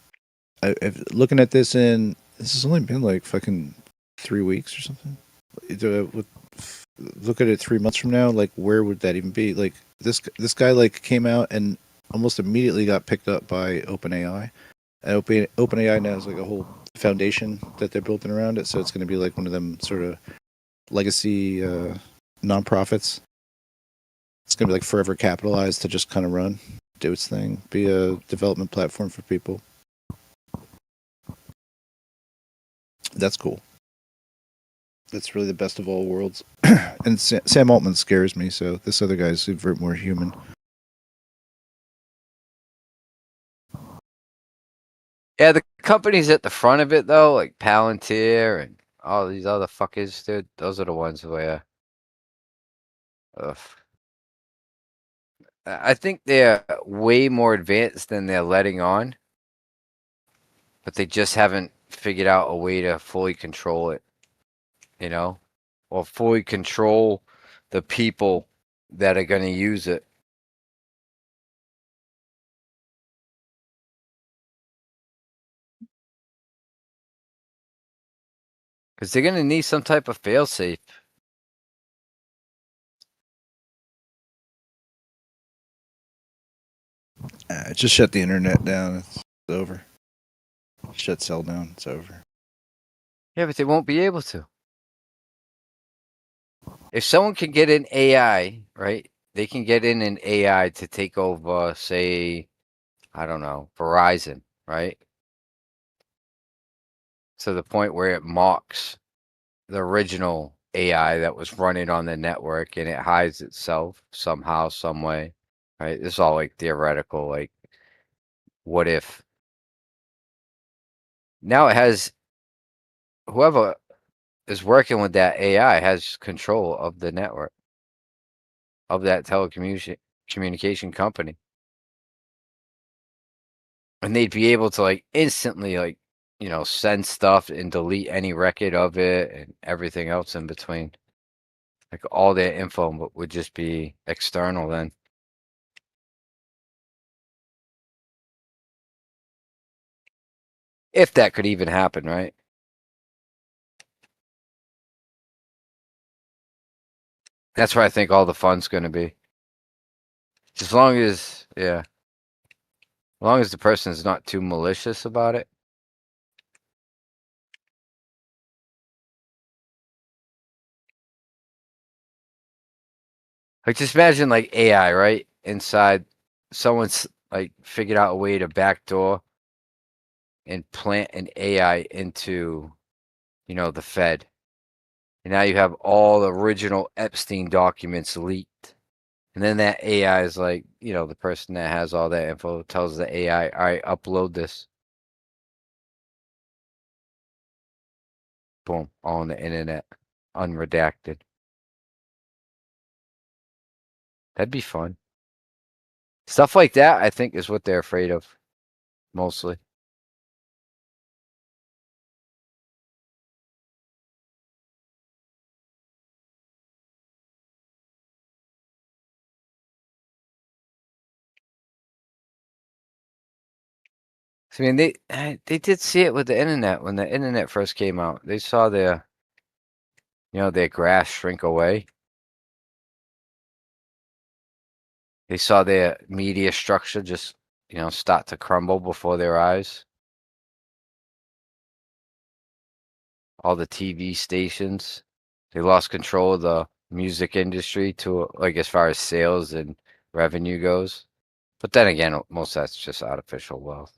looking at this this has only been like fucking 3 weeks or something. Look at it 3 months from now. Like, where would that even be? Like, this guy like came out and almost immediately got picked up by OpenAI. And OpenAI now has like a whole foundation that they're building around it. So it's going to be like one of them sort of legacy nonprofits. It's going to be like forever capitalized to just kind of run, do its thing, be a development platform for people. That's cool. That's really the best of all worlds. And Sam Altman scares me, so this other guy's more human. Yeah, the companies at the front of it, though, like Palantir and all these other fuckers, dude, those are the ones where, ugh. I think they're way more advanced than they're letting on, but they just haven't figured out a way to fully control it, or fully control the people that are going to use it. Because they're going to need some type of failsafe. Just shut the internet down. It's over. Shut cell down. It's over. Yeah, but they won't be able to. If someone can get an AI, right? They can get in an AI to take over, say, I don't know, Verizon, right? To the point where it mocks the original AI that was running on the network, and it hides itself somehow, some way, right? This is all like theoretical, like, what if? Now it has, whoever is working with that AI has control of the network, of that telecommunication company. And they'd be able to like instantly like, send stuff and delete any record of it and everything else in between. Like all their info would just be external then. If that could even happen, right? That's where I think all the fun's going to be. As long as the person's not too malicious about it. Like, just imagine like AI, right? Inside, someone's like figured out a way to backdoor and plant an AI into, the Fed. And now you have all the original Epstein documents leaked. And then that AI is like, the person that has all that info tells the AI, all right, upload this. Boom, all on the internet, unredacted. That'd be fun. Stuff like that, I think, is what they're afraid of, mostly. I mean, they did see it with the internet when the internet first came out. They saw their grass shrink away. They saw their media structure just, start to crumble before their eyes. All the TV stations, they lost control of the music industry to like as far as sales and revenue goes. But then again, most of that's just artificial wealth.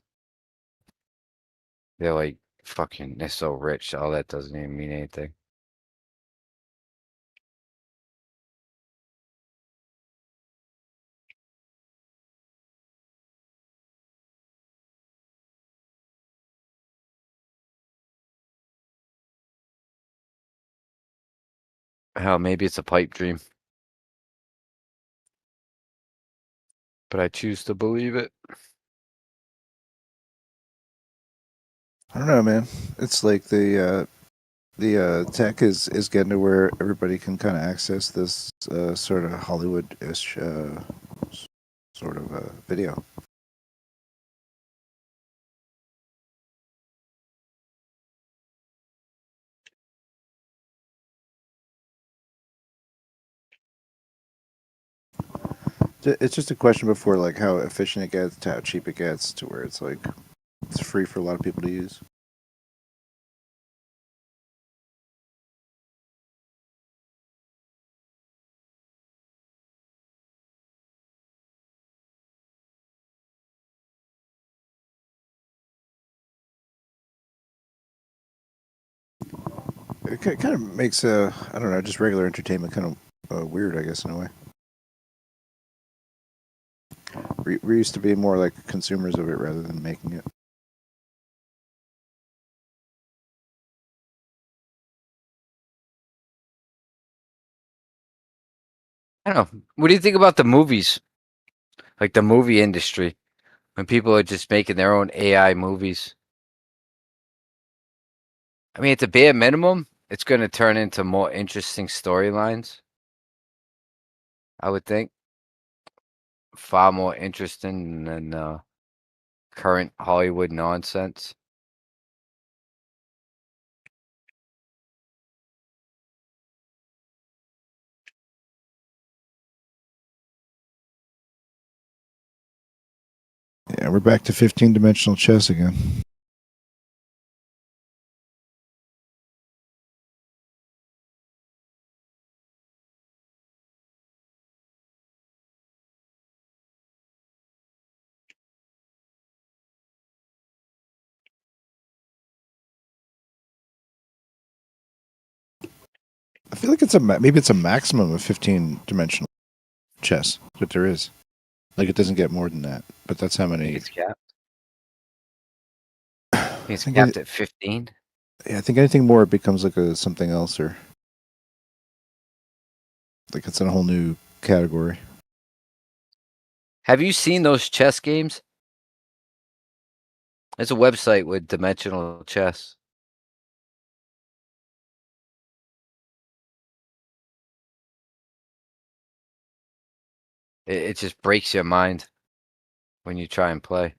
They're like they're so rich, all that doesn't even mean anything. Hell, maybe it's a pipe dream. But I choose to believe it. I don't know, man. It's like the tech is getting to where everybody can kind of access this sort of Hollywood-ish sort of video. It's just a question before like how efficient it gets to how cheap it gets to where it's like it's free for a lot of people to use. It kind of makes I don't know, just regular entertainment kind of weird, I guess, in a way. We used to be more like consumers of it rather than making it. I don't know. What do you think about the movies? Like the movie industry, when people are just making their own AI movies. I mean, at the bare minimum, it's going to turn into more interesting storylines. I would think. Far more interesting than current Hollywood nonsense. Yeah, we're back to 15-dimensional chess again. I feel like maybe it's a maximum of 15-dimensional chess that there is. Like it doesn't get more than that, but that's how many. It's capped. It's think capped at 15. Yeah, I think anything more it becomes like something else or like it's in a whole new category. Have you seen those chess games? There's a website with dimensional chess. It just breaks your mind when you try and play.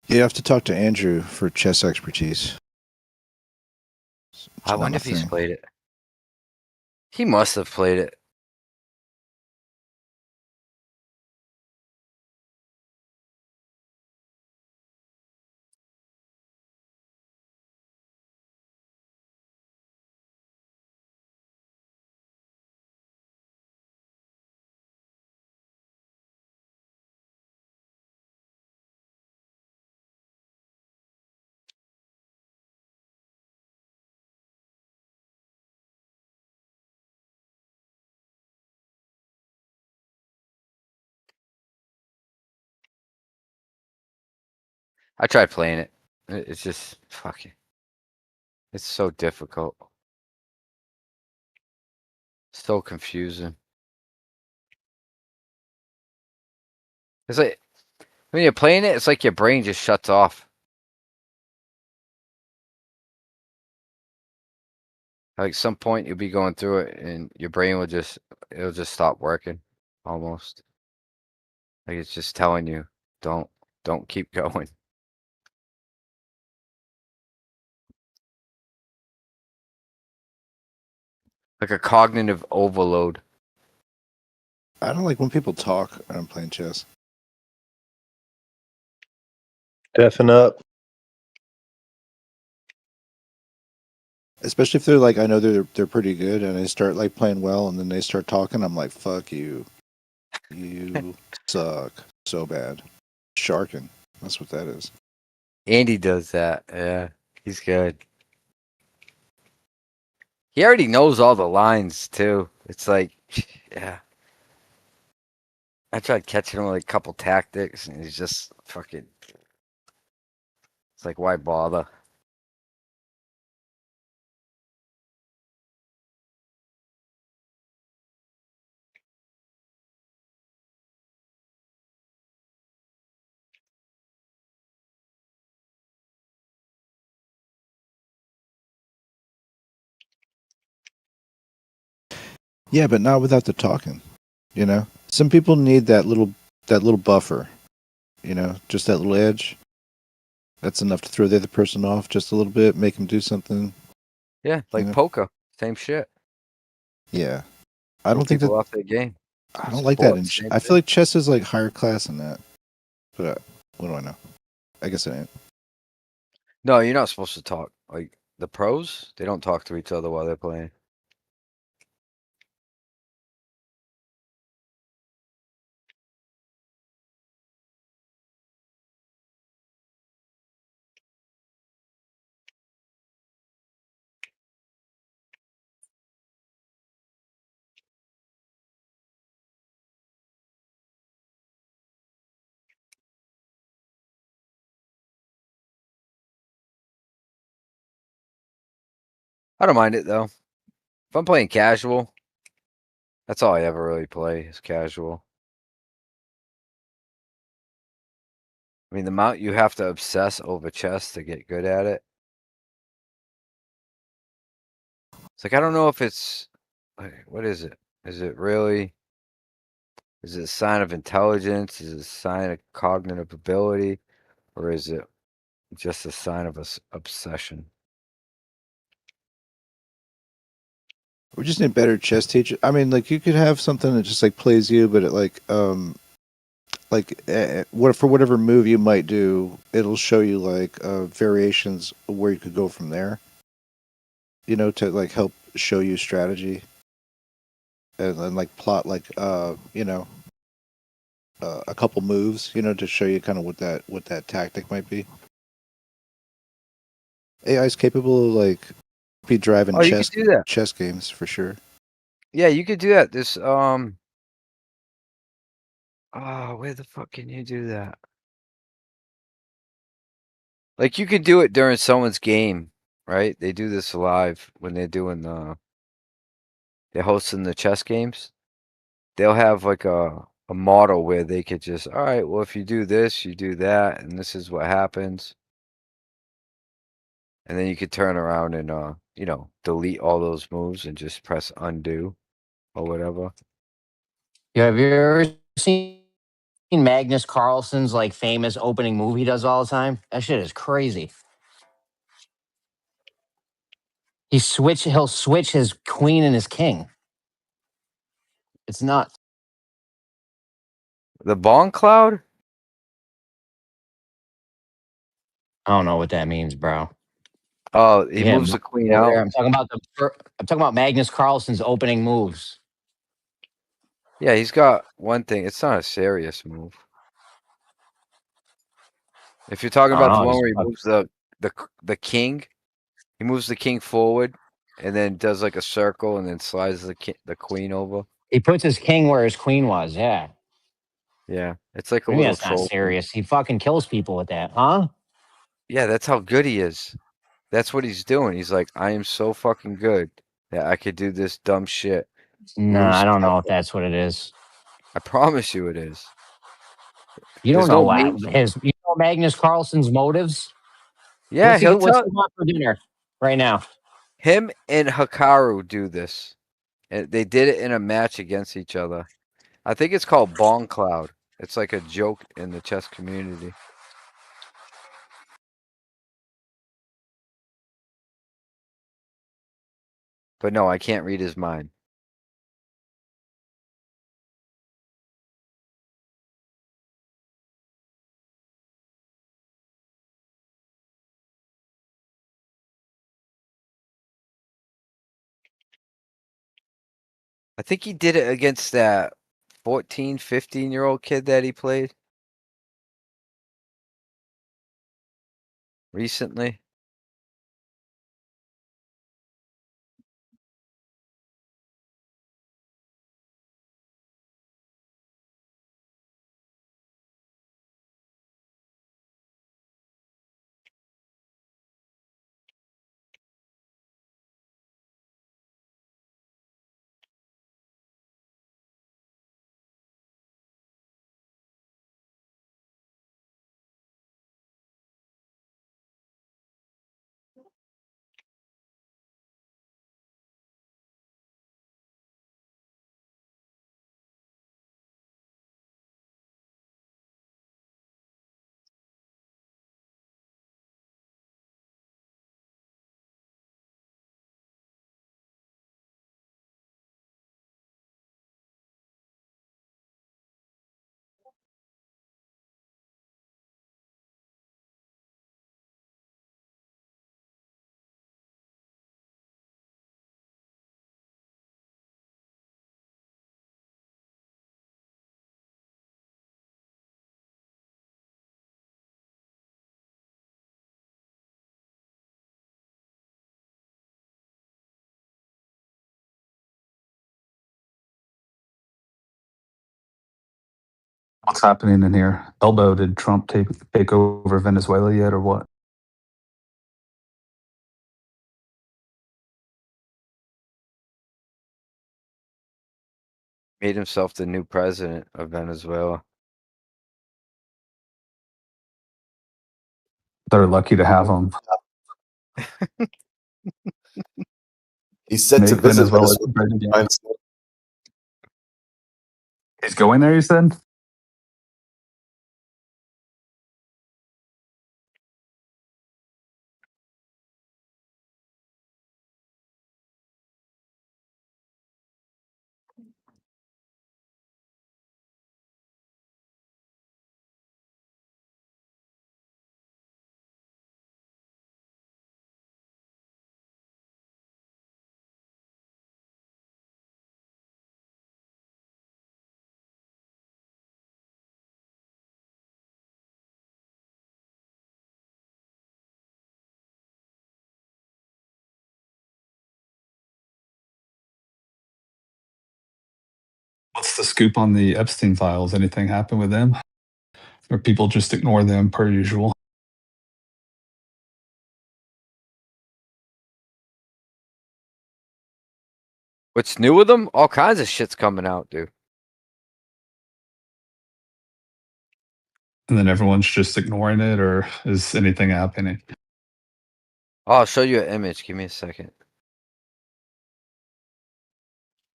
You have to talk to Andrew for chess expertise. I wonder if he's played it. He must have played it. I tried playing it. It's just fucking. It's so difficult. So confusing. It's like when you're playing it, it's like your brain just shuts off. Like some point you'll be going through it and your brain will it'll just stop working almost. Like it's just telling you, don't keep going. Like a cognitive overload. I don't like when people talk when I'm playing chess. Deafen up. Especially if they're like, I know they're pretty good, and they start like playing well, and then they start talking. I'm like, fuck you, you suck so bad. Sharking, that's what that is. Andy does that. Yeah, he's good. He already knows all the lines too. It's like, yeah. I tried catching him with like a couple tactics, and he's just fucking. It's like, why bother? Yeah, but not without the talking. You know, some people need that little buffer. You know, just that little edge. That's enough to throw the other person off just a little bit, make them do something. Yeah, like Yeah. poker, same shit. Yeah, I don't think People that. off their game. I don't like that. In Sports, same I feel like chess is like higher class than that. But what do I know? I guess it ain't. No, you're not supposed to talk. Like the pros, they don't talk to each other while they're playing. I don't mind it though. If I'm playing casual, that's all I ever really play is casual. I mean, the amount you have to obsess over chess to get good at it. It's like, I don't know if it's, what is it? Is it really, is it a sign of intelligence? Is it a sign of cognitive ability? Or is it just a sign of obsession? We just need better chess teachers. I mean, like you could have something that just like plays you, but it what for whatever move you might do, it'll show you like variations of where you could go from there. You know, to like help show you strategy and like plot like you know a couple moves. You know, to show you kind of what that tactic might be. AI is capable of like be driving Oh, you could do that. chess games for sure. Yeah, you could do that. This oh, where the fuck can you do that? Like you could do it during someone's game, right? They do this live when they're doing they're hosting the chess games. They'll have like a model where they could just, all right, well, if you do this, you do that, and this is what happens. And then you could turn around and you know, delete all those moves and just press undo or whatever. Yeah, have you ever seen Magnus Carlsen's like famous opening move he does all the time? That shit is crazy. He'll switch his queen and his king. It's nuts. The Bong Cloud? I don't know what that means, bro. Oh, he Yeah, moves the queen over out. there. I'm talking about Magnus Carlsen's opening moves. Yeah, he's got one thing. It's not a serious move. If you're talking I don't about the know, one just where he moves the king, he moves the king forward and then does like a circle and then slides the queen over. he puts his king where his queen was. Yeah. Yeah, it's like a Maybe little that's not troll thing. serious. He fucking kills people with that, huh? Yeah, that's how good he is. That's what he's doing. He's like, I am so fucking good that I could do this dumb shit. No, I don't know if that's what it is. I promise you it is. You There's don't know no what main- his. You know Magnus Carlsen's motives. Yeah, What's he he'll tell want for dinner right now? him and Hikaru do this. And they did it in a match against each other. I think it's called Bong Cloud. It's like a joke in the chess community. But no, I can't read his mind. I think he did it against that 14, 15-year-old kid that he played recently. What's happening in here? Elbow, did Trump take over Venezuela yet, or what? Made himself the new president of Venezuela. They're lucky to have him. He's set to Make visit Venezuela Venezuela. great again. He's going there, you said? What's the scoop on the Epstein files? Anything happen with them? Or people just ignore them per usual? What's new with him? All kinds of shit's coming out, dude. And then everyone's just ignoring it, or is anything happening? Oh, I'll show you an image. Give me a second.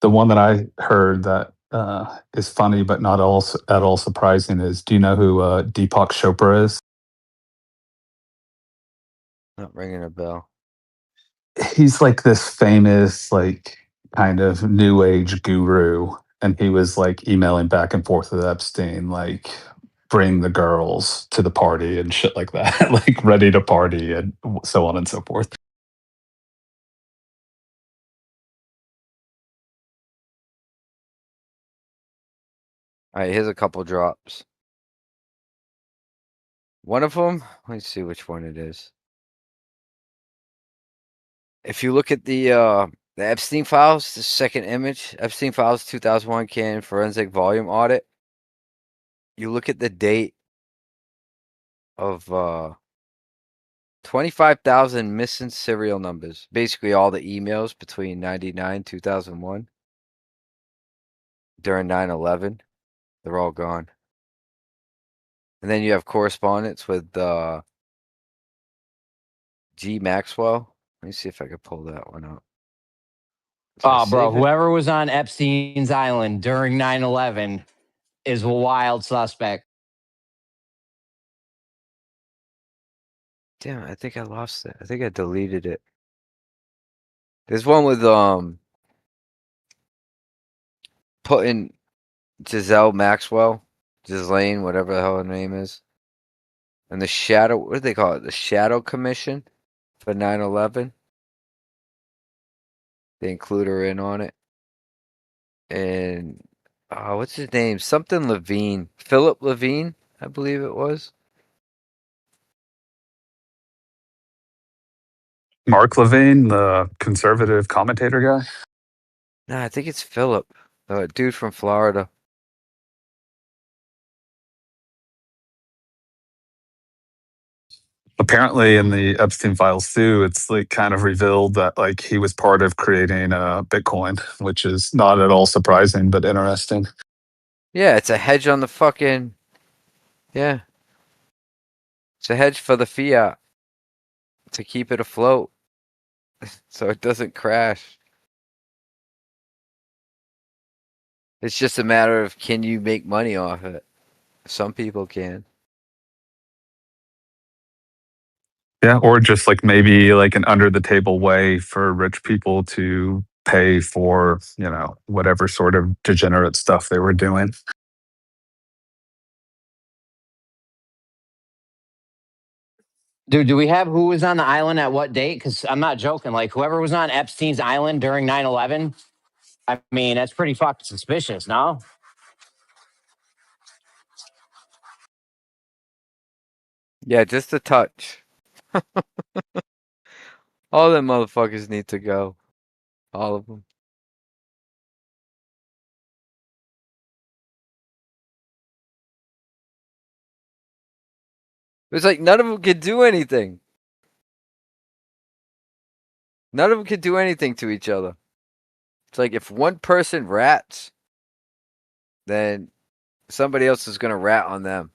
The one that I heard that is funny but not at all surprising is, do you know who Deepak Chopra is? Not ringing a bell. He's like this famous, like, kind of new age guru, and he was like emailing back and forth with Epstein, like, bring the girls to the party and shit like that, like ready to party and so on and so forth. All right, here's a couple drops. One of them, let's see which one it is. If you look at the Epstein files, the second image, Epstein files 2001 Canon Forensic Volume Audit. You look at the date of 25,000 missing serial numbers. Basically all the emails between 99 2001 during 9/11. They're all gone. And then you have correspondence with G. Maxwell. Let me see if I can pull that one up. Did I Oh, bro, save it? whoever was on Epstein's Island during 9/11 is a wild suspect. Damn, I think I lost it. I think I deleted it. There's one with putting Giselle Maxwell, Ghislaine, whatever the hell her name is, and the shadow. What do they call it? The Shadow Commission for 9/11. They include her in on it, and what's his name? Something Levine, Philip Levine, I believe it was. Mark Levine, the conservative commentator guy. Nah, I think it's Philip, the dude from Florida. Apparently, in the Epstein files too, it's like kind of revealed that like he was part of creating Bitcoin, which is not at all surprising but interesting. Yeah, it's a hedge on the fucking. Yeah, it's a hedge for the fiat to keep it afloat, so it doesn't crash. It's just a matter of can you make money off it? Some people can. Yeah, or just like maybe like an under the table way for rich people to pay for, whatever sort of degenerate stuff they were doing. Dude, do we have who was on the island at what date? Because I'm not joking. Like, whoever was on Epstein's Island during 9/11, I mean, that's pretty fucking suspicious, no? Yeah, just a touch. All them motherfuckers need to go. All of them. It's like none of them could do anything. None of them could do anything to each other. It's like if one person rats, then somebody else is going to rat on them.